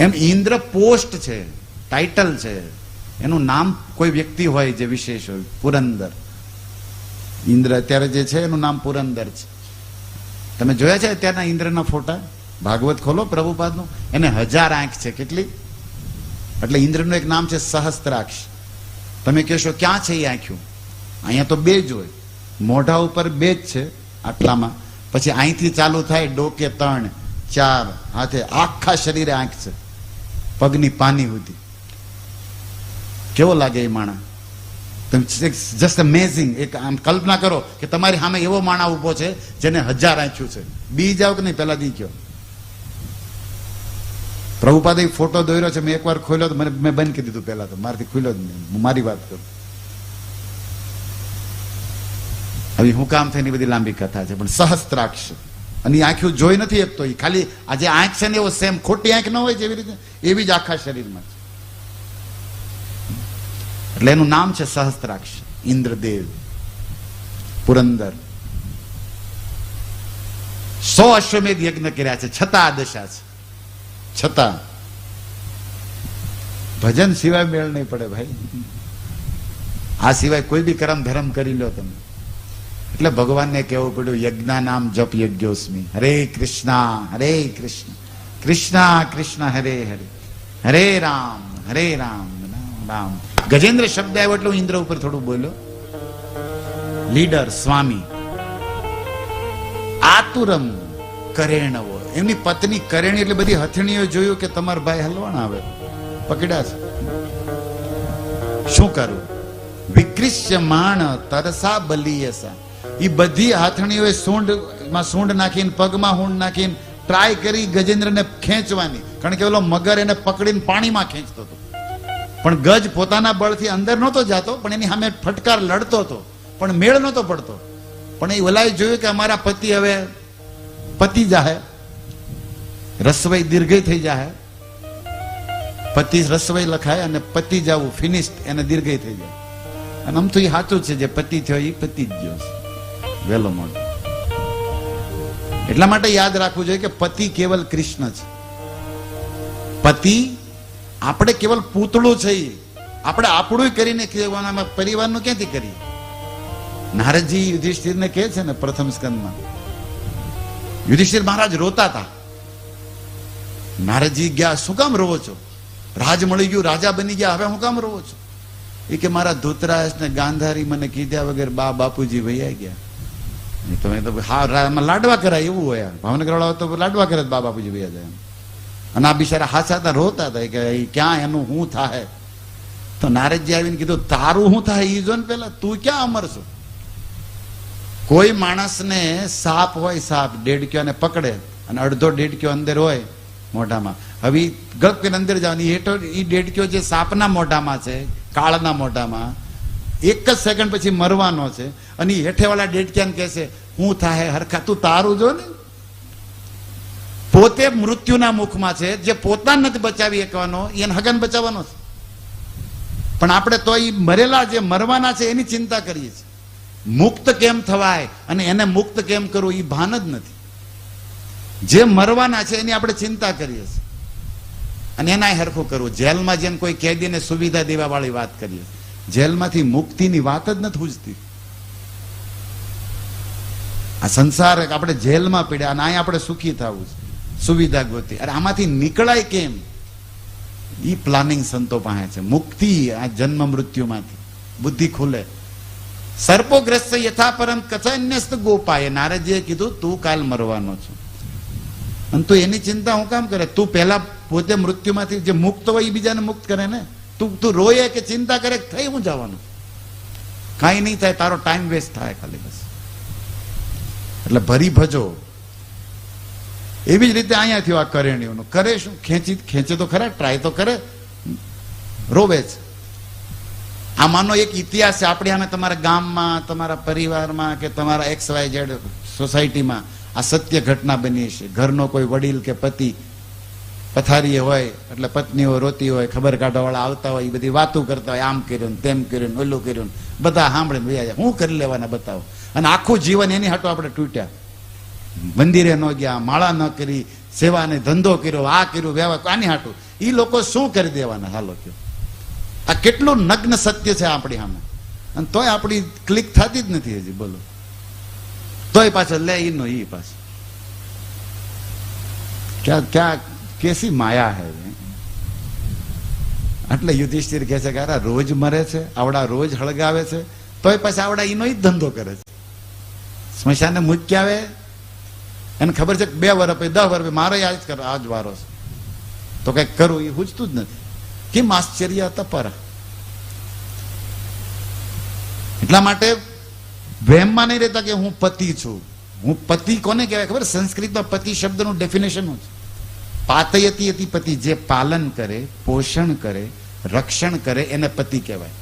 એમ ઇન્દ્ર પોસ્ટ છે, ટાઇટલ છે, એનું નામ કોઈ વ્યક્તિ હોય જે વિશેષ હોય, પુરંદર. ઇન્દ્ર અત્યારે જે છે એનું નામ પુરંદર છે. તમે જોયા છે અત્યારના ઇન્દ્રના ફોટા? ભાગવત ખોલો પ્રભુપાદનું, એને 1000 આંખ છે. કેટલી? એટલે ઇન્દ્રનું એક નામ છે સહસ્ત્રાક્ષ. તમે કહેશો ક્યાં છે એ આંખ્યું? અહીંયા તો 2 જ હોય, મોઢા ઉપર 2 જ છે આટલામાં, પછી અહીંથી ચાલુ થાય ડોકે 3, 4, હાથે આખા શરીરે આંખ છે, પગની પાની સુધી. કેવો લાગે એ માણા? Just amazing. એક આમ કલ્પના કરો કે તમારી સામે એવો માણા ઉભો છે જેને 1000 આંખ્યું છે. બી જાવ કે નહીં? પેલા દી કયો. પ્રભુપાદે ફોટો દોર્યો છે, મેં એકવાર ખોલ્યો તો મેં બંધ કરી દીધું. પેલા તો મારાથી ખુલ્યો જ નહીં. હું મારી વાત કરું. હવે હું કામ થઈને બધી લાંબી કથા છે, પણ સહસ્ત્રાક્ષ. અને આંખ્યું જોઈ નથી એકતો. એ ખાલી આ જે આંખ છે ને એવો સેમ ખોટી આંખ ન હોય જેવી રીતે, એવી જ આખા શરીરમાં છે. એટલે એનું નામ છે સહસ્ત્રાક્ષ, ઇન્દ્રદેવ, પુરંદર. 100 અશ્વમેધ યજ્ઞ કર્યા છે, છતાં આ દશા છે. છતાં ભજન સિવાય મેળ નહીં પડે ભાઈ. આ સિવાય કોઈ બી કર્મ ધર્મ કરી લો તમે. એટલે ભગવાનને કહેવું પડ્યું યજ્ઞા નામ જપ યજ્ઞોસ્મી, હરે કૃષ્ણ કૃષ્ણ કૃષ્ણ હરે હરે, હરે રામ રામ રામ. ગજેન્દ્ર શબ્દ આવ્યો એટલે હું ઇન્દ્ર ઉપર થોડું બોલ્યો. લીડર સ્વામી આતુરમ કરેણવો, એમની પત્ની કરેણી એટલે બધી હથણીઓ જોયું કે તમારા ભાઈ હલવાણ આવે, પકડ્યા છે. શું કરું? વિકૃષ્યમાણ તરસા બલિયસા, એ બધી હાથણીઓએ સૂંઢ નાખીને પગમાં હૂંડ નાખીને ટ્રાય કરી ગજેન્દ્રને ખેંચવાની, કારણ કે ઓલો મગર એને પકડીને પાણીમાં ખેંચતો હતો. પણ ગજ પોતાના બળથી અંદર નહોતો જાતો, પણ એની સામે ફટકાર લડતો હતો, પણ મેળ નહોતો પડતો. પણ એ ઓલાએ જોયું કે અમારા પતિ હવે પતિ જાહે, રસવાઈ દીર્ઘય થઈ જાહે. પતિ રસવાઈ લખાય અને પતિ જાવું ફિનિશ્ડ એને દીર્ઘય થઈ જાય. અને આમ તો એ સાચું છે, જે પતિ થયો એ પતિ જ ગયો વેલો મોડો. એટલા માટે યાદ રાખવું જોઈએ કે પતિ કેવલ કૃષ્ણ છે. પતિ આપણે કેવલ પૂતળું છે. આપણે આપણું કરીને કહેવાના, પરિવારનું ક્યાંથી કરીએ? નારદજી યુધિષ્ઠિરને કહે છે ને પ્રથમ સ્કંદમાં, યુધિષ્ઠિર મહારાજ રોતા હતા. નારદજી ગયા, શું કામ રોવો છો? રાજ મળી ગયું, રાજા બની ગયા, હવે હું કામ રોવો છો? એ કે મારા ધૂતરાજ ને ગાંધારી મને કીધા વગર બાપુજી વૈયા ગયા. તમે તો હા લાડવા કરાય એવું હોય. ભાવનગર વાળા તો લાડવા કરે બાપુજી વૈયા જાય. અને આ બિચારા હાચા હતા, રોતા હતા કે ક્યાં એનું હું થાય. તો નારદજી આવીને કીધું, તારું શું થાય એ જો ને પેલા, તું ક્યાં અમર છો? કોઈ માણસને સાપ હોય, સાપ ડેડક્યો ને પકડે અને અડધો ડેડક્યો અંદર હોય મોઢામાં, હવે ગપ કરીને અંદર જવાની, હેઠો એ ડેડક્યો જે સાપના મોઢામાં છે, કાળના મોઢામાં, એક જ સેકન્ડ પછી મરવાનો છે. અને હેઠે વાળા ડેડક્યાને કહે છે, હું થાય હરખા, તું તારું જો ને. પોતે મૃત્યુના મુખમાં છે, જે પોતાને નથી બચાવી શકવાનો એને હગન બચાવવાનો છે. પણ આપણે તો એ મરેલા જે મરવાના છે એની ચિંતા કરીએ છીએ. મુક્ત કેમ થવાય અને એને મુક્ત કેમ કરવું એ ભાન જ નથી. જે મરવાના છે એની આપણે ચિંતા કરીએ છીએ અને એના હરખું કરવું. જેલમાં જેમ કોઈ કેદીને સુવિધા દેવા વાળી વાત કરીએ, જેલમાંથી મુક્તિની વાત જ નથી ઉજતી. આ સંસાર આપણે જેલમાં પીડ્યા અને અહીંયા આપણે સુખી થવું છે, સુવિધા ગોતી. અરે આમાંથી નીકળાય કેમ? ઈ પ્લાનિંગ સંતો પાસે છે. મુક્તિ આ જન્મ મૃત્યુમાંથી બુદ્ધિ ખુલે. સર્પોગ્રસ્ત યથા પરમ કચન્યસ્ત ગોપાય, નારદજીએ કીધું તું કાલ મરવાનો છો અને તું એની ચિંતા હું કામ કરે? તું પહેલા પોતે મૃત્યુમાંથી જે મુક્ત હોય એ બીજાને મુક્ત કરે ને. તું રોયે કે ચિંતા કરે થઈ હું જવાનું? કાંઈ નહીં થાય, તારો ટાઈમ વેસ્ટ થાય ખાલી બસ. એટલે ભરી ભજો. એવી જ રીતે અહીંયા થયું આ કરેણીઓનું. કરે શું? ખેંચે તો ખરા, ટ્રાય તો કરે, રોવે છે. આમાંનો એક ઇતિહાસ છે. આપણે આમે તમારા ગામમાં, તમારા પરિવારમાં કે તમારા XYZ સોસાયટીમાં આ સત્ય ઘટના બની છે. ઘરનો કોઈ વડીલ કે પતિ પથારીએ હોય એટલે પત્નીઓ રોતી હોય, ખબર કાઢવા વાળા આવતા હોય, એ બધી વાતો કરતા હોય, આમ કર્યું તેમ કર્યું ઓલું કર્યું, બધા સાંભળીને વયા જાય. શું કરી લેવાના બતાવો? અને આખું જીવન એની હાટો આપણે તૂટ્યા. મંદિરે ન ગયા, માળા ન કરી, સેવા ને ધંધો કર્યો, આ કર્યું, વ્યવહાર આની હાટું. એ લોકો શું કરી દેવાના? હાલો કયો, આ કેટલું નગ્ન સત્ય છે આપણી સામે. અને તોય આપણી ક્લિક થતી જ નથી હજી. બોલો, તોય પાછો લે ઈનો ઈ પાછો. ક્યાં ક્યાં કેસી માયા હે. એટલે યુધિષ્ઠિર કહે છે કે અરે રોજ મરે છે, આવડા રોજ હળગાવે છે, તોય પછી આવડા ઈનો જ ધંધો કરે છે. સ્મશાને મૂકી આવે, એને ખબર છે કે 2 વર્ષ પછી 10 વર્ષ મારો આજ કરો, આજ વારો છે, તો કઈક કરું એ પૂછતું જ નથી. કેમ આશ્ચર્ય તપર. એટલા માટે વહેમમાં નહીં રહેતા કે હું પતિ છું. હું પતિ કોને કહેવાય ખબર? સંસ્કૃતમાં પતિ શબ્દનું ડેફિનેશન છે પાતયતી હતી પતિ. જે પાલન કરે, પોષણ કરે, રક્ષણ કરે એને પતિ કહેવાય.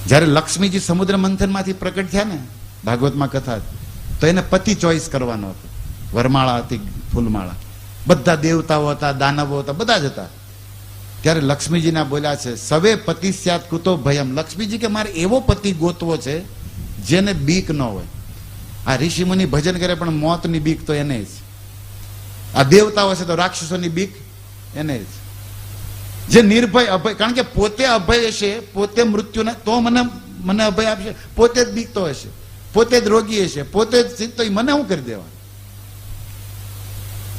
જયારે લક્ષ્મીજી સમુદ્ર મંથન માંથી પ્રકટ થયા ને, ભાગવતમાં કથા, તો એને પતિ ચોઈસ કરવાનો હતો. વરમાળા હતી, ફૂલમાળા, બધા દેવતાઓ હતા, દાનવો હતા, બધા જ હતા. ત્યારે લક્ષ્મીજીના બોલ્યા છે, સવે પતિ સ્યાત કુતો ભયમ. લક્ષ્મીજી કે મારે એવો પતિ ગોતવો છે જેને બીક ન હોય. આ ઋષિ મુનિ ભજન કરે પણ મોતની બીક તો એને જ. આ દેવતાઓ છે તો રાક્ષસોની બીક એને જ. જે નિર્ભય અભય, કારણ કે પોતે અભય હશે, પોતે મૃત્યુને તો મને અભય આપશે, પોતે જ બીકતો હશે, પોતે જ રોગી હશે, પોતે જ ચિંતો, મને શું કરી દેવા.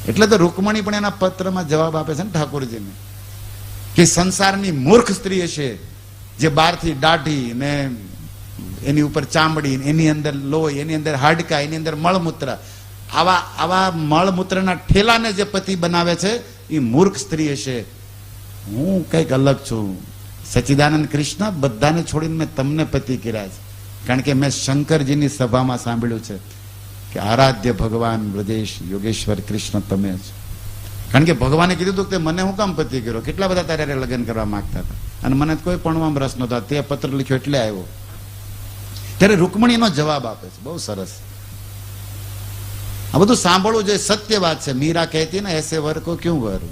એટલે તો રૂકમણી પણ એના પત્રમાં જવાબ આપે છે ને ઠાકોરજીને, કે સંસારની મૂર્ખ સ્ત્રી હશે જે બહારથી દાઢી ને એની ઉપર ચામડી, એની અંદર લોહી, એની અંદર હાડકા, એની અંદર મળમૂત્ર, આવા મળમૂત્રના ઠેલાને જે પતિ બનાવે છે એ મૂર્ખ સ્ત્રી હશે. હું કંઈક અલગ છું. સચ્ચિદાનંદ કૃષ્ણ બધાને છોડીને મેં તમને પતિ કર્યા છે, કારણ કે મેં શંકરજીની સભામાં સાંભળ્યું છે કે આરાધ્ય ભગવાન બ્રજેશ યોગેશ્વર કૃષ્ણ તમે જ. કારણ કે ભગવાને કીધું હતું કે મને હું કામ પતિ કર્યો, કેટલા બધા તારે લગ્ન કરવા માંગતા હતા અને મને કોઈ પણ રસ નહોતો, તે પત્ર લખ્યો એટલે આવ્યો. ત્યારે રૂકમણીનો જવાબ આપે છે, બહુ સરસ. આ બધું સાંભળવું જોઈએ, સત્ય વાત છે. મીરા કહેતી ને એસે વર કો ક્યું વર.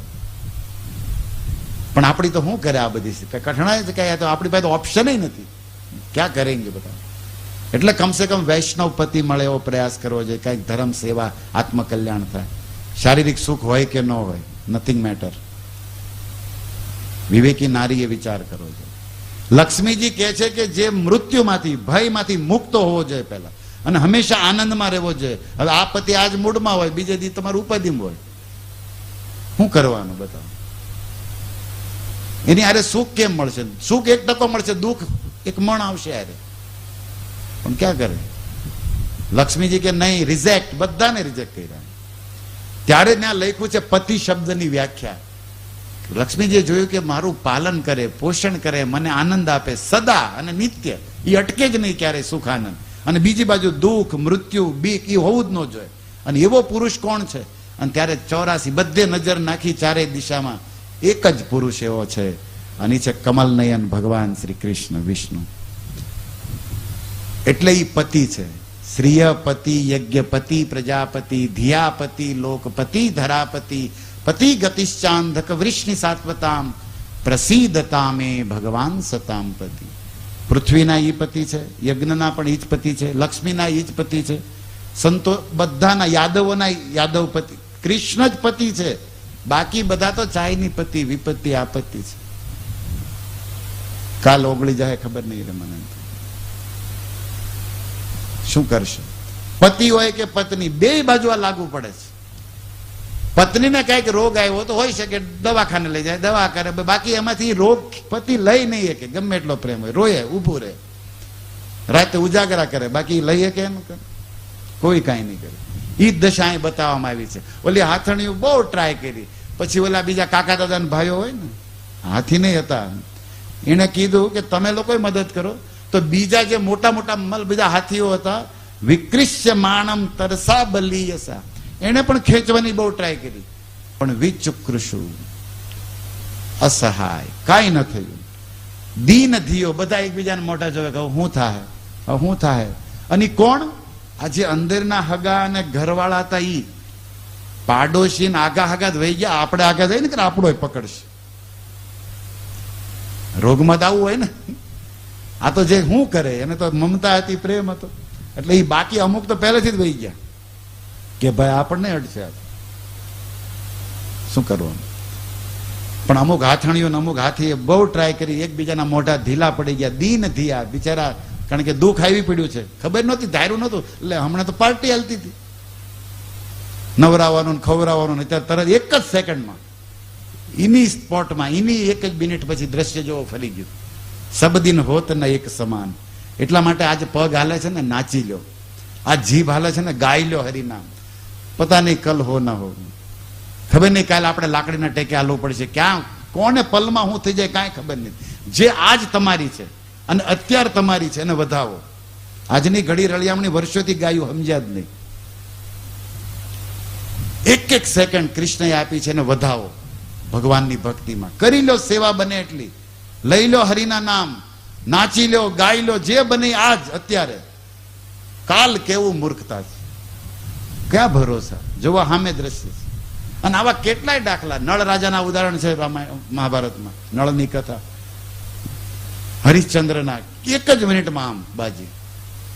પણ આપણી તો શું કરે આ બધી કઠણાઈ છે, કઈ તો આપણી પાસે ઓપ્શન નથી, ક્યાં કરેંગે બધા. એટલે કમસે કમ વૈષ્ણવ પતિ મળે એવો પ્રયાસ કરવો જોઈએ, કઈક ધર્મ સેવા, આત્મકલ્યાણ થાય. શારીરિક સુખ હોય કે ન હોય, નથિંગ મેટર. વિવેકી નારીએ વિચાર કરવો જોઈએ. લક્ષ્મીજી કહે છે કે જે મૃત્યુમાંથી, ભયમાંથી મુક્ત હોવો જોઈએ પહેલા, અને હંમેશા આનંદમાં રહેવો જોઈએ. હવે આ પતિ આજ મૂડમાં હોય, બીજે દી તમારું ઉપાધિમાં હોય, શું કરવાનું બતાવો. એની આરે સુખ કેમ મળશે? સુખ 1% મળશે, દુઃખ 1 મણ આવશે આરે. પણ ક્યાં કરે લક્ષ્મીજી કે નહીં, રિજેક્ટ, બધાને રિજેક્ટ કર્યા. ત્યારે ત્યાં લખ્યું છે પતિ શબ્દની વ્યાખ્યા. લક્ષ્મીજીએ જોયું કે મારું પાલન કરે, પોષણ કરે, મને આનંદ આપે સદા અને નિત્ય, એ અટકે જ નહીં ક્યારે સુખ આનંદ. અને બીજી બાજુ દુઃખ, મૃત્યુ, બીક એ હોવું જ ન જોઈએ. અને એવો પુરુષ કોણ છે? અને ત્યારે 84 બધે નજર નાખી ચારે દિશામાં, એક જ પુરુષ એવો છે, અને છે કમલ નયન ભગવાન શ્રી કૃષ્ણ વિષ્ણુ. એટલે એ પતિ છે. શ્રીયપતિ, યજ્ઞપતિ, પ્રજાપતિ, ધિયાપતિ, લોકપતિ, ધરાપતિ, પતિ ગતિશ્ચાંધક વૃષ્ણિ સાત્વતામ પ્રસિદ્ધતામે ભગવાન સતામ પતિ. પૃથ્વીના ઈ પતિ છે, યજ્ઞના પણ ઈ જ પતિ છે, લક્ષ્મીના ઈ જ પતિ છે, સંતો બધાના, યાદવોના યાદવ પતિ, કૃષ્ણ જ પતિ છે. બાકી બધા તો ચાયની પતિ, વિપત્તિ, આપત્તિ છે. કાલ ઓગળી જાય ખબર નહીં રે મને. શું કરશે? પતિ હોય કે પત્ની, બે બાજુ આ લાગુ પડે છે. પત્નીને કઈક રોગ આવ્યો તો હોય શકે દવાખાને લઈ જાય, દવા કરે, બાકી એમાંથી રોગ પતિ લઈ નહીં કે ગમે એટલો પ્રેમ હોય, રોય, ઉભું રહે, રાતે ઉજાગરા કરે, બાકી લઈએ કે એમ કરે કોઈ કાંઈ નહીં કરે. ઈ દશા અહીં બતાવવામાં આવી છે. ઓલી હાથણીઓ બહુ ટ્રાય કરી, પછી ઓલા બીજા કાકા દાદા ભાઈઓ હોય ને, હાથી નહીં હતા, એને કીધું કે તમે લોકો મદદ કરો. તો બીજા જે મોટા મોટા બીજા હાથીઓ હતા, વિકૃષ્ય માણમ તરસા બલિયસા, એને પણ ખેંચવાની બહુ ટ્રાય કરી, પણ વિચુકૃષુ, અસહાય, કાંઈ ન થયું. દીન ધીયો, બધા એકબીજાને મોઢા જોવે કે શું થાય, શું થાય. અને કોણ? આ જે અંદરના હગા અને ઘરવાળા હતા, ઈ પાડોશી આગા હગા વહી ગયા, આપણે આગા જઈએ ને કે આપણો પકડશે. રોગમાં આવું હોય ને, આ તો જે શું કરે, એને તો મમતા હતી, પ્રેમ હતો, એટલે એ બાકી અમુક તો પહેલેથી જ વહી ગયા કે ભાઈ આપણને અડશે, શું કરવાનું. પણ અમુક હાથણીઓ, અમુક હાથીએ બહુ ટ્રાય કરી, એકબીજાના મોઢા ઢીલા પડી ગયા, દીન ધીયા બિચારા, કારણ કે દુઃખ આવી પડ્યું છે, ખબર નહોતી, ધાર્યું નહોતું. એટલે હમણાં તો પાર્ટી હાલતી હતી, નવરાવાનું ખવરાવાનું, અત્યારે તરત 1 જ સેકન્ડમાં, એની સ્પોટમાં, એની 1 જ મિનિટ પછી દ્રશ્ય જેવો ફરી ગયું. સબદિન હોત ને એક સમાન. એટલા માટે આજે પગ હાલે છે ને, નાચી લ્યો. આ જીભ હાલે છે ને, ગાઈ લ્યો હરિનામ. પતા નહીં કલ હો ના હો, ખબર નહીં કાલે આપણે લાકડીના ટેકે હાલવું પડશે, ક્યાં કોને પલમાં શું થઈ જાય કાંઈ ખબર નહીં. જે આજ તમારી છે અને અત્યારે તમારી છે એને વધાવો. આજની ઘડી રળિયામણી વર્ષોથી ગાયું સમજ્યા જ નહીં. 1 સેકન્ડ કૃષ્ણએ આપી છે એને વધાવો ભગવાનની ભક્તિમાં. કરી લો સેવા બને એટલી, લઈ લો હરિના નામ, નાચી લો, ગાઈ લો, જે બને આજ અત્યારે. કાલ કેવું મૂર્ખતા છે, ક્યાં ભરોસા. જોવા સામે દ્રશ્ય છે. અને આવા કેટલાય દાખલા, નળ રાજાના ઉદાહરણ છે રામાયણ મહાભારતમાં, નળની કથા, હરિશ્ચંદ્રના 1 જ મિનિટમાં આમ બાજી.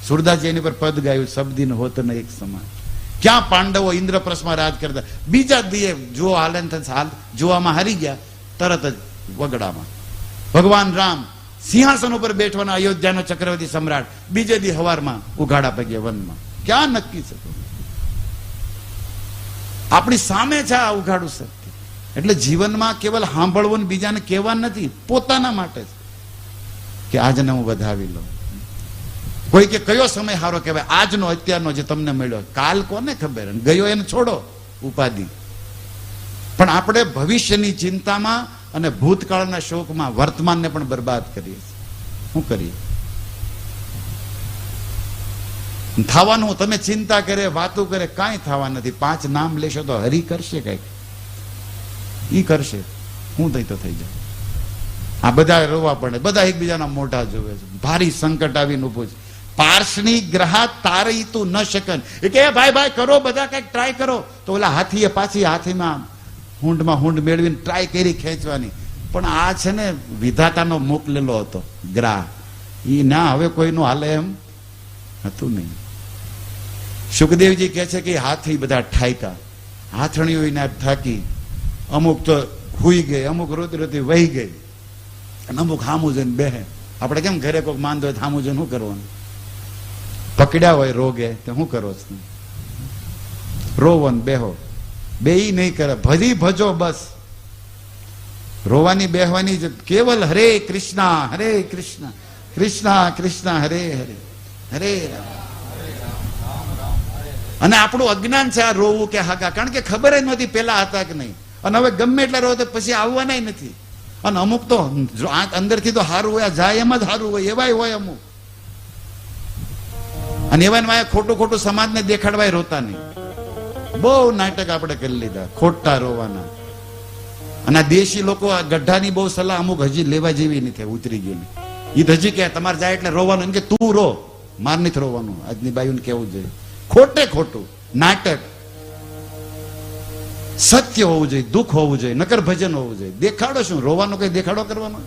સુરદાસજી એની પર પદ ગાયું, સબદિન હોત ને એક સમાન. ક્યાં પાંડવો ઇન્દ્રપ્રસ્થમાં રાજ કરતા, બીજા દિયે જુઓ હાલે જોવામાં હારી ગયા, તરત જ વગડામાં. ભગવાન રામ સિંહાસન ઉપર બેઠવાના અયોધ્યાનો ચક્રવર્તી સમ્રાટ બીજે દી હવારમાં ઉઘાડા પગે વનમાં. ક્યાં નક્કી છે? આપણી સામે છે આ ઉઘાડું સત્ય. એટલે જીવનમાં કેવલ સાંભળવું ને બીજાને કહેવા નથી, પોતાના માટે છે કે આજને હું વધાવી લઉં. કોઈ કે કયો સમય સારો કહેવાય? આજનો, અત્યારનો જે તમને મળ્યો. કાલ કોને ખબર? ગયો એને છોડો ઉપાધિ. પણ આપણે ભવિષ્યની ચિંતામાં અને ભૂતકાળના શોકમાં વર્તમાનને પણ બરબાદ કરીએ છીએ. શું કરીએ? થવાનું તમે ચિંતા કરે, વાતો કરે, કાંઈ થવા નથી. 5 નામ લેશો તો હરી કરશે કઈક, ઈ કરશે. હું થઈ તો થઈ જાય. આ બધા રોવા પડે, બધા એકબીજાના મોઢા જોવે છે. ભારી સંકટ આવીને ઉભું છે. પાર્શની ગ્રહા તારી તું ન શકન. એ કે ભાઈ ભાઈ કરો, બધા કઈક ટ્રાય કરો. તો ઓલા હાથીએ પાછી હાથીમાં હુંડમાં હુંડ મેળવીને ટ્રાય કરી ખેંચવાની. પણ આ છે ને વિધાતાનો મોકલેલો હતો ગ્રાહ. ઈ ના હવે કોઈનું હાલે એમ હતું નહીં. સુખદેવજી કહે છે કે હાથી બધા ઠાયકા, હાથણીઓ ના થાકી, અમુક તો હુઈ ગઈ, અમુક રોતી રોતી વહી ગઈ, અને અમુક હામું જઈને બેહે. આપણે કેમ ઘરે કોઈક માંદો હોય હામું જઈને શું કરવાનું? પકડ્યા હોય રોગે તો શું કરો છો? રોવો ને બેહો. બે નહીં કરે, ભજી ભજો બસ. રોવાની બેહવાની કેવલ હરે કૃષ્ણ કૃષ્ણ કૃષ્ણ હરે હરે હરે રામ. અને આપણું અજ્ઞાન છે આ રોવું કે હાકા, કારણ કે ખબર જ નહોતી પેલા હતા કે નહીં. અને હવે ગમે એટલા રો તો પછી આવવાના નથી. અને અમુક તો અંદરથી તો સારું હોય, જાય એમ જ સારું હોય, એવાય હોય અમુક. અને એવા ખોટું ખોટું સમાજને દેખાડવાય રોતા નહીં. બહુ નાટક આપણે કરી લીધા ખોટા રોવાના. અને આ દેશી લોકો આ ગઢાની બહુ સલાહ અમુક હજી લેવા જેવી નથી, ઉતરી ગયેલી. એ હજી કે તમારે જાય એટલે રોવાનું, કે તું રો, માર નથી રોવાનું. આજની બાયુને કેવું જોઈએ, ખોટે ખોટું નાટક. સત્ય હોવું જોઈએ, દુઃખ હોવું જોઈએ, નકર ભજન હોવું જોઈએ. દેખાડો શું? રોવાનો કઈ દેખાડો કરવાનો?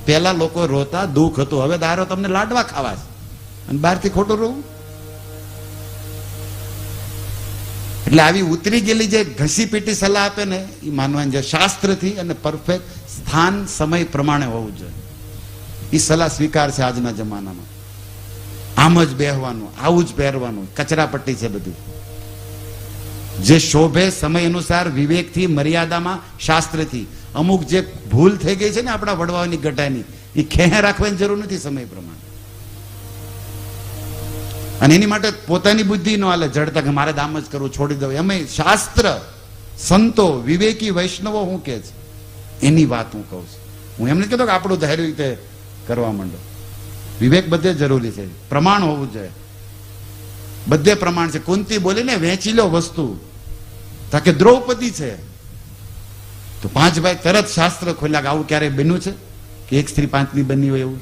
પેલા લોકો રોતા, દુઃખ હતું. હવે દારો તમને લાડવા ખાવા છે અને બહારથી ખોટું રોવું. એટલે આવી ઉતરી ગયેલી જે ઘસી પીટી સલાહ આપે ને એ માનવાની છે. શાસ્ત્રથી અને પરફેક્ટ સ્થાન સમય પ્રમાણે હોવું જોઈએ. એ સલાહ સ્વીકાર છે આજના જમાનામાં. આમ જ બેહવાનું, આવું જ પહેરવાનું, કચરાપટ્ટી છે બધું. જે શોભે સમય અનુસાર, વિવેકથી, મર્યાદામાં, શાસ્ત્રથી. અમુક જે ભૂલ થઈ ગઈ છે ને આપણા વડવાઓની ગટાની, એ ખેહે રાખવાની જરૂર નથી સમય પ્રમાણે. અને એની માટે પોતાની બુદ્ધિ નો હાલે જડતા કે મારે દામ જ કરવું, છોડી દઉં. એમાં શાસ્ત્ર, સંતો, વિવેકી વૈષ્ણવો શું કે છે એની વાત હું કહું છું. હું એમ નથી કહેતો કે આપણું ધાર્યું રીતે કરવા માંડો. વિવેક બધે જરૂરી છે, પ્રમાણ હોવું જોઈએ. બધે પ્રમાણ છે. કુંતી બોલી ને વેચી લો વસ્તુ, તાકે દ્રૌપદી છે તો 5 ભાઈ તરત શાસ્ત્ર ખોલ્યા કે આવું ક્યારેય બન્યું છે કે એક સ્ત્રી 5ની બની હોય એવું?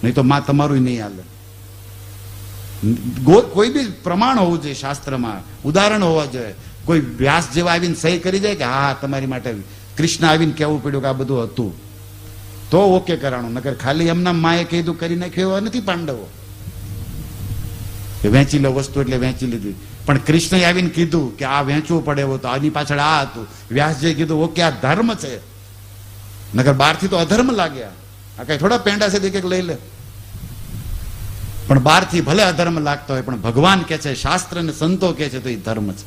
નહીં તો માં તમારું નહીં હાલે. કોઈ બી પ્રમાણ હોવું જોઈએ શાસ્ત્રમાં, ઉદાહરણ હોવા જોઈએ. કોઈ વ્યાસ જેવા આવીને સહી કરી જાય કે હા તમારી માટે કૃષ્ણ આવીને કેવું પડ્યું કે આ બધું હતું તો ઓકે કરાણું. નકર ખાલી એમના માએ કીધું કરી નાખ્યું એવા નથી પાંડવો કે વેચી લો વસ્તુ એટલે વેચી લીધી. પણ કૃષ્ણએ આવીને કીધું કે આ વેચવું પડે એવું તો આની પાછળ આ હતું. વ્યાસજીએ કીધું ઓકે આ ધર્મ છે, નકર બહારથી તો અધર્મ લાગ્યા. આ કઈ થોડા પેંડા છે એક લઈ લે. પણ બહારથી ભલે અધર્મ લાગતો હોય પણ ભગવાન કે છે, શાસ્ત્ર ને સંતો કે છે તો એ ધર્મ છે.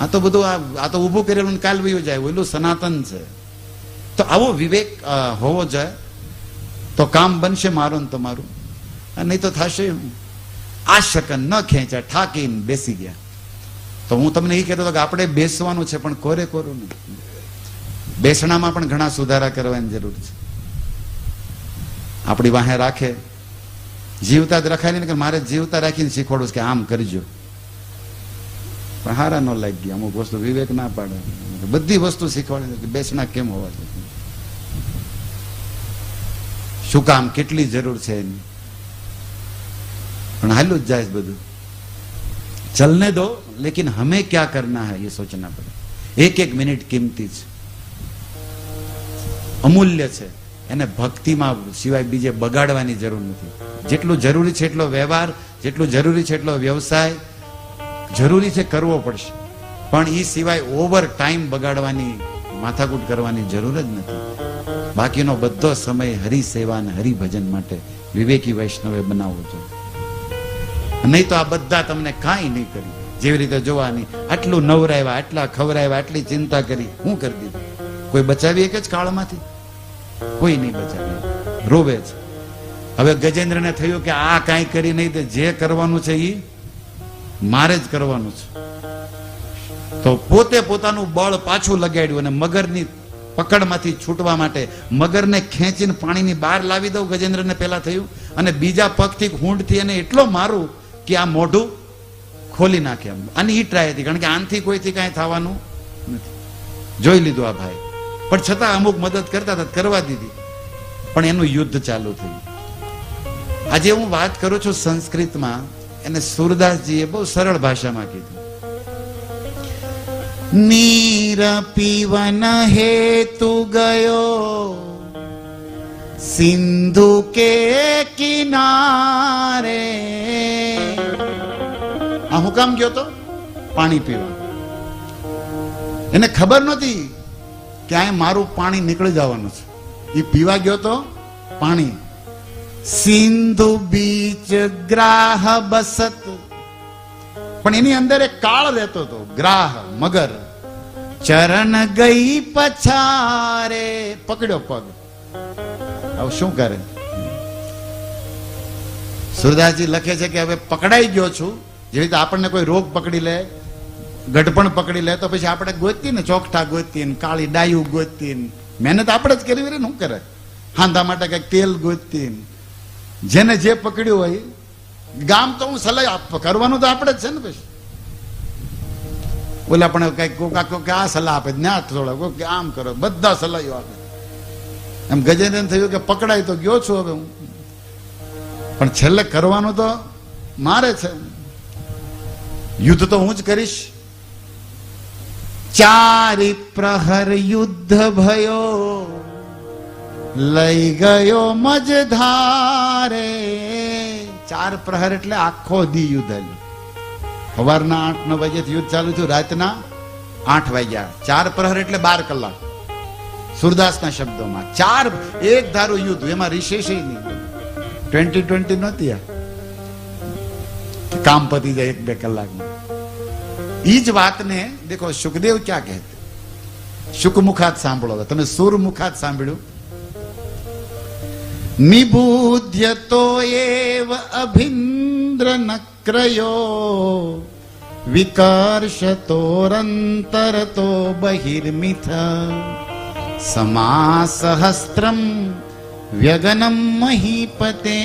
આ તો બધું આ તો ઊભું કરેલું કાલ વયું જાય, ઓલું સનાતન છે. તો આવો વિવેક હોવો જોઈએ તો કામ બનશે મારું ને તમારું. નહીં તો થશે આ શકન ન ખેંચ્યા, ઠાકીને બેસી ગયા. તો હું તમને એ કહેતો હતો કે આપણે બેસવાનું છે પણ કોરે કોરું નહીં. બેસણામાં પણ ઘણા સુધારા કરવાની જરૂર છે. આપણી વાહે રાખે, જીવતા જ રખાય નહીં. મારે જીવતા રાખીને શીખવાડું કે આમ કરજો, પણ હારા ન લાગી ગયા. અમુક વસ્તુ વિવેક ના પાડે. બધી વસ્તુ શીખવાડે બેસણા કેમ હોવા જોઈએ, શું કામ, કેટલી જરૂર છે એની. પણ હાલું જ જાય બધું. ચલને દો લેकिन हमें क्या करना है ये सोचना पड़े. एक एक मिनट किमती છે, અમૂલ્ય છે. એને ભક્તિમાં સિવાય બીજે બગાડવાની જરૂર નથી. જેટલું જરૂરી છે એટલો વ્યવહાર, જેટલું જરૂરી છે એટલો વ્યવસાય જરૂરી છે કરવો પડશે. પણ એ સિવાય ઓવર ટાઈમ બગાડવાની માથાકૂટ કરવાની જરૂર જ નથી. બાકીનો બધો સમય હરિસેવા અને હરિભજન માટે વિવેકી વૈષ્ણવે બનાવવો જોઈએ. નહીં તો આ બધા તમને કાંઈ નહીં કરી. જેવી રીતે જોવાની, આટલું નવરાવ્યા, આટલા ખવરાવ્યા, આટલી ચિંતા કરી, શું કરી દીધું? કોઈ બચાવી એક જ કાળમાંથી? કોઈ નહીં બચાવે, રોવે છે. હવે ગજેન્દ્રને થયું કે આ કાંઈ કરી નહીં, તો જે કરવાનું છે એ મારે જ કરવાનું છે. તો પોતે પોતાનું બળ પાછું લગાડ્યું અને મગરની પકડમાંથી છૂટવા માટે મગરને ખેંચીને પાણીની બહાર લાવી દઉં, ગજેન્દ્રને પેલા થયું. અને બીજા પગથી હુંડથી એને એટલો મારું કે આ મોઢું ખોલી નાખે. આની ઈ ટ્રાય હતી, કારણ કે આનથી કોઈથી કાંઈ થવાનું નથી. જોઈ લીધું આ ભાઈ, પણ છતાં અમુક મદદ કરતા હતા, કરવા દીધી. પણ એનું યુદ્ધ ચાલુ થયું. આજે હું વાત કરું છું સંસ્કૃતમાં, એને સુરદાસજીએ બહુ સરળ ભાષામાં કીધું. નીર પીવન હેતુ ગયો સિંધુ કે કિનારે. આ હું કામ ગયો તો? પાણી પીવા. એને ખબર નહોતી કે આ મારું પાણી નીકળી જવાનું છે. એ પીવા ગયો તો પાણી. સિંધુ બીચ ગ્રાહ બસત, પણ એની અંદર એક કાળ રહેતો હતો, ગ્રાહ મગર. ચરણ ગઈ પછારે, પકડ્યો પગ. હવે શું કરે? સુરદાસજી લખે છે કે હવે પકડાઈ ગયો છું. જેવી રીતે આપણને કોઈ રોગ પકડી લે, ગઢપણ પકડી લે, તો પછી આપણે ગોતતી ને, ચોકઠા ગોતતી ને, કાળી ડાયું ગોતતી ને, મહેનત આપણે જ કરવી ને. શું કરે? હાંધા માટે કઈક તેલ ગોતતી ને. જેને જે પકડ્યું હોય, ગામ તો હું સલાહ કરવાનું તો આપણે જ છે ને. પછી ઓલા પણ કઈક કોક આ સલાહ આપે, ના થોડા કોક આમ કરો, બધા સલાહીઓ આપે. એમ ગજેન્દ્રને થયું કે પકડાય તો ગયો છું હવે હું, પણ છેલ્લે કરવાનું તો મારે છે. યુદ્ધ તો હું જ કરીશ. ચારી પ્રહર યુદ્ધ ભયો, લઈ ગયો મજધારે. 4 પ્રહર એટલે આખો દી યુદ્ધ હાલ્યું. સવારના 8-9 વાગ્યાથી યુદ્ધ ચાલુ થયું, રાતના 8 વાગ્યા. 4 પ્રહર એટલે 12 કલાક. સુરદાસના શબ્દોમાં 4 એક ધારું યુદ્ધ. એમાં રિશેષ નહીં, 20 નહોતી. આ કામ પતી જાય 1-2 કલાકમાં. ઈ જ વાતને દેખો સુખદેવ ક્યાં કહેતે, શુકમુખાત સાંભળો. તમે સુરમુખાત સાંભળ્યું? નિબુધ્ય તો એવ અભિન્દ્ર નક્રયો, વિકર્ષતોરંતરતો બહિર્મિથ, સમાસહસ્ત્રમ વ્યગનમ મહીપતે,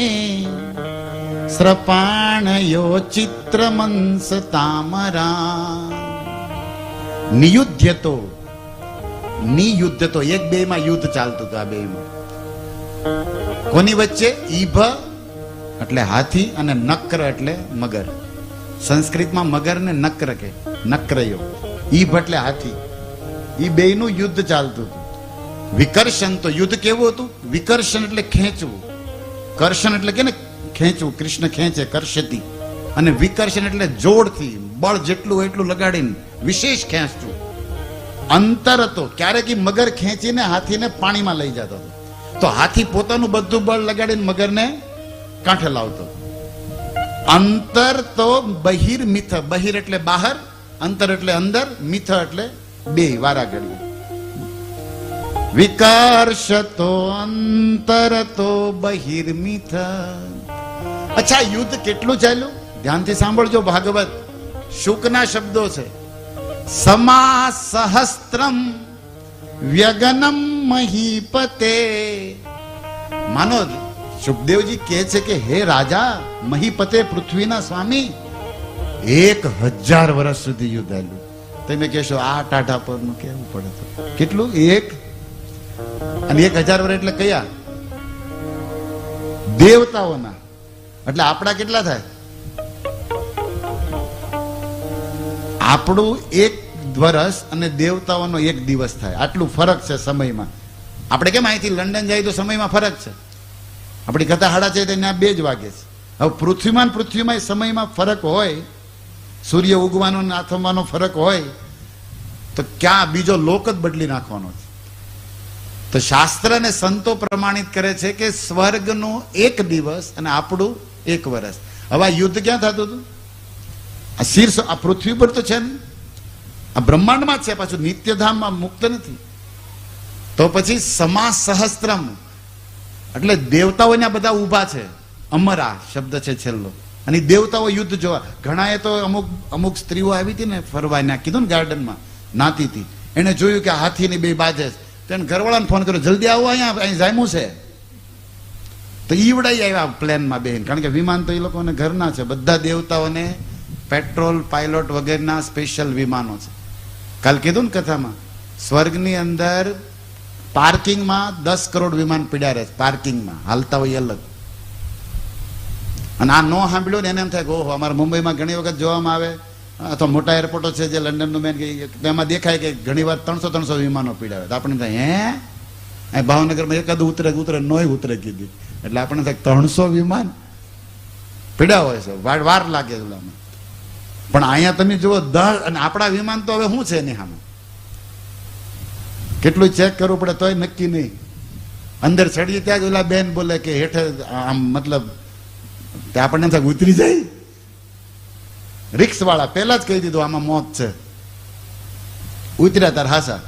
સ્રપાણયો ચિત્રમંસ તામરા. નિયુદ્ધતો, નિયુદ્ધતો, 1-2 માં યુદ્ધ ચાલતું હતું. આ 2 માં કોની વચ્ચે? ઈભ એટલે હાથી અને નક્ર એટલે મગર. સંસ્કૃતમાં મગર ને નક્ર કે, નક્રયો. ઈભ એટલે હાથી. ઈ 2 નું યુદ્ધ ચાલતું હતું. વિકર્ષણ તો યુદ્ધ કેવું હતું? વિકર્ષણ એટલે ખેંચવું, કર્ષણ એટલે કે ને ખેંચવું, કૃષ્ણ ખેંચે, કર્ષતી. અને વિકર્ષણ એટલે જોડથી, બળ જેટલું હોય એટલું લગાડીને વિશેષ ખેંચતું. અંતર હતો, ક્યારેક મગર ખેંચીને હાથીને પાણીમાં લઈ જતો હતો, તો હાથી પોતાનું બધું બળ લગાડીને મગરને કાંઠે લાવતો. અંતર તો બહિર્મિથ, બહિર એટલે બહાર, અંતર એટલે અંદર, મિથ એટલે 2 વારા ઘડીએ. વિકર્ષતો અંતરતો બહિર્મિથ. અચ્છા, યુદ્ધ કેટલું ચાલ્યું? ધ્યાનથી સાંભળજો. ભાગવત શુકના શબ્દો છે. સમાસહસ્ત્રમ વ્યગનમ મહીપતે. માનો સુખદેવજી કહે છે કે હે રાજા, મહીપતે, પૃથ્વીના સ્વામી, 1000 વર્ષ સુધી યુદ્ધ હાલ્યું. તમે કહેશો આ ટાઢા પરનું કેવું પડે તો? કેટલું? 1 અને 1000 વર્ષ એટલે કયા? દેવતાઓના. એટલે આપણા કેટલા થાય? આપણું 1 વર્ષ અને દેવતાઓનો 1 દિવસ થાય. આટલું ફરક છે સમયમાં. આપણે કેમ અહીંથી લંડન જાય તો સમયમાં ફરક છે? આપણી કથા 6:30 ત્યાં 2 જ વાગે છે. હવે પૃથ્વીમાં સમયમાં ફરક હોય, સૂર્ય ઉગવાનો અને આથમવાનો ફરક હોય, તો ક્યાં બીજો લોક જ બદલી નાખવાનો છે. તો શાસ્ત્ર અને સંતો પ્રમાણિત કરે છે કે સ્વર્ગનું એક દિવસ અને આપણું 1 વર્ષ. હવે આ યુદ્ધ ક્યાં થતું હતું? આ શીર્ષ આ પૃથ્વી પર તો છે ને, આ બ્રહ્માંડમાં જ છે, પાછું નિત્યધામમાં મુક્ત નથી. તો પછી સમા સહસ્ત્રમ એટલે દેવતાઓને બધા ઊભા છે. અમરા શબ્દ છે છેલ્લો. અને દેવતાઓ યુદ્ધ જોવા. ઘણાએ તો અમુક સ્ત્રીઓ આવી હતી ને ફરવા, ના કીધું ને ગાર્ડનમાં નાતી હતી, એને જોયું કે હાથીની 2 બાજે છે. તેને ઘરવાળાને ફોન કર્યો, જલ્દી આવો, અહીંયા અહીં જામ્યું છે. તો ઈવડાઈ આવ્યા પ્લેનમાં બેન, કારણ કે વિમાન તો એ લોકોને ઘરના છે. બધા દેવતાઓને પેટ્રોલ પાયલોટ વગેરેના સ્પેશિયલ વિમાનો છે. કાલ કીધું ને કથામાં, સ્વર્ગની અંદર પાર્કિંગમાં 10 કરોડ વિમાન પીડ્યા રહે છે. પાર્કિંગમાં હાલતા હોય અલગ. અને આ નો સાંભળ્યું ને એને એમ થાય કે ઓહો, અમારા મુંબઈમાં ઘણી વખત જોવામાં આવે, અથવા મોટા એરપોર્ટો છે જે લંડનનું મેન, એમાં દેખાય કે ઘણી વાર 300 વિમાનો પીડાવે. તો આપણે થાય હે, ભાવનગરમાં એકાદું ઉતરે નોય ઉતરે કીધી. એટલે આપણે થાય 300 વિમાન પીડા હોય છે, વાર લાગે. પણ અહીંયા તમે જુઓ 10, અને આપણા વિમાન તો હવે શું છે એની સામે કેટલું ચેક કરવું પડે તોય નક્કી નહીં. અંદર ચડીએ ત્યાં જ ઓલા બેન બોલે કે હેઠે આમ મતલબ આપણને થાય ઉતરી જાય. રિક્સ વાળા પહેલા જ કહી દીધું આમાં મોત છે. ઉતર્યા તાર હાસા.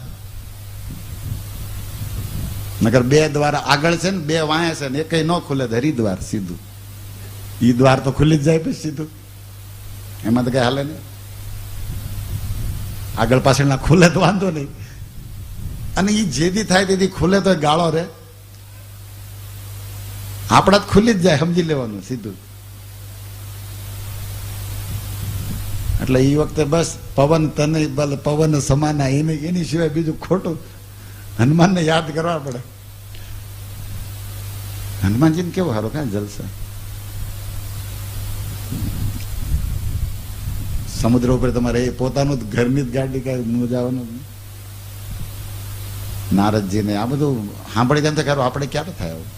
નગર 2 દ્વાર આગળ છે ને 2 વાંહે છે ને એકય ન ખુલે, હરિદ્વાર સીધું. ઈ દ્વાર તો ખુલી જ જાય પછી સીધું, એમાં તો કઈ હાલે નહીં. આગળ પાછળના ખુલે તો વાંધો નહીં. અને ઈ જેથી થાય તેથી ખુલે તો ગાળો રે. આપણા જ ખુલી જ જાય, સમજી લેવાનું સીધું. એટલે એ વખતે બસ પવન તને પવન સમાના, એની સિવાય બીજું ખોટું. હનુમાનને યાદ કરવા પડે. હનુમાનજીને કેવું સારું કાંઈ જલસા. સમુદ્ર ઉપર તમારે એ પોતાનું ઘરની જ ગાડી કાંઈ જવાનું. નારદજીને આ બધું સાંભળી તેમ થાય આપણે ક્યારે થાય આવું.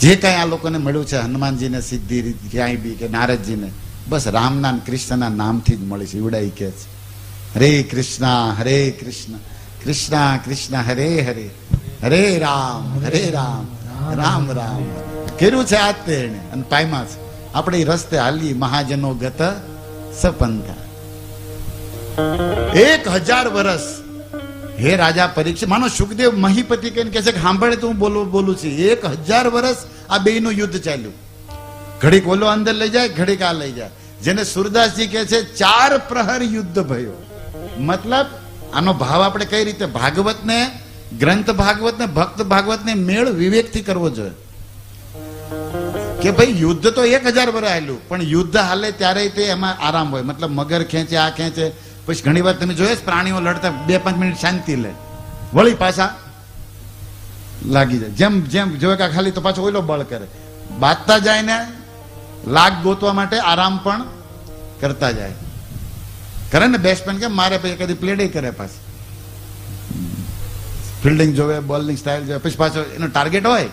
જે કાંઈ આ લોકોને મળ્યું છે હનુમાનજીને સિદ્ધિ ક્યાંય બી કે નારદજીને, બસ રામના કૃષ્ણના નામથી જ મળી છે. એવડાઈ કે છે હરે કૃષ્ણ કૃષ્ણ કૃષ્ણ હરે હરે, હરે રામ રામ રામ કર્યું છે આ તે એને. અને પાયમા છે આપણે એ રસ્તે હાલી મહાજનો ગત સપંથા. 1000 વર્ષ હે રાજા પરીક્ષિત, માનો સુખદેવ મહીપતિ કહીને કહે છે કે સાંભળે તો હું બોલું છું. 1000 વર્ષ આ બેયનું યુદ્ધ ચાલ્યું. ઘડીક ઓલો અંદર લઈ જાય, ઘડીક આ લઈ જાય. જેને સુરદાસજી કહે છે 4 પ્રહર યુદ્ધ ભયો. મતલબ આનો ભાવ આપણે કઈ રીતે ભાગવતને, ગ્રંથ ભાગવતને, ભક્ત ભાગવતને મેળ વિવેકથી કરવો જોઈએ. કે ભાઈ યુદ્ધ તો 1000 વર્ષ હાલ્યું, પણ યુદ્ધ હાલે ત્યારે તે એમાં આરામ હોય. મતલબ મગર ખેંચે, આ ખેંચે, પછી ઘણી વાર તમે જોયે પ્રાણીઓ લડતા 2-5 મિનિટ શાંતિ લે, વળી પાછા લાગી જાય. જેમ જેમ જોયે કે ખાલી તો પાછો ઓલો બળ કરે. બાંધતા જાય ને લાગ ગોતવા માટે આરામ પણ કરતા જાય. કરે ને બેટ્સમેન કે મારે પછી કદી પ્લેડે કરે, પાછી ફિલ્ડિંગ જોવે, બોલિંગ સ્ટાઇલ જોવે, પછી પાછો એનો ટાર્ગેટ હોય,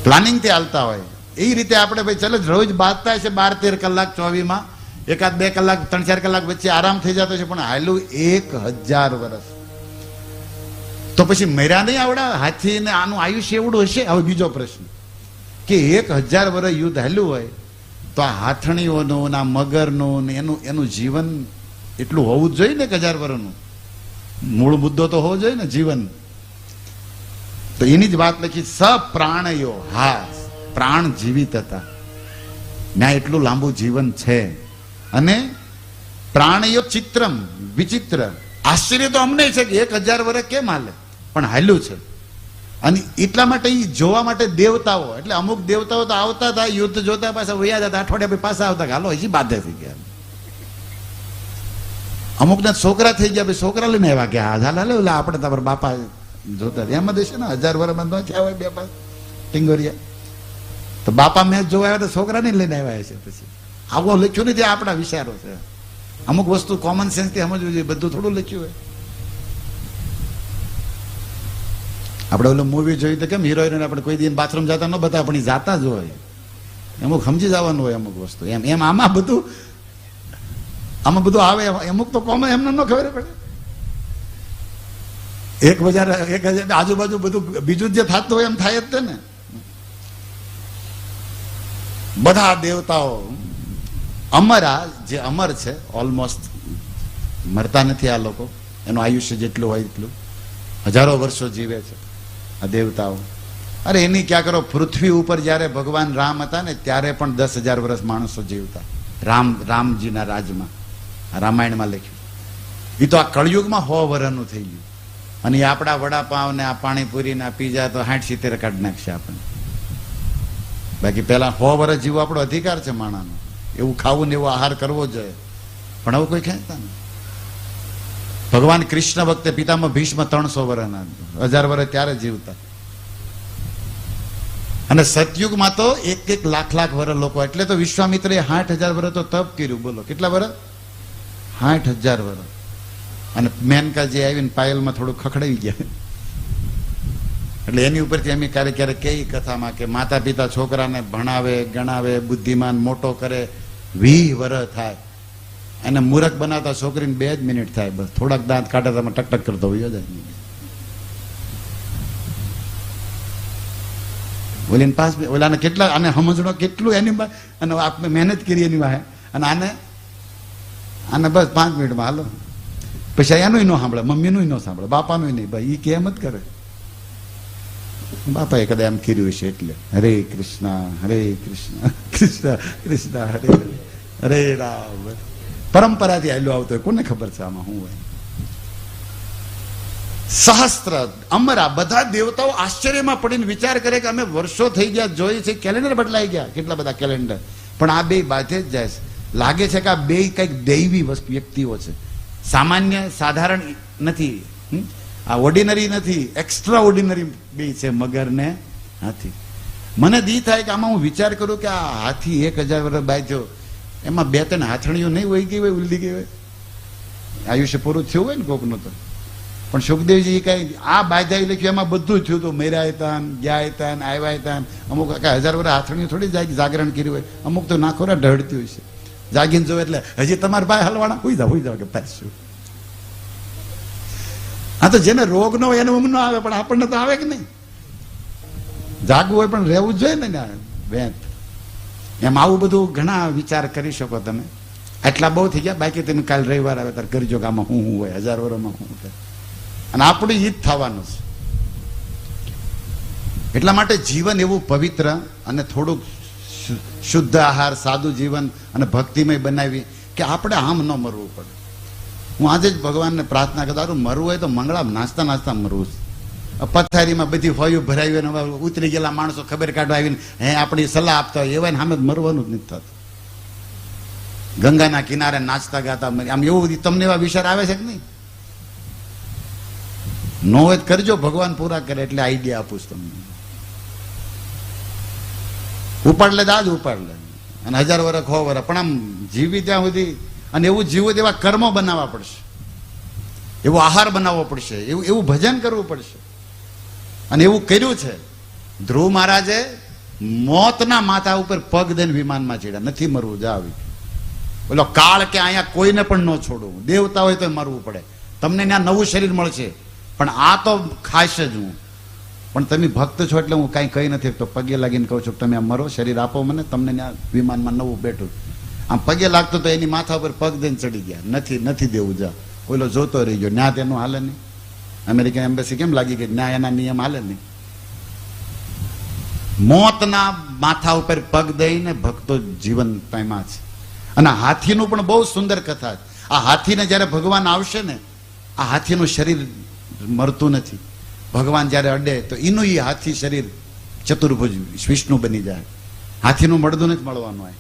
પ્લાનિંગ થી હાલતા હોય. એ રીતે આપણે ભાઈ ચલો રોજ બાંધતા છે 12-13 કલાક 24માં, 1-2 કલાક 3-4 કલાક વચ્ચે આરામ થઈ જતો છે, પણ હાલું 1000 વર્ષ. તો પછી મર્યા નહીં આવડા હાથી ને આનું આયુષ્ય એવડું હશે? હવે બીજો પ્રશ્ન કે 1000 વર્ષ યુદ્ધ હાલ્યું હોય તો આ હાથણીઓનું, આ મગરનું ને એનું જીવન એટલું હોવું જ જોઈએ ને. 1000 વર્ષનું મૂળ મુદ્દો તો હોવો જોઈએ ને જીવન. તો એની જ વાત લખી, સપ્રાણયો. હા, પ્રાણ જીવિત હતા, ના એટલું લાંબુ જીવન છે. અને પ્રાણયો ચિત્રમ વિચિત્ર. આશ્ચર્ય તો અમને છે કે 1000 વર્ષ કેમ હાલે, પણ હાલ્યું છે. અને એટલા માટે એ જોવા માટે દેવતાઓ, એટલે અમુક દેવતાઓ તો આવતા હતા, યુદ્ધ જોતા, પાછા વયા જતા, અઠવાડિયા પછી પાછા આવતા, હાલો હજી બાધે થઈ ગયા. અમુક ના છોકરા થઈ ગયા, ભાઈ છોકરા લઈને આવ્યા કે હા હાલે એટલે આપણે તમારા બાપા જોતા એમાં દેશે ને 1000 વર્ષમાં ન થયા હોય 2-5 ટીંગોરિયા. તો બાપા મેચ જોવા આવ્યા તો છોકરાને લઈને આવ્યા છે. પછી આવો લખ્યું નથી, આપણા વિચારો છે. અમુક વસ્તુ કોમન સેન્સ થી સમજવું જોઈએ, બધું થોડું લખ્યું હોય. આપણે ઓલું મૂવી જોયું તો કેમ હિરોઈન આપણે કોઈ દિન બાથરૂમ જતા ન બતાવે, પણ જાતા જ હોય. અમુક સમજી જવાનું હોય અમુક વસ્તુ. એમ આમાં બધું આમાં બધું આવે, અમુક તો કોમન એમને ન ખબર પડે. 1,000 આજુબાજુ બધું બીજું જે થતું હોય એમ થાય જ ને. બધા દેવતાઓ અમરા, જે અમર છે, ઓલમોસ્ટ મરતા નથી આ લોકો, એનું આયુષ્ય જેટલું હોય એટલું, હજારો વર્ષો જીવે છે આ દેવતાઓ. અરે એની ક્યાં કરો, પૃથ્વી ઉપર જયારે ભગવાન રામ હતા ને ત્યારે પણ 10,000 વર્ષ માણસો જીવતા, રામજીના રાજમાં. રામાયણમાં લખ્યું. એ તો આ કળયુગમાં 100 વર્ષનું થઈ ગયું. અને આપણા વડાપાવ ને આ પાણીપુરી ને પીઝા તો 60-70 કાઢી નાખશે આપણને. બાકી પેલા 100 વર્ષ જીવવો આપણો અધિકાર છે માણાનો. એવું ખાવું ને એવો આહાર કરવો જોઈએ, પણ આવું કોઈ ખેંચતા નહીં. ભગવાન કૃષ્ણ વખતે પિતામાં ભીષ્મ 300 વર્ષના, 1000 વર્ષ ત્યારે જીવતા. અને સતયુગમાં તો 1 લાખ વર્ષ લોકો. એટલે તો વિશ્વામિત્રે 60,000 વર્ષ તો તપ કર્યું. બોલો કેટલા વર્ષ? 60,000 વર્ષ. અને મેનકાજી આવીને પાયલમાં થોડું ખખડાવી ગયા. એટલે એની ઉપરથી અમે ક્યારેક કઈ કથામાં કે માતા પિતા છોકરાને ભણાવે, ગણાવે, બુદ્ધિમાન મોટો કરે, 20 વર્ષ થાય. અને મૂર્ખ બનાવતા છોકરીને 2 જ મિનિટ થાય. બસ થોડાક દાંત કાઢે તમે ટકટક કરતો હોય જાય. ઓલીને પાસ ઓલાને કેટલા, આને સમજણો કેટલું એની અને આપણે મહેનત કરી એની વાહે. અને આને બસ 5 મિનિટમાં હાલો. પછી એનું ન સાંભળે, મમ્મીનું ન સાંભળે, બાપાનું નહીં. ભાઈ એ કેમ જ કરે. બાપાએ કદાચ એમ કર્યું છે એટલે હરે કૃષ્ણ હરે કૃષ્ણ કૃષ્ણ કૃષ્ણ હરે હરે રામ. પરંપરાથી આવેલો આવતો હોય, કોને ખબર છે આમાં શું હોય. સહસ્ત્ર અમરા બધા દેવતાઓ આશ્ચર્યમાં પડીને વિચાર કરે કે અમે વર્ષો થઈ ગયા જોઈએ છે, કેલેન્ડર બદલાઈ ગયા, કેટલા બધા કેલેન્ડર, પણ આ બે બાધે જ જાય છે. લાગે છે કે આ બે કઈક દૈવી વ્યક્તિઓ છે, સામાન્ય સાધારણ નથી, આ ઓર્ડિનરી નથી, એક્સ્ટ્રા ઓર્ડિનરી બે છે, મગર ને હાથી. મને દી થાય કે આમાં હું વિચાર કરું કે આ હાથી 1000 વર્ષ બાંધ્યો, એમાં 2-3 હાથણીઓ નહીં વહી ગઈ હોય, ઉલડી ગઈ હોય, આયુષ્ય પૂરું થયું હોય ને કોકનું તો. પણ સુખદેવજી કઈ આ બાધ્યા લખ્યું એમાં બધું થયું હતું. મેર્યા હતા, ગયા હતા, આવ્યા હતા. અમુક 1000 વર્ષ હાથણીઓ થોડી જાગરણ કર્યું હોય, અમુક તો નાખોરા ઢળતી હોય છે. જાગીને જોવે એટલે હજી તમારા ભાઈ હલવાના હોઈ જાવ કે પાછું. હા તો જેને રોગ ન હોય એને ઊંઘ ન આવે, પણ આપણને તો આવે કે નહીં. જાગવું હોય પણ રહેવું જ જોઈએ ને વેત. એમ આવું બધું ઘણા વિચાર કરી શકો તમે. આટલા બહુ થઈ ગયા. બાકી તમે કાલ રવિવાર આવે ત્યારે કરજો કે આમાં હું હોય 1000 વર્ષમાં શું થાય. અને આપણું ઈ જ થવાનું છે. એટલા માટે જીવન એવું પવિત્ર અને થોડુંક શુદ્ધ આહાર, સાદું જીવન અને ભક્તિમય બનાવી કે આપણે આમ ન મરવું પડે. હું આજે જ ભગવાનને પ્રાર્થના કરતા, મરવું હોય તો મંગળામાં નાસ્તા મરવું છે. પથારીમાં બધી હોયું ભરાવી અને ઉતરી ગયેલા માણસો ખબર કાઢવા આવીને આપણી સલાહ આપતા હોય એવા સામે મરવાનું જ નથી થતું. ગંગાના કિનારે નાચતા ગાતા આમ એવું તમને એવા વિચાર આવે છે કે નહીં? નો હોય કરજો, ભગવાન પૂરા કરે એટલે આઈડિયા આપું છું તમને. ઉપાડ લે દાદ ઉપાડ લે, અને 1000 વર્ષ 100 વર્ષ પણ આમ જીવી ત્યાં સુધી. અને એવું જીવવું તેવા કર્મો બનાવવા પડશે, એવો આહાર બનાવવો પડશે, એવું ભજન કરવું પડશે. અને એવું કર્યું છે. ધ્રુવ મહારાજે મોતના માથા ઉપર પગ દઈને વિમાનમાં ચડ્યા. નથી મરવું, જા આવી. બોલો કાળ કે અહીંયા કોઈને પણ ન છોડવું. દેવતા હોય તો મરવું પડે. તમને ત્યાં નવું શરીર મળશે, પણ આ તો ખાશે જ હું. પણ તમે ભક્ત છો એટલે હું કાંઈ કહી નથી તો પગે લાગીને કહું છું કે તમે આ મરો, શરીર આપો મને. તમને ત્યાં વિમાનમાં નવું બેઠું. આમ પગે લાગતું તો એની માથા ઉપર પગ દઈને ચડી ગયા. નથી દેવું, જા. ઓલો જોતો રહી ગયો. ન્યા તેનું હાલે નહીં. અમેરિકન એમ્બેસી કેમ લાગી ગઈ? ન્યા એના નિયમ હાલે નહીં. મોતના માથા ઉપર પગ દઈને ભક્તો જીવન પામ્યા છે. અને હાથીનું પણ બહુ સુંદર કથા છે. આ હાથીને જયારે ભગવાન આવશે ને, આ હાથીનું શરીર મરતું નથી. ભગવાન જયારે અડે તો એનું એ હાથી શરીર ચતુર્ભુજ વિષ્ણુ બની જાય. હાથીનું મળતું નથી મળવાનું હોય.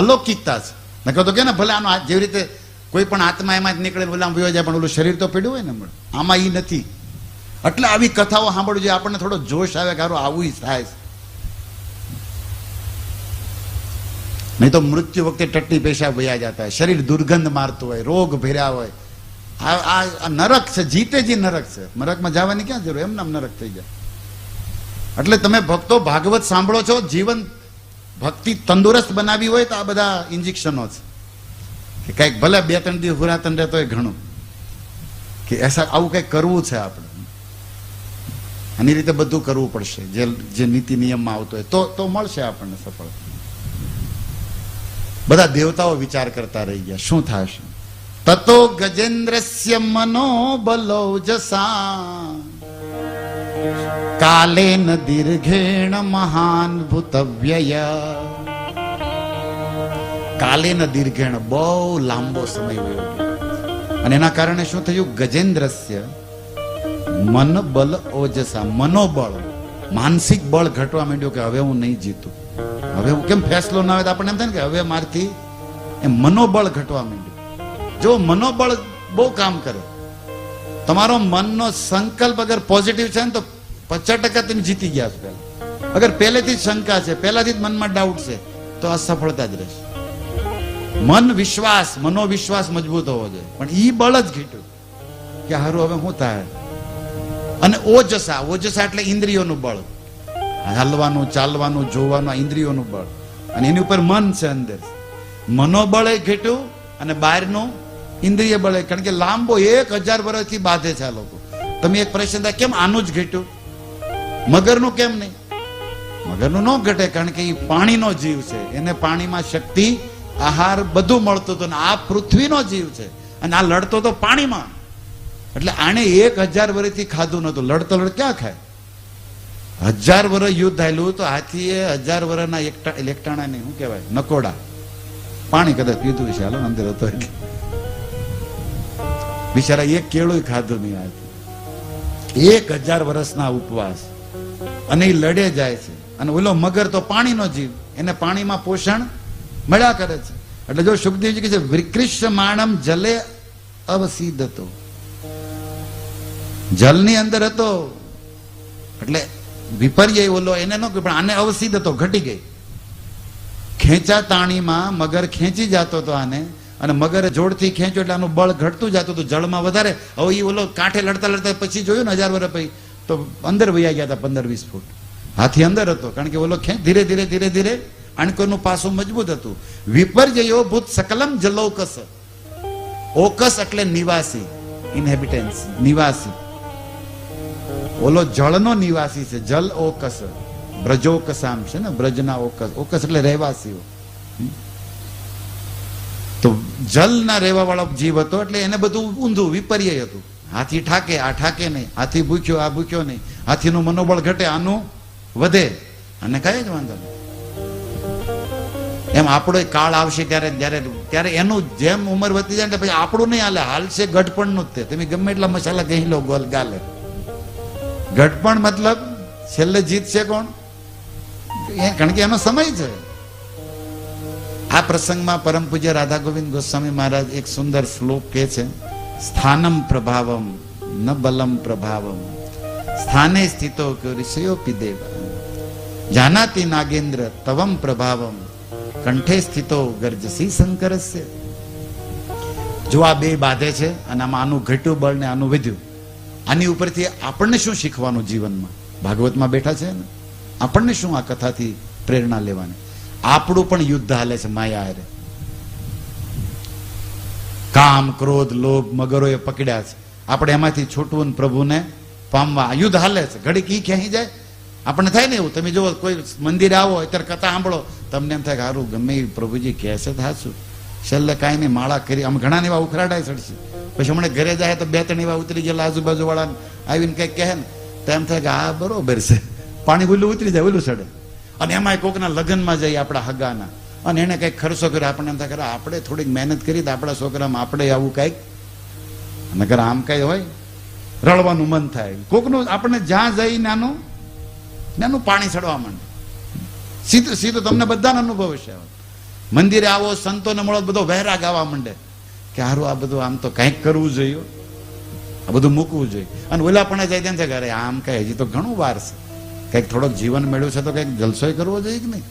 અલૌકિકતા છે. નકર તો કે ને ભલે આનો જેવી રીતે કોઈ પણ આત્મા એમાં જ નીકળે ઓલા વયો જાય, પણ ઓલું શરીર તો પડ્યું હોય ને મળે. આમાં એ નથી. એટલે આવી કથાઓ સાંભળવી જોઈએ. આપણને થોડો જોશ આવે કે આવું થાય. નહીં તો મૃત્યુ વખતે ટટ્ટી પેશાબ વયા જતા હોય, શરીર દુર્ગંધ મારતું હોય, રોગ ભર્યા હોય. આ નરક છે, જીતે જી નરક છે. નરકમાં જવાની ક્યાં જરૂર? એમ નામ નરક થઈ જાય. એટલે તમે ભક્તો ભાગવત સાંભળો છો, જીવન ભક્તિ તંદુરસ્ત બનાવી હોય તો આ બધા ઇન્જેક્શનો છે કે કંઈક ભલે 2-3 દિવસ હુરાતન રહેતો હોય ઘણું, કે એસા આવું કંઈક કરવું છે આપણે, આની રીતે બધું કરવું પડશે જે નીતિ નિયમમાં આવતો હોય તો મળશે આપણને સફળતા. બધા દેવતાઓ વિચાર કરતા રહી ગયા શું થશે. તતો ગજેન્દ્રસ્ય મનોબલૌજસા કાલેન દીર્ઘેણ મહાન ભૂતવ્યય. કાલેન દીર્ઘેણ, બહુ લાંબો સમય વયો ગયો, અને એના કારણે શું થયું? ગજેન્દ્રસ્ય મન બલ ઓજસા, મનોબળ, માનસિક બળ ઘટવા માંડ્યું કે હવે હું નહીં જીતું, હવે હું કેમ ફેસલો ના આવે તો આપણને એમ થાય ને કે હવે મારથી એમ મનોબળ ઘટવા માંડ્યું. જો મનોબળ બહુ કામ કરે, તમારો મનનો સંકલ્પ અગર પોઝિટિવ છે ને તો 50% તમે જીતી ગયા છો. અગર પહેલેથી જ શંકા છે, પહેલાથી જ મનમાં ડાઉટ છે, તો અસફળતા જ રહેશે. મન વિશ્વાસ, મનોવિશ્વાસ મજબૂત હોવો જોઈએ, પણ ઈ બળ જ ઘટ્યું કે હારું હવે શું થાય. અને ઓજસા, ઓજસા એટલે ઇન્દ્રિયોનું બળ, હાલવાનું, ચાલવાનું, જોવાનું, ઇન્દ્રિયોનું બળ, અને એની ઉપર મન છે અંદર. મનોબળ એ ઘટ્યું અને બહારનું ઇન્દ્રિય બળ, કારણ કે લાંબો 1000 વર્ષથી બાંધે છે આ લોકો. તમે એક પ્રશ્ન થાય કેમ આનું જ ઘટ્યું, મગરનું કેમ નહીં? મગરનું ન ઘટે, કારણ કે એ પાણીનો જીવ છે, એને પાણીમાં શક્તિ, આહાર બધું મળતું હતું, આ પૃથ્વીનો જીવ છે અને આ લડતો તો પાણીમાં. એટલે આને 1000 વર્ષથી ખાધું નતું, લડતો લડ ક્યાં ખાય? 1000 વર્ષ યુદ્ધ થયેલું તો હાથીએ 1000 વર્ષના એકટાણા ને શું કહેવાય, નકોડા પાણી કદાચ પીધું છે, હાલો અંદર હતો એટલે બિચારા એક કેળું ખાધું નહીં. હાથી 1000 વર્ષના ઉપવાસ, અને એ લડે જાય છે. અને ઓલો મગર તો પાણીનો જીવ, એને પાણીમાં પોષણ મળ્યા કરે છે. એટલે જો સુખદેવજી કહે છે વિકૃષ્ય માણમ જલે અવસીદ હતો, જલની અંદર હતો એટલે વિપર્ય ઓલો એને ન, પણ આને અવસીદ હતો, ઘટી ગઈ. ખેંચા તાણીમાં મગર ખેંચી જતો હતો આને, અને મગરે જોડથી ખેંચ્યો એટલે આનું બળ ઘટતું જતું હતું જળમાં વધારે. હવે એ ઓલો કાંઠે લડતા લડતા પછી જોયું ને 1000 વર્ષ પછી તો અંદર વયા ગયા હતા 15-20 ફૂટ. હાથી અંદર હતો, કારણ કે ઓલો ધીરે ધીરે ધીરે ધીરે અણકોનું પાસું મજબૂત હતું. વિપર્યયો ભૂત સકલમ જલૌકસ, ઓકસ એટલે નિવાસી, ઇનહેબિટન્સ, નિવાસી. ઓલો જળનો નિવાસી છે, જલ ઓકસ, બ્રજોકસામ છે ને, બ્રજના ઓકસ, ઓકસ એટલે રહેવાસીઓ. તો જલના રહેવા વાળો જીવ હતો, એટલે એને બધું ઊંધું વિપર્ય હતું. હાથી ઠાકે, આ ઠાકે નહીં, હાથી ભૂખ્યો, આ ભૂખ્યો નહીં, હાથીનું મનોબળ ઘટે, આનું વધે, અને કઈ જ વાંધો નહીં. એમ આપણો કાળ આવશે ત્યારે એનું જેમ ઉંમર વધતી જાય ને પછી આપણું નહીં હાલે, હાલશે ગઢપણનું જ. તમે ગમે એટલા મસાલા કહી લો ગોલ ગાલે, ગઢપણ મતલબ છેલ્લે જીતશે કોણ? કારણ કે એનો સમય છે. આ પ્રસંગમાં પરમ પૂજ્ય રાધા ગોવિંદ ગોસ્વામી મહારાજ એક સુંદર શ્લોક કહે છે, સ્થાનમ પ્રભાવમ ન બલમ પ્રભાવમ, સ્થાને સ્થિતો ઋષયોપી દેવ, જાનાતિ નાગેન્દ્ર તવમ પ્રભાવમ, કંઠે સ્થિતો ગર્જસી શંકરસ્ય. જો આ બે બાધે છે અને આમાં આનું ઘટ્યું બળ ને આનું વધ્યું, આની ઉપરથી આપણને શું શીખવાનું જીવનમાં? ભાગવતમાં બેઠા છે ને, આપણને શું આ કથાથી પ્રેરણા લેવાની? આપણું પણ યુદ્ધ હાલે છે માયા હારે. કામ, ક્રોધ, લોભ મગરોએ પકડ્યા છે, આપણે એમાંથી છૂટવું ને પ્રભુને પામવા યુદ્ધ હાલે છે. ઘડીક ઈ ક્યાંય જાય આપણને થાય ને એવું. તમે જો કોઈ મંદિરે આવો અત્યારે કથા સાંભળો, તમને એમ થાય કે સારું ગમે પ્રભુજી કહે છે થાશું, છેલ્લે કાંઈ નહીં માળા કરી. આમ ઘણા એવા ઉખરાડાય ચડશે, પછી હમણાં ઘરે જાય તો 2-3 એવા ઉતરી ગયેલા આજુબાજુ વાળા આવીને કંઈક કહે ને તો એમ થાય કે હા બરોબર છે, પાણી ઓલું ઉતરી જાય, ઓલું ચડે. અને એમાં કોકના લગ્નમાં જઈએ આપણા હગાના, અને એને કંઈક ખર્ચો કર્યો, આપણને એમ થાય કે આપણે થોડીક મહેનત કરી તો આપણા છોકરામાં આપણે આવું કંઈક, અને ઘરે આમ કઈ હોય રળવાનું મન થાય. કોકનું આપણને જ્યાં જઈ નાનું પાણી ચડવા માંડે. સીધું સીધું તમને બધાને અનુભવ છે. મંદિરે આવો, સંતોને મળો, બધો વહેરા ગાવા માંડે કે હારું આ બધું આમ તો કંઈક કરવું જોઈએ, આ બધું મૂકવું જોઈએ. અને ઓલા પણ જાય તેમ છે કે અરે આમ કઈ હજી તો ઘણું વાર છે, કંઈક થોડોક જીવન મેળવ્યું છે તો કંઈક જલસોય કરવો જોઈએ કે નહીં.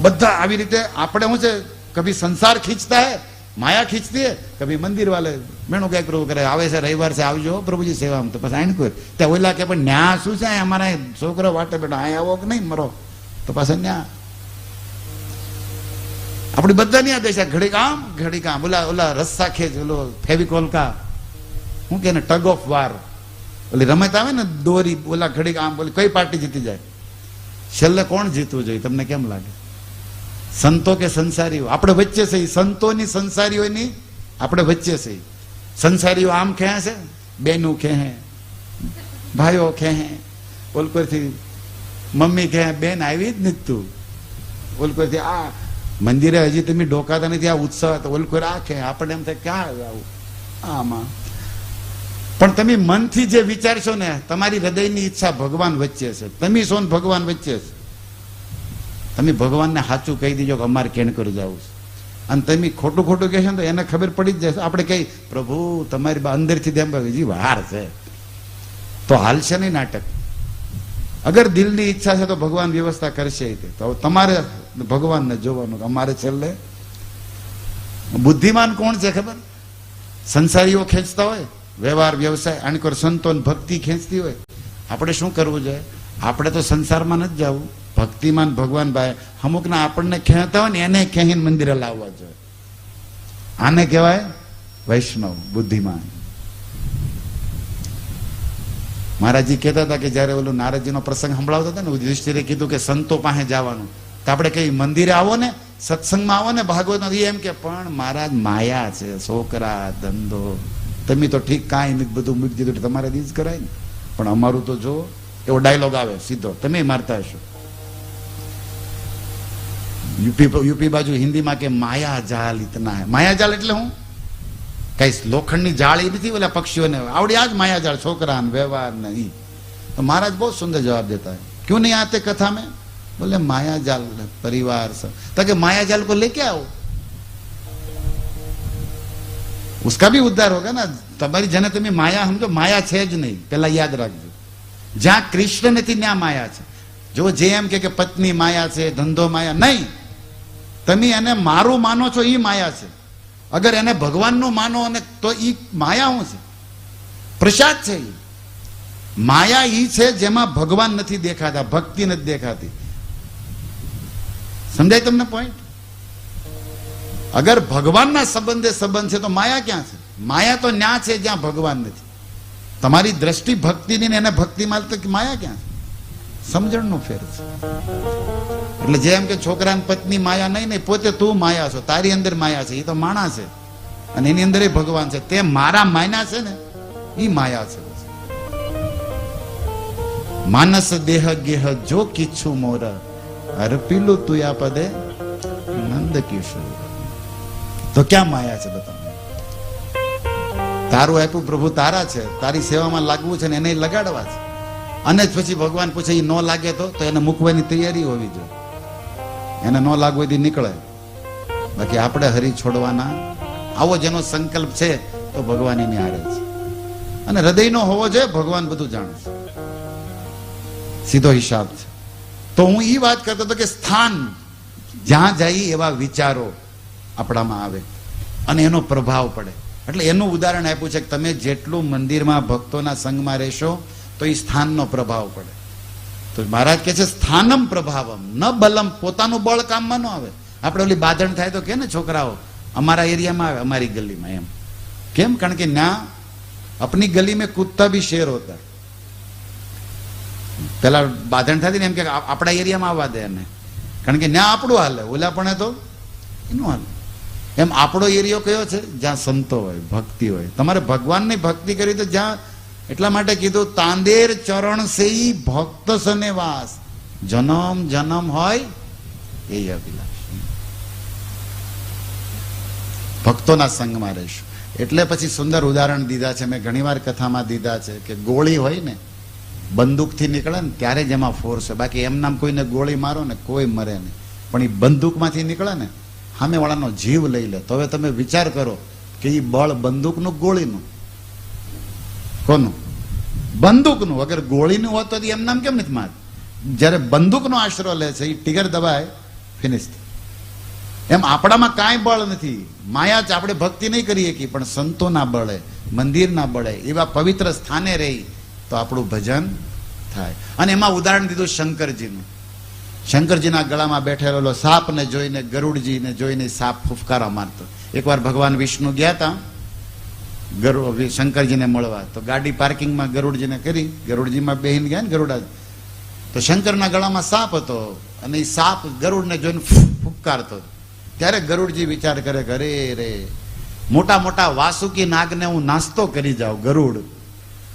બધા આવી રીતે આપણે શું છે, કભી સંસાર ખીંચતા હે, માયા ખીંચતી હે, કભી મંદિર વાલે મેણું કઈ કરવું કરે, આવે છે રવિવાર છે આવજો પ્રભુજી સેવામાં, તો પછી આઈને કોઈ ત્યાં ઓલા કે પણ ન્યા શું છે, અમારા છોકરો વાટે બેઠો અહીં આવો કે નહીં મરો, તો પાછા ન્યા આપણી બધાની આદેશ છે, ઘડીક આમ ઓલા રસ્સા ખેંચ, ઓલો ફેવિકોલ કા હું કે ટગ ઓફ વાર, ઓલી રમત આવે ને દોરી, ઓલા ઘડીક આમ બોલી કઈ પાર્ટી જીતી જાય, છેલ્લે કોણ જીતવું જોઈએ તમને કેમ લાગે? સંતો કે સંસારીઓ? આપણે વચ્ચે છે. સંતોની સંસારીઓની આપણે વચ્ચે છે. સંસારીઓ આમ ખેં છે, બેનું ખેં, ભાઈઓ ખેં, ઓલકોરથી મમ્મી ખેં, બેન આવી જ નથી તું, ઓલકોરથી આ મંદિરે હજી તમે ડોકાતા નથી, આ ઉત્સવ હતો, ઓલકોર આ ખેં, આપણે એમ થાય ક્યાં આવું આમાં. પણ તમે મનથી જે વિચારશો ને, તમારી હૃદયની ઈચ્છા ભગવાન વચ્ચે છે, તમે છો ને ભગવાન વચ્ચે છે. તમે ભગવાનને સાચું કહી દીજો કે અમારે કેણ કરી જવું છે, અને તમે ખોટું કહેશો તો એને ખબર પડી જ જશે. આપણે કહી પ્રભુ તમારી અંદરથી તેમ હજી વાર છે, તો હાલશે નહીં નાટક. અગર દિલની ઈચ્છા છે તો ભગવાન વ્યવસ્થા કરશે. તો તમારે ભગવાનને જોવાનું, અમારે છેલ્લે બુદ્ધિમાન કોણ છે ખબર? સંસારીઓ ખેંચતા હોય, વ્યવહાર વ્યવસાય, આણકોર સંતો ભક્તિ ખેંચતી હોય. આપણે શું કરવું જોઈએ? આપણે તો સંસારમાં નથી જવું, ભક્તિમાન ભગવાન ભાઈ અમુકના આપણને ખેંચતા હોય ને એને ખેંચીને મંદિરે લાવવા જોઈએ. આને કહેવાય વૈષ્ણવ, બુદ્ધિમાન. મહારાજજી કહેતા હતા કે જયારે ઓલું નારદજીનો પ્રસંગ સંભળાવતા હતા ને, યુધિષ્ઠિરે કીધું કે સંતો પાસે જવાનું, તો આપણે કઈ મંદિરે આવો ને, સત્સંગમાં આવો ને, ભાગવત એમ કે પણ મહારાજ માયા છે, છોકરા, ધંધો, તમે તો ઠીક કાંઈ બધું મૂકી દીધું, તમારે જ કરાય ને, પણ અમારું તો જો. એવો ડાયલોગ આવે સીધો, તમે મારતા હશો. યુપી બાજુ હિન્દીમાં કે માયા જાલ ઇતના હે. માયા જાલ એટલે હું કઈ લોખંડની જાળ એ નથી, ઓલા પક્ષીઓને આવડી આ જ માયા જાળ, છોકરા વ્યવહાર ને ઈ. તો મહારાજ બહુ સુંદર જવાબ દેતા है, क्यों नहीं आते कथा में? बोले माया जाल परिवार सब. तो कि माया जाल को लेके आओ, उसका भी उद्धार होगा ना. તમારી જને તમે માયા સમજો, માયા છે જ નહીં, પેલા યાદ રાખજો. જ્યાં કૃષ્ણ નથી ત્યાં માયા છે. જો જે એમ કે પત્ની માયા છે, ધંધો માયા, નહીં. તમે એને મારું માનો છો એ માયા છે. અગર એને ભગવાનનું માનો અને તો એ માયા શું છે? પ્રસાદ છે. એ માયા ઈ છે જેમાં ભગવાન નથી દેખાતા, ભક્તિ નથી દેખાતી. સમજાય તમને પોઈન્ટ? અગર ભગવાનના સંબંધે સંબંધ છે તો માયા ક્યાં છે? માયા તો ન્યા છે જ્યાં ભગવાન નથી. તમારી દ્રષ્ટિ ભક્તિની એને ભક્તિમાં, તો માયા ક્યાં છે? સમજણનો ફેર છે. એટલે જેમ કે છોકરાની પત્ની માયા નહીં, પોતે તું માયા છો, તારી અંદર માયા છે, એ તો માણસ છે અને એની અંદર ભગવાન છે. તે મારા માયના છે ને, એ માયા છે. માનસ દેહ ગેહ જો કિચ્છુ મોર અર્પિલું તુયા પદે નંદ કિશોર. તો ક્યાં માયા છે? બતાવો. તારું આપ્યું પ્રભુ તારા છે, તારી સેવામાં લાગવું છે ને એને લગાડવા છે. અને પછી ભગવાન પૂછે એ ન લાગે તો એને મૂકવાની તૈયારી હોવી જોઈએ. એને ન લાગવું એથી નીકળે. બાકી આપણે હરી છોડવાના, આવો જેનો સંકલ્પ છે તો ભગવાન એની હારે છે. અને હૃદયનો હોવો જોઈએ, ભગવાન બધું જાણે છે. સીધો હિસાબ છે. તો હું એ વાત કરતો હતો કે સ્થાન જ્યાં જાય એવા વિચારો આપણામાં આવે અને એનો પ્રભાવ પડે. એટલે એનું ઉદાહરણ આપ્યું છે કે તમે જેટલું મંદિરમાં ભક્તોના સંગમાં રહેશો તો એ સ્થાનનો પ્રભાવ પડે. તો મહારાજ કહે છે સ્થાનમ પ્રભાવમ ન બલમ. પોતાનું બળ કામમાં ન આવે. આપણે ઓલી બાંધણ થાય તો કે ને છોકરાઓ અમારા એરિયામાં આવે, અમારી ગલીમાં. એમ કેમ? કારણ કે ના અપની ગલી મેં કૂદતા ભી શેર હોતા. પેલા બાંધણ થતી ને એમ કે આપણા એરિયામાં આવવા દે એને, કારણ કે ના આપણું હાલે, ઓલા પણ તો એનું હાલે. એમ આપણો એરિયો કયો છે? જ્યાં સંતો હોય, ભક્તિ હોય. તમારે ભગવાનની ભક્તિ કરી તો જ્યાં, એટલા માટે કીધું તાંદેર ચરણ સે ભક્ત સને વાસ, જન્મ જન્મ હોય એ અભિલાષ. ભક્તોના સંગમાં રહીશું. એટલે પછી સુંદર ઉદાહરણ દીધા છે, મેં ઘણી વાર કથામાં દીધા છે કે ગોળી હોય ને, બંદૂકથી નીકળે ને ત્યારે જ એમાં ફોર્સ છે. બાકી એમ નામ કોઈને ગોળી મારો ને કોઈ મરે નહીં. પણ એ બંદૂકમાંથી નીકળે ને, સામેવાળાનો જીવ લઈ લે. તો હવે તમે વિચાર કરો કે એ બળ બંદૂકનું ગોળીનું? કોનું? બંદૂકનું. અગર ગોળીનું હોત તો એમ નામ કેમ નથી માર? જયારે બંદૂકનો આશરો લે છે એ ટીગર દબાય, ફિનિશ. એમ આપણામાં કાંઈ બળ નથી. માયા જ. આપણે ભક્તિ નહીં કરીએ કે, પણ સંતોના બળે, મંદિરના બળે, એવા પવિત્ર સ્થાને રહી તો આપણું ભજન થાય. અને એમાં ઉદાહરણ દીધું શંકરજીનું. શંકરજીના ગળામાં બેઠેલો સાપને જોઈને, ગરુડજીને જોઈને સાપ ફૂફકારા મારતો. એકવાર ભગવાન વિષ્ણુ ગયા હતા શંકરજીને મળવા, તો ગાડી પાર્કિંગમાં ગરુડજીને કરી, ગરુડજીમાં બેહીને ગયા ને ગરુડા, તો શંકરના ગળામાં સાપ હતો અને એ સાપ ગરુડને જોઈને ફૂફકારતો. ત્યારે ગરુડજી વિચાર કરે કે અરે રે, મોટા મોટા વાસુકી નાગને હું નાસ્તો કરી જાઉં ગરુડ,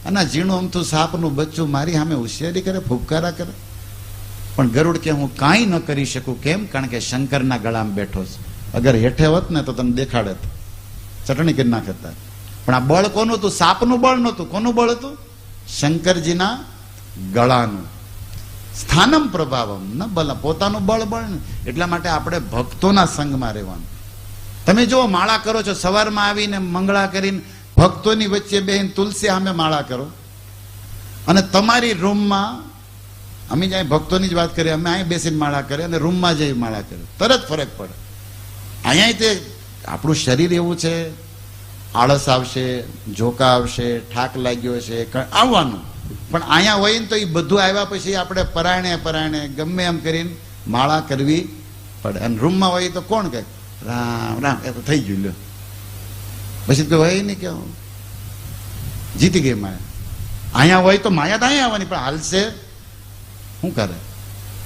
અને ઝીણું અમથું સાપનું બચ્ચું મારી સામે હોશિયારી કરે, ફૂફકારા કરે. પણ ગરુડ કે હું કાંઈ ન કરી શકું. કેમ? કારણ કે શંકરના ગળામાં બેઠો છે. અગર હેઠે હોત ને તો તમને દેખાડત, ચટણી કરી નાખતા. પણ આ બળ કોનું હતું? સાપનું બળ નહોતું. કોનું બળ હતું? શંકરજીના ગળાનું. સ્થાનમ પ્રભાવમ ન બલ, પોતાનું બળ બળ. એટલા માટે આપણે ભક્તોના સંગમાં રહેવાનું. તમે જો માળા કરો છો, સવારમાં આવીને મંગળા કરીને ભક્તોની વચ્ચે બેહીને તુલસી સામે માળા કરો, અને તમારી રૂમમાં, અમે જ્યાં ભક્તોની જ વાત કરીએ, અમે અહીં બેસીને માળા કરીએ અને રૂમમાં જઈ માળા કરીએ, તરત ફરક પડે. અહીંયા તે આપણું શરીર એવું છે, આળસ આવશે, ઝોકા આવશે, થાક લાગ્યો છે, આવવાનું. પણ અહીંયા હોય ને તો એ બધું આવ્યા પછી આપણે પરાયણે ગમે એમ કરીને માળા કરવી પડે. અને રૂમમાં હોય તો કોણ કહે રામ રામ, એ તો થઈ ગયું લ્યો, પછી તો હોય નહીં કે જીતી ગઈ માયા. અહીંયા હોય તો માયા તો અહીંયા આવવાની, પણ હાલશે શું કરે?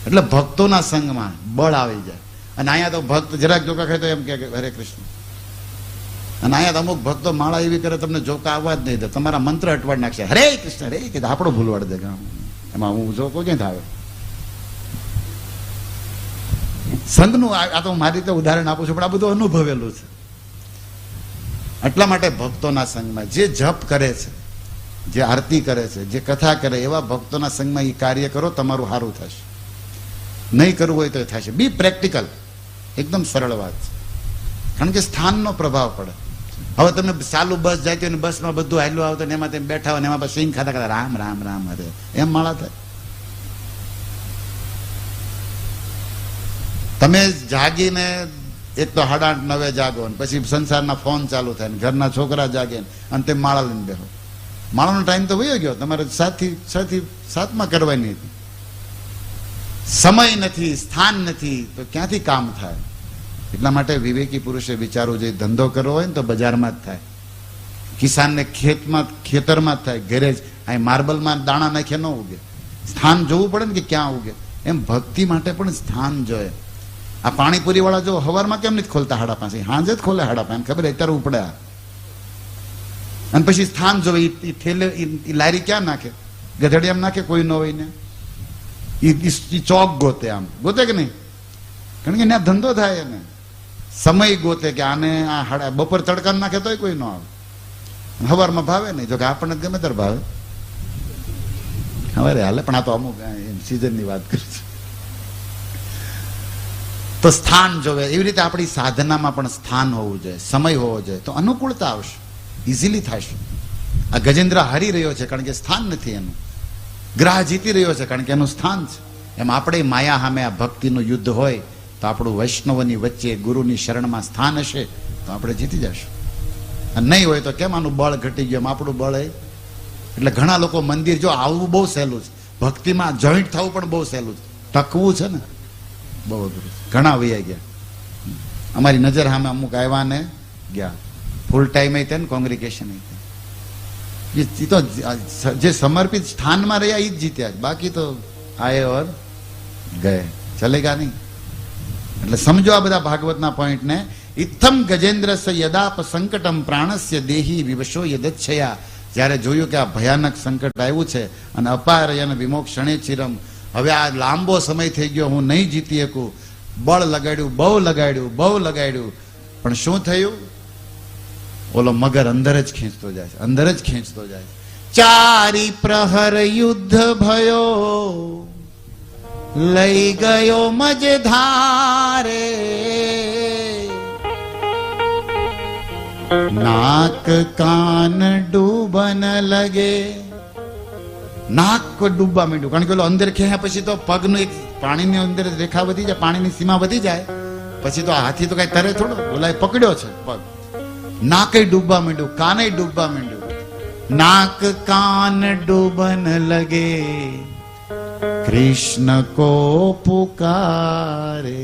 એટલે ભક્તોના સંગમાં બળ આવી જાય. અને અહીંયા તો ભક્ત જરાક જોકા ખાય તો એમ કે હરે કૃષ્ણ. અને અહીંયા તો અમુક ભક્તો માળા એવી કરે તમને જોકા આવવા જ નહીં દે, તમારા મંત્ર અટવાડ નાખશે. હરે કૃષ્ણ હરે કે આપણો ભૂલવાડ દે. એમાં હું જોકો ક્યાં આવે? સંતનું આ તો મારી રીતે ઉદાહરણ આપું છું, પણ આ બધું અનુભવેલું છે. એટલા માટે ભક્તોના સંગમાં જે જપ કરે છે, જે આરતી કરે છે, જે કથા કરે, એવા ભક્તોના સંગમાં એ કાર્ય કરો, તમારું સારું થશે. નહીં કરવું હોય તો થશે. બી પ્રેક્ટિકલ. એકદમ સરળ વાત છે. કારણ કે સ્થાનનો પ્રભાવ પડે. હવે તમે ચાલુ બસ જાય તો બસમાં બધું હાલ્યું આવતું ને એમાં તમે બેઠા હોય ને એમાં સિંગ ખાતા ખાતા રામ રામ રામ હરે એમ માળા થાય. તમે જાગીને એક તો 8:30-9 જાગો, પછી સંસારના ફોન ચાલુ થાય, ઘરના છોકરા જાગે, અને તે માળા લઈને બેહો. માળાનો ટાઈમ તો વયો ગયો, તમારે 7:7 કરવાની હતી. સમય નથી, સ્થાન નથી, તો ક્યાંથી કામ થાય? એટલા માટે વિવેકી પુરુષે વિચારવું જોઈએ, ધંધો કરવો હોય ને તો બજારમાં જ થાય, કિસાનને ખેતરમાં જ થાય, ઘરે જ. અહીં માર્બલમાં દાણા નાખ્યા ન ઉગે. સ્થાન જોવું પડે ને કે ક્યાં ઉગે. એમ ભક્તિ માટે પણ સ્થાન જોઈએ. આ પાણીપુરી વાળા જો હવારમાં કેમ નથી ખોલતા 5:30? હાંજે જ ખોલે 5:30. ખબર અત્યારે ઉપડે. અને પછી સ્થાન જોવે. એ થેલે એ લારી ક્યાં નાખે? ગધડિયામાં નાખે, કોઈ ન હોય ને. એ ચોક ગોતે, આમ ગોતે કે નહીં? કારણ કે ત્યાં ધંધો થાય. એને સમય ગોતે કે આને આ બપોર તડકા નાખે તોય કોઈ ન આવે. હવારમાં ભાવે નહીં, જો કે આપણને ગમે ત્યારે ભાવે. હવે હાલે, પણ આ તો અમુક સિઝનની વાત કરું છું. તો સ્થાન જોવે. એવી રીતે આપણી સાધનામાં પણ સ્થાન હોવું જોઈએ, સમય હોવો જોઈએ, તો અનુકૂળતા આવશે, ઇઝીલી થશે. આ ગજેન્દ્ર હારી રહ્યો છે કારણ કે સ્થાન નથી એનું. ગ્રહ જીતી રહ્યો છે કારણ કે એનું સ્થાન છે. એમ આપણે માયા સામે આ ભક્તિનું યુદ્ધ હોય તો આપણું વૈષ્ણવની વચ્ચે ગુરુની શરણમાં સ્થાન હશે તો આપણે જીતી જશું. અને નહીં હોય તો કેમ આનું બળ ઘટી ગયું, આપણું બળ. એટલે ઘણા લોકો મંદિર જો આવવું બહુ સહેલું છે, ભક્તિમાં જોઈન્ટ થવું પણ બહુ સહેલું છે, ટકવું છે ને બહુ અઘરું. ઘણા વૈયા ગયા. અમારી નજર સામે અમુક આવ્યા ને ગયા. ફૂલ ટાઈમ થાય ને કોંગ્રીગેશન તો જે સમર્પિત સ્થાનમાં રહ્યા એ જ જીત્યા. બાકી તો આયે ઓર ગયે, ચલેગા નહીં. એટલે સમજો આ બધા ભાગવતના પોઈન્ટને. ઇત્થમ ગજેન્દ્રસ યદાપ સંકટમ પ્રાણસ્ય દેહી વિવશો યદચ્છયા. જ્યારે જોયું કે આ ભયાનક સંકટ આવ્યું છે અને અપારયન વિમોક્ષણે ચિરમ, હવે આ લાંબો સમય થઈ ગયો, હું નહીં જીતી શકું. બળ લગાડ્યું, બહુ લગાડ્યું, પણ શું થયું? ઓલો મગર અંદર જ ખેંચતો જાય છે, અંદર જ ખેંચતો જાય છે. ચારી પ્રહર યુદ્ધ ભયો, લઈ ગયો મજધારે, નાક કાન ડૂબન લગે. નાક ડૂબવા માંડ્યું, કારણ કે ઓલો અંદર ખેંચ્યા પછી તો પગનું એક પાણીની અંદર રેખા વધી જાય, પાણીની સીમા વધી જાય, પછી તો હાથી તો કઈ તરે થોડો, ઓલા પકડ્યો છે પગ. નાકે ડૂબવા માંડ્યું, કાને ડૂબવા માંડ્યું. નાક કાન ડૂબન લગે, कृष्ण को पुकारे.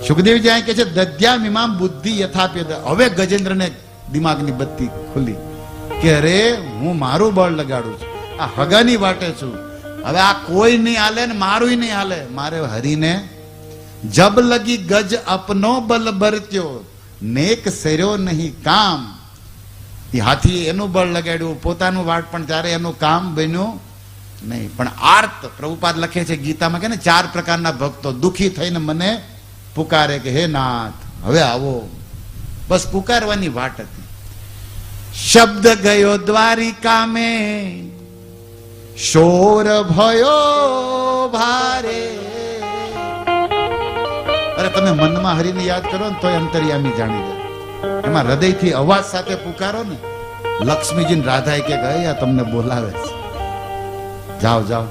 સુખદેવજી આ કે છે દદ્યા મિમામ બુદ્ધિ યથાપ્યત. હવે ગજેન્દ્રને દિમાગની બત્તી ખુલી કે અરે હું મારું બળ લગાડું છું, આ હગાની વાટે છું, હવે આ કોઈ નહીં હાલે ને મારું નહીં હાલે, મારે હરીને જબ લગી ગજ અપનો બલ બરત્યો નેક સર્યો નહીં કામ. એ હાથી એનું બળ લગાડ્યું, પોતાનું વાટ, પણ ત્યારે એનું કામ બન્યું નહીં. પણ આર્ત પ્રભુપાદ લખે છે ગીતામાં કે ને 4 પ્રકારના ભક્તો દુખી થઈને મને પુકારે કે હે નાથ હવે આવો. બસ પુકારવાની વાટ હતી. શબ્દ ગયો દ્વારિકા મેં શોર ભયો ભારે. અરે તમે મનમાં હરીને યાદ કરો ને તોય અંતર્યામી જાણી જાય. એમાં હૃદયથી અવાજ સાથે પુકારો ને. લક્ષ્મીજી રાધાએ કે ગયા તમને બોલાવે છે, જાઓ જાઓ.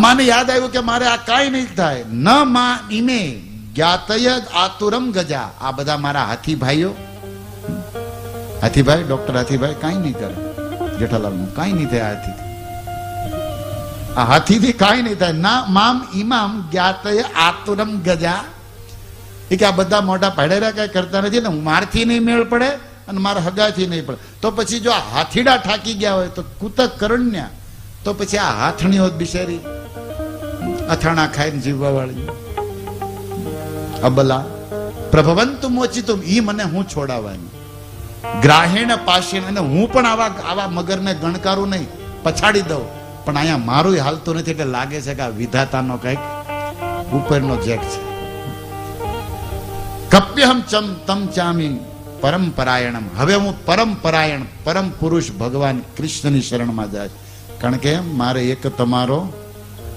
મને યાદ આવ્યું કે મારે આ કાંઈ નહીં થાય. ન માં ઈમે જ્ઞાતય આતુરમ ગજા. આ બધા મારા હાથી ભાઈઓ, હાથીભાઈ ડોક્ટર હાથીભાઈ કાંઈ નહીં કરે. જેઠાલાલ કાંઈ નહીં થાય હાથી, આ હાથીથી કાંઈ નહીં થાય. ના મામ ઈમામ જ્ઞાતય આતુરમ ગજા. એ કે આ બધા મોટા પાડેરા કઈ કરતા નથી ને, મારથી નહીં મેળ પડે અને મારા હગાથી નહીં પડે. તો પછી જો આ હાથીડા ઠાકી ગયા હોય તો કુતક કરણ્યા, તો પછી આ હાથણીઓ બિચારી અથાણા ખાઈને જીવવા વાળી અબલા પ્રભવંતુ મોચિતુમ. ઈ મને હું છોડાવવાની ગ્રાહીણ પાશે. અને હું પણ આવા મગરને ગણકારું નહીં, પછાડી દઉં. પણ અહીંયા મારું હાલતું નથી એટલે લાગે છે કે આ વિધાતાનો કઈક ઉપરનો જેક છે. કપ્યહમ ચમ તમ ચામી પરમપરાયણમ. હવે હું પરમપરાયણ પરમ પુરુષ ભગવાન કૃષ્ણની શરણમાં જાય. કારણ કે મારે એક તમારો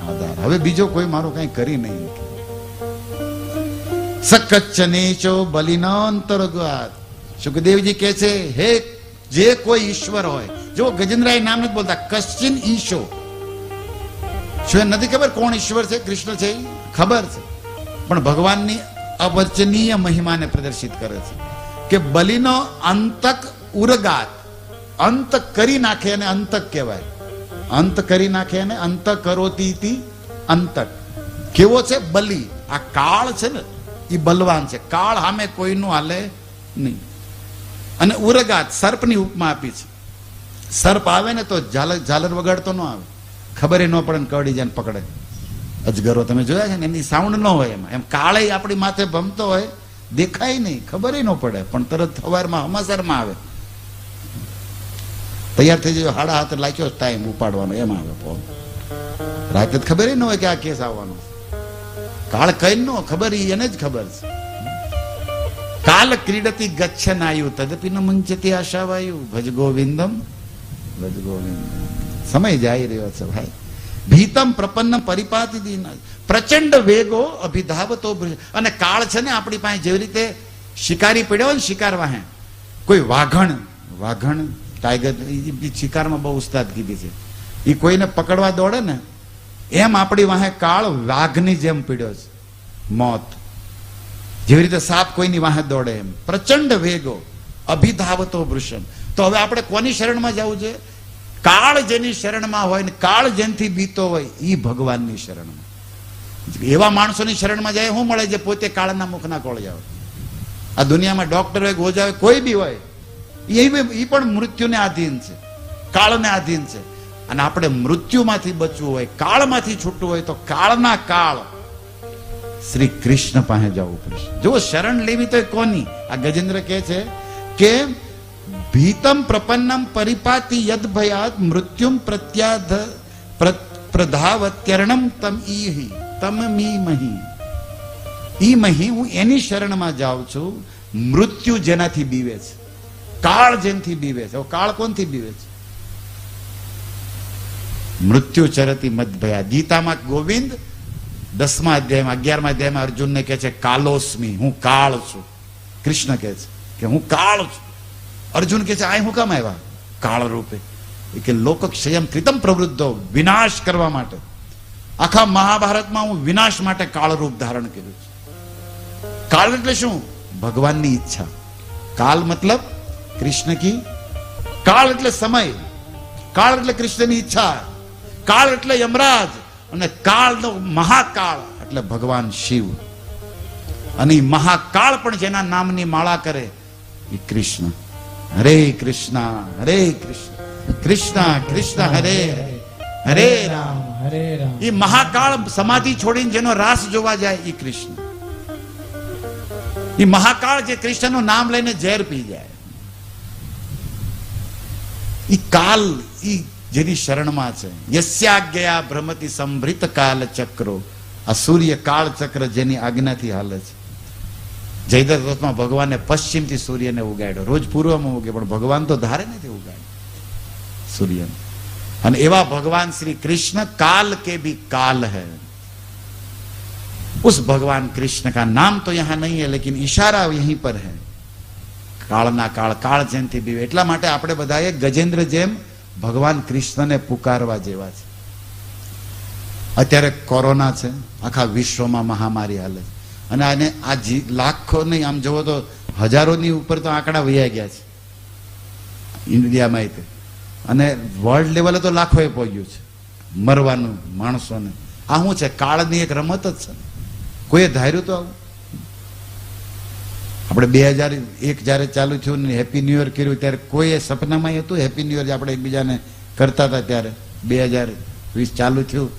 આધાર, હવે બીજો કોઈ મારો કઈ કરી નહીં. સકચ્છ નીચો બલિનો અંતર્ગત. સુખદેવજી કે છે હે જે કોઈ ઈશ્વર હોય, જો ગજેન્દ્રએ નામ નથી બોલતા, કશ્ચિન ઈશો. શું નથી ખબર કોણ ઈશ્વર છે? કૃષ્ણ છે, ખબર છે. પણ ભગવાનની અવર્ચનીય મહિમાને પ્રદર્શિત કરે છે કે બલિનો અંતક ઉરગાત. અંત કરી નાખે અને અંતક કહેવાય. અંત કરી નાખે અને અંત કરોતી અંતક. કેવો છે બલિ? આ કાળ છે ને એ બલવાન છે. કાળ સામે કોઈનું હાલે નહીં. અને ઉરગાત સર્પની ઉપમા આપી છે. સર્પ આવે ને તો ઝાલર વગાડતો ન આવે, ખબર ન પડે ને કરડી જાય પકડે. અજગરો તમે જોયા છે ને એમની સાઉન્ડ ન હોય એમાં. એમ કાળે આપણી માથે ભમતો હોય, દેખાય નહીં, ખબર ન પડે, પણ તરત સવારમાં હમાસરમાં આવે. તૈયાર થઈ જાય, 7:30 લાગ્યો ટાઈમ ઉપાડવાનો, એમ આવે. રાતે ખબર ન હોય કે આ કેસ આવવાનો. કાળ કઈ ન ખબર, એને જ ખબર છે. કાલ ક્રીડતી ગચ્છનાયુ તદપી ન મુંચતી આશાવાયુ. ભજ ગોવિંદમ ભજ ગોવિંદમ. સમય જાય રહ્યો છે ભાઈ. ભીતમ પ્રપન્ન પરિપાતી દીન. પ્રચંડ વેગો અભિધાવતો. અને કાળ છે ને આપણી પાસે જેવી રીતે શિકારી પડ્યો ને શિકાર વાહે, કોઈ વાઘણ ટાઈગર શિકારમાં બહુ ઉસ્તાદગીરી છે, એ કોઈને પકડવા દોડે ને, એમ આપણી વાહે કાળ વાઘની જેમ પીડ્યો છે. મોત જેવી રીતે સાપ કોઈની વાહે દોડે એમ. પ્રચંડ વેગો અભિધાવતો વૃષમ. તો હવે આપણે કોની શરણમાં જવું છે? કાળ જેની શરણમાં હોય ને કાળ જેનથી બીતો હોય એ ભગવાનની શરણમાં. એવા માણસોની શરણમાં જાય શું મળે? જે પોતે કાળના મુખના કોળિયા હોય. આ દુનિયામાં ડોક્ટર હોય, ગોજા હોય, કોઈ બી હોય, એ પણ મૃત્યુને આધીન છે, કાળને આધીન છે. અને આપણે મૃત્યુમાંથી બચવું હોય, કાળમાંથી છૂટવું હોય તો કાળના કાળ શ્રી કૃષ્ણ પાસે જવું પડશે. જો શરણ લેવી તો કોની? આ ગજેન્દ્ર કહે છે કે ભીતમ પ્રપન્નમ પરિપાતી યદ ભયાત મૃત્યુમ પ્રત્યાધ પ્રધાવત્યર્ણમ તમ ઈહી તમ મી મહી. ઈ મહી હું એની શરણમાં જાઉં છું મૃત્યુ જેનાથી બીવે છે, કાળ જેનાથી બીવે છે. કાળ કોનથી બીવે છે? મૃત્યુ ચરતી મદ ભયા. ગીતામાં ગોવિંદ 10મા અધ્યાયમાં 11મા અધ્યાયમાં અર્જુનને કહે છે કાલોસ્મી, હું કાળ છું. કૃષ્ણ કહે છે કે હું કાળ છું. અર્જુન કહે છે આ હું કામ આવ્યા કાળ રૂપે? કે લોક ક્ષયમ કૃતમ પ્રવૃદ્ધો, વિનાશ કરવા માટે. આખા મહાભારતમાં હું વિનાશ માટે કાળ રૂપ ધારણ કર્યું છે. કાળ એટલે શું? ભગવાનની ઈચ્છા. કાલ મતલબ કૃષ્ણ કી, કાળ એટલે સમય, કાળ એટલે કૃષ્ણની ઈચ્છા. કાળ એટલે યમરાજ, અને કાળનો મહાકાળ એટલે ભગવાન શિવ. અને ઈ મહાકાળ પણ જેના નામની માળા કરે એ કૃષ્ણ. હરે કૃષ્ણ હરે કૃષ્ણ કૃષ્ણ કૃષ્ણ હરે હરે રામ. હરે રામ. એ મહાકાળ સમાધિ છોડીને જેનો રાસ જોવા જાય એ કૃષ્ણ. એ મહાકાળ જે કૃષ્ણનું નામ લઈને ઝેર પી જાય. ઈ કાલ ઈ જેની શરણમાં છે. યસ્યાજ્ઞયા ભ્રમતિ સંભૃત કાલ ચક્રો. આ સૂર્ય કાળ ચક્ર જેની આજ્ઞાથી હાલે છે. જયદ્રથમાં ભગવાને પશ્ચિમથી સૂર્યને ઉગાડ્યો. રોજ પૂર્વમાં ઉગે, પણ ભગવાન તો ધારે નથી ઉગાડ્યો સૂર્યને. અને એવા ભગવાન શ્રી कृष्ण काल के भी काल है. उस भगवान कृष्ण का नाम तो यहां नहीं है, लेकिन इशारा यहीं पर है. કાળના કાળ કાળ જેનથી બીવે. એટલા માટે આપણે બધાએ ગજેન્દ્ર જેમ ભગવાન કૃષ્ણને પુકારવા જેવા છે. અત્યારે કોરોના છે, આખા વિશ્વમાં મહામારી હાલે છે. અને આને આ લાખો નહીં, આમ જોવો તો હજારોની ઉપર તો આંકડા વૈયા ગયા છે ઇન્ડિયામાં. અને વર્લ્ડ લેવલે તો લાખોએ પહોંચ્યું છે મરવાનું માણસોને. આ શું છે? કાળની એક રમત જ છે. કોઈએ ધાર્યું તો આવું? આપણે 2001 જયારે ચાલુ થયું ને હેપી ન્યુ યર કર્યું ત્યારે કોઈએ સપનામાં હતું હેપી ન્યુ યર આપણે એકબીજાને કરતા હતા? ત્યારે 2020 ચાલુ થયું